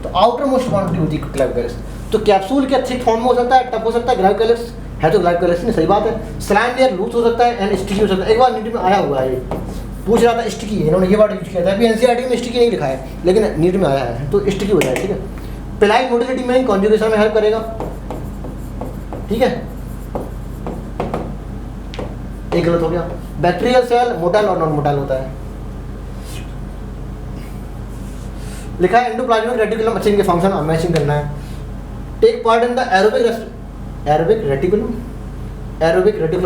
तो आउटर मोस्ट क्वांटिटी होती है ग्लाइकोकैलिक्स, तो कैप्सूल के थिक फॉर्म में हो सकता है, टफ हो सकता है, ग्लाइकोकैलिक्स है तो ग्लाइकोकैलिक्स नहीं, सही बात है। सलाइन लेयर लूज हो सकता है एंड स्टिकी हो सकता है, एक बार नीट में आया हुआ है, पूछ रहा था स्टिकी, इन्होंने ये वर्ड यूज किया था, अभी एनसीईआरटी में स्टिकी नहीं लिखा है, लेकिन नीट में आया है तो स्टिकी हो जाए, ठीक है। पेलाइक मोटिलिटी में कॉन्जुगेशन में हेल्प करेगा, ठीक है, एक गलत हो गया। बैक्टीरियल सेल मोटाइल और नॉन मोटाइल होता है, लिखा है एंडोप्लाज्मिक रेटिकुलम, अच्छे इनके फंक्शन मैचिंग करना है। Take part in the aerobic reticulum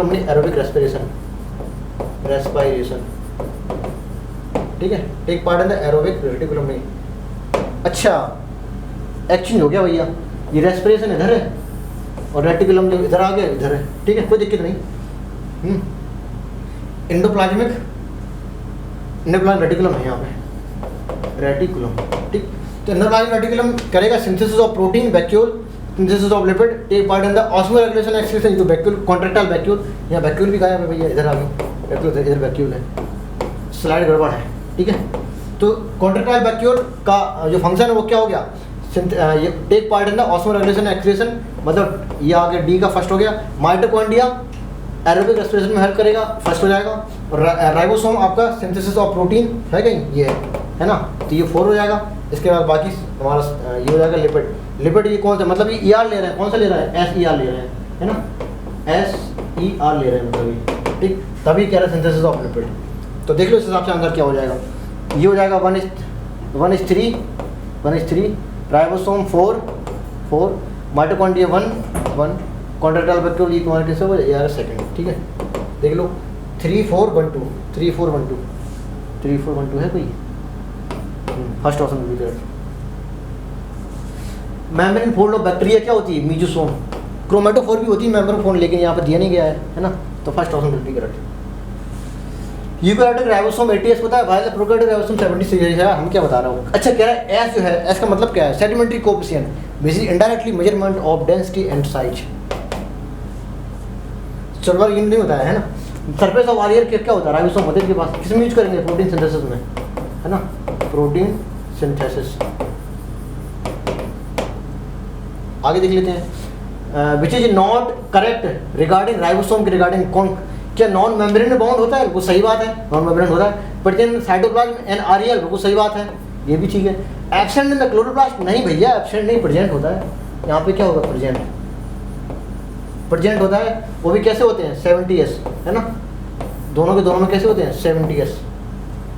नहीं एरोबिक रेस्पिरेशन, ठीक है, take part in the aerobic reticulum नहीं, अच्छा एक्सचेंज हो गया भैया, ये रेस्पिरेशन इधर है और रेटिकुलम जो इधर आ गया इधर है, ठीक है, कोई दिक्कत नहीं। एंडोप्लाज्मिक रेटिकुलम है यहाँ पे, रेटिकुलम, ठीक, तो एंडोप्लाज्मिक रेटिकुलम करेगा synthesis of protein, vacuole, synthesis of lipid, take part in the osmoregulation excretion, जो वैक्यूल कॉन्ट्रेक्टाइल वैक्यूल, यहाँ वैक्यूल भी गायब है भैया, इधर आ गया वैक्यूल, इधर वैक्यूल है, स्लाइड गड़बड़ है, ठीक है। तो कॉन्ट्रेक्टाइल वैक्यूल का जो फंक्शन है वो क्या हो गया, take part in the osmoregulation excretion, मतलब ये आ गया डी का फर्स्ट हो गया। माइटोकॉन्ड्रिया एरोबिक रेस्पिरेशन में हेल्प करेगा, फर्स्ट हो जाएगा। और राइबोसोम आपका सिंथेसिस ऑफ प्रोटीन है कहीं, ये है ना, तो ये 4 हो जाएगा। इसके बाद बाकी हमारा ये हो जाएगा लिपिड, लिपिड ये कौन सा, मतलब ये ER ले रहे हैं, कौन सा ले रहा है, SER ले रहे हैं, है ना, SER ले रहे हैं मतलब ये, ठीक, तभी कह रहे हैं सिंथेसिस ऑफ लिपिड। तो देख लो इस हिसाब से आंसर क्या हो जाएगा, ये हो जाएगा 1:3, राइबोसोम 4, माइटोकॉन्ड्रिया 1, कॉन्ट्रेक्टाइल वैक्यूल ये क्वांटिटी से वो यार सेकंड, ठीक है, देख लो 3 4 1 2 3 4 1 2 3 4 1 2 है कोई, फर्स्ट ऑप्शन भी correct. Membrane fold of bacteria क्या होती है, मीजोसोम, क्रोमेटोफोर भी होती है मेम्ब्रेन फोल्ड, लेकिन यहाँ पर दिया नहीं गया है ना, तो फर्स्ट ऑप्शन बिल्कुल करेक्ट। यूकैरियोटिक राइबोसोम 80S होता है, वाइल प्रोकैरियोटिक राइबोसोम 76 है, हम क्या बता रहा हूँ। अच्छा कह रहा है एस जो है, एस का मतलब क्या है, sedimentary coefficient, basically indirectly measurement of density and size. Server unit नहीं होता है ना, सरफेस ऑफ आरियर क्या होता है, राइबोसोम होते हैं के पास, किसमें यूज करेंगे, प्रोटीन सिंथेसिस में, है ना, प्रोटीन सिंथेसिस। आगे देख लेते हैं, which is not correct regarding ribosome के रिगार्डिंग कौन, क्या नॉन मेम्ब्रेन बाउंड होता है, बिल्कुल सही बात है, नॉन मेम्ब्रेन होता है। प्रेजेंट साइटोप्लाज्म एंड आरईएल, बिल्कुल सही बात है, ये भी ठीक है। एब्सेंट इन द क्लोरोप्लास्ट, नहीं भैया एब्सेंट नहीं, प्रेजेंट होता है। यहाँ पे क्या होगा, प्रेजेंट, प्रेजेंट होता है। वो भी कैसे होते हैं, 70S, है ना, दोनों के दोनों में कैसे होते हैं, 70S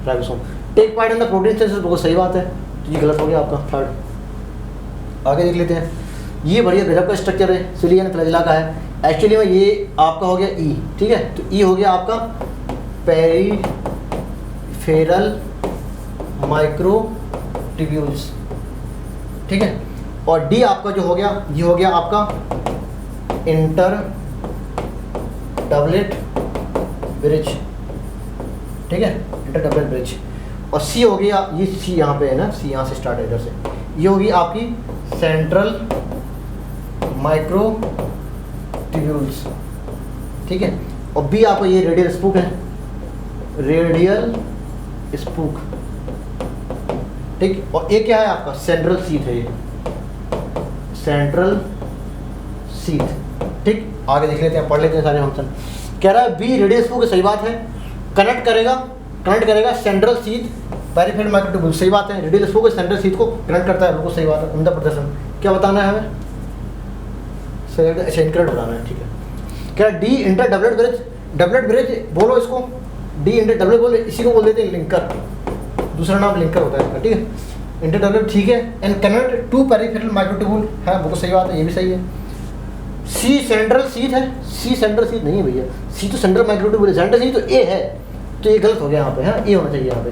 ribosome. Take part in the protein synthesis, बिल्कुल सही बात है, तो ये गलत हो गया आपका थर्ड। आगे देख लेते हैं। ये बढ़िया गजब का स्ट्रक्चर है, सिलियन फ्लैजिला का है। एक्चुअली में ये आपका हो गया ई, ठीक है, तो ई हो गया आपका पेरिफेरल माइक्रोट्यूब्यूल्स, ठीक है। और डी आपका जो हो गया, ये हो गया आपका इंटर डबलेट ब्रिज, ठीक है, इंटर डबलेट ब्रिज। और सी हो गया, ये सी यहाँ पे है ना, सी यहाँ से स्टार्ट है इधर से, ये होगी आपकी सेंट्रल माइक्रोट्यूब्यूल्स, ठीक है। और बी आपका ये रेडियल स्पूक है, रेडियल स्पूक, ठीक। और ए क्या है आपका, सेंट्रल सीथ है, ये सेंट्रल सीथ, ठीक। आगे देख लेते हैं, पढ़ लेते हैं सारे फंक्शन। कह रहा है बी रेडियल स्पूक, सही बात है, कनेक्ट करेगा सेंट्रल सीथ पेरिफेरल माइक्रोट्यूब्यूल, सही बात है। रेडियल स्पूक सेंट्रल सीथ को कनेक्ट करता है, बिल्कुल सही बात है, उम्दा प्रदर्शन। क्या बताना है हमें, अच्छा इनकरेक्ट बताना है, ठीक है। क्या D inter doublet bridge, doublet bridge बोलो इसको, डी इंटर डबलेट बोलो, इसी को बोल देते हैं लिंकर, दूसरा नाम लिंकर होता है इसका, ठीक है। इंटर डबलेट, ठीक है। And connect to peripheral microtubule है, बिल्कुल सही बात है, ये भी सही है। सी सेंट्रल सीथ है, सी सेंट्रल सीथ नहीं है भैया, सी तो सेंट्रल माइक्रोट्यूब्यूल, सेंट्रल सीथ तो ए है, तो ये गलत हो गया यहाँ पे, है, ए होना चाहिए यहाँ पे।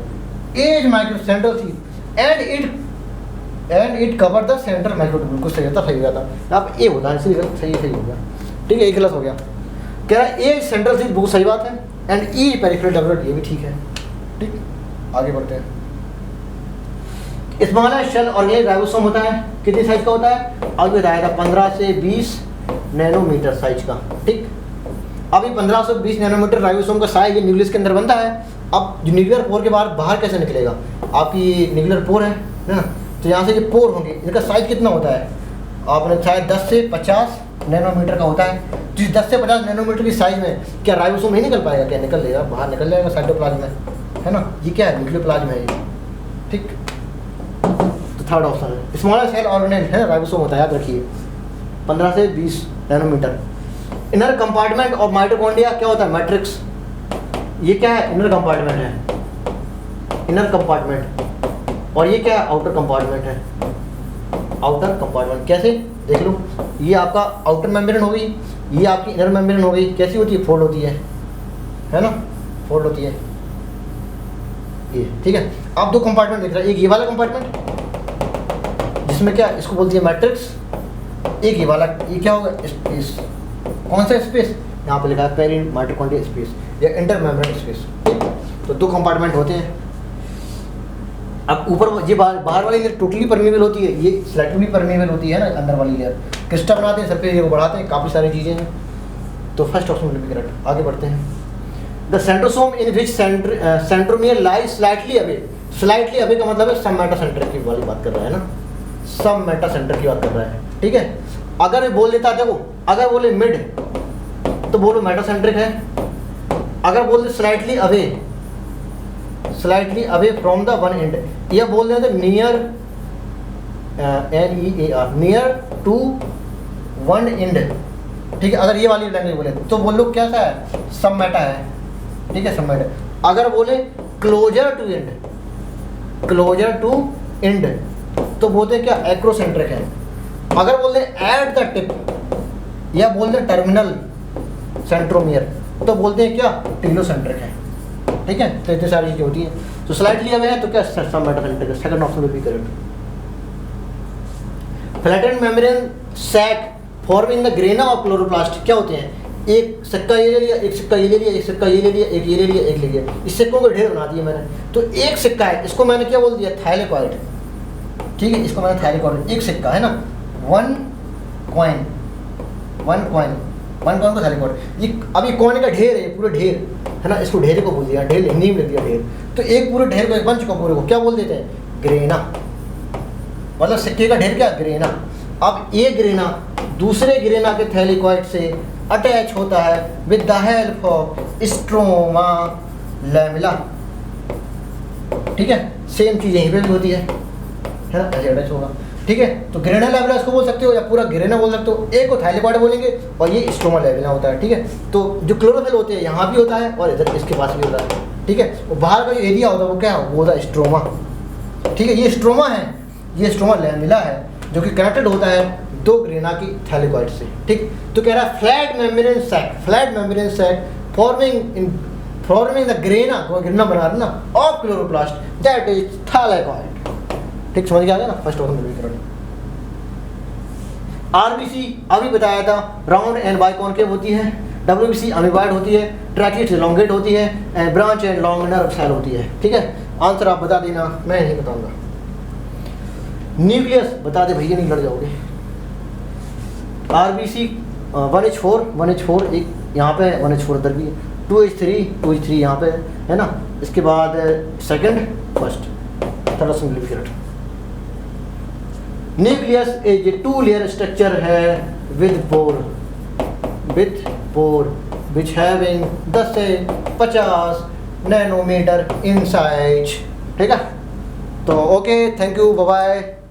A is micro central sheath and it cover the central microtubule, कुछ सही होता, सही हो गया था, आप ए होता है, इसलिए गलत, सही हो गया, ठीक है, ये गलत हो गया। कह रहा है ए सेंट्रल सीथ, बिल्कुल सही बात है, एंड ई पेरिफेरल डबलेट, ये भी ठीक है, ठीक। आगे बढ़ते हैं। स्मॉलर शेल ऑर्गेनिक राइबोसोम होता है, कितनी साइज का होता है, अभी बताया था 15 से 20 नैनोमीटर साइज का, ठीक। अभी 15 से 20 नैनोमीटर राइबोसोम का साइज न्यूक्लियस के अंदर बनता है। अब जो न्यूक्लियर पोर के बाहर कैसे निकलेगा, आपकी न्यूक्लियर पोर है ना, तो यहाँ से जो पोर होंगे इनका साइज कितना होता है, आपने शायद 10 से 50 नैनोमीटर का होता है। तो 10 से 50 नैनोमीटर की साइज में क्या राइबोसोम नहीं निकल पाएगा, क्या निकल लेगा, बाहर निकल जाएगा साइटोप्लाज्म में, है ना। ये क्या है, न्यूक्लियोप्लाज्म है ये, ठीक। तो थर्ड ऑप्शन है, स्मॉलर सेल ऑर्गेनेल है राइबोसोम होता है, याद रखिए, 15 से 20 nanometer. Inner compartment of mitochondria क्या होता है, मैट्रिक्स, ये क्या है, इनर कंपार्टमेंट है, इनर कंपार्टमेंट। और ये क्या है, आउटर कंपार्टमेंट है, आउटर कंपार्टमेंट। कैसे देख लो, ये आपका आउटर मेम्ब्रेन हो गई, ये आपकी इनर मेम्ब्रेन हो गई, कैसी होती है, फोल्ड होती है ना, फोल्ड होती है ये, ठीक है। आप दो कंपार्टमेंट देख रहे हैं, एक ये वाला कंपार्टमेंट जिसमें क्या, इसको बोलती है मैट्रिक्स, एक ये वाला, ये क्या होगा, स्पेस, कौन सा स्पेस, यहाँ पे लिखा है पेरी माइटोकॉन्ड्रियल स्पेस या इंटर मेम्ब्रेन स्पेस, ठीक। तो दो कंपार्टमेंट होते हैं। अब ऊपर ये बाहर वाली लेयर टोटली परमेबल होती है, ये स्लाइटली परमेबल होती है ना, अंदर वाली लेयर क्रिस्टल बनाते हैं, सरफेस को बढ़ाते हैं, काफ़ी सारी चीज़ें हैं। तो first option will be correct. आगे बढ़ते हैं। The centrosome in which centromere lie slightly away, slightly away का मतलब है सब मेटा सेंटर की वाली बात कर रहा है ना, सब मेटा सेंटर की बात कर रहा है, ठीक है। अगर बोल देता, देखो अगर बोले मिड तो बोलो मेटा सेंट्रिक है, अगर बोल दे slightly away from the one end, या बोल देते near, NEAR, near to one end, ठीक है। अगर ये वाली लैंग्वेज बोले तो बोल लो क्या सा है, सब मेटा है, ठीक है, सब मेटा। अगर बोले क्लोजर टू एंड तो बोलते क्या, एक्रोसेंट्रिक है। अगर बोल दे एट द टिप या बोल दे टर्मिनल सेंट्रोमियर तो बोलते हैं क्या, टीलोसेंट्रिक है, ठीक है। तो इतनी सारी चीज़ें होती हैं। तो स्लाइटली अवे है तो क्या, सब मेटा सेंट्रिक है, second option will be correct. Flattened membrane sac forming the grana of chloroplast क्या होते हैं, एक सिक्का ये ले लिया, एक सिक्का ये ले लिया, एक सिक्का ये ले लिया, एक ये ले लिया, एक ले लिया, इस सिक्कों को ढेर बना दिया मैंने। तो एक सिक्का है, इसको मैंने क्या बोल दिया, थाइलेकॉइड, ठीक है, इसको मैंने थाइलेकॉइड, एक सिक्का है ना, वन कॉइन को थाइलेकॉइड। ये अभी कॉइन का ढेर है, पूरे ढेर है ना, इसको ढेर को बोल दिया, ढेर हिंदी में लिख दिया ढेर। तो एक पूरे ढेर को, एक बन चुका पूरे को क्या बोल देते हैं, ग्रेना, मतलब सिक्के का ढेर क्या, ग्रेना। अब ये ग्रेना दूसरे ग्रेना के थैलेकॉइड से अटैच होता है with the help of stroma lamella. ठीक है, सेम चीज़ यहीं पे भी होती है ना, ऐसे अटैच होगा। ठीक है, तो ग्रेना लैमेला इसको बोल सकते हो या पूरा ग्रेना बोल सकते हो। एक को थैलेकॉइड बोलेंगे और ये स्ट्रोमा लैमेला होता है। ठीक है, तो जो क्लोरोफिल होते हैं यहाँ भी होता है और इधर इसके पास भी होता है। ठीक है, और बाहर का जो एरिया होता है वो क्या है, वो होता है स्ट्रोमा। ठीक है, ये स्ट्रोमा है, ये स्ट्रोमा लैमेला है जो कि कनेक्टेड होता है दो ग्रेना की थैलेकॉइड से। ठीक, तो कह रहा है flat membrane sac forming the grana, को ग्रेना बना रहा ना, of chloroplast that is thylakoid. ठीक, समझ गया ना फर्स्ट ऑर्गन। आरबीसी अभी बताया था राउंड एंड बाइकॉन्केव होती है, डब्ल्यूबीसी अमीबॉइड होती है, ट्रैकिट एलोंगेट होती है, and branch and long nerve cell होती है। ठीक है, आंसर आप बता देना, मैं नहीं बताऊंगा। न्यूक्लियस बता दे भैया, नहीं लड़ जाओगे। आरबीसी 1H4 एक यहाँ पे 1H4 इधर भी है, 2H3 यहाँ पे है ना, इसके बाद second first third single. Nucleus is a 2 layer structure है विद पोर विच हैविंग 10 से 50 नैनोमीटर इन साइज। ठीक है, तो okay, thank you, bye bye.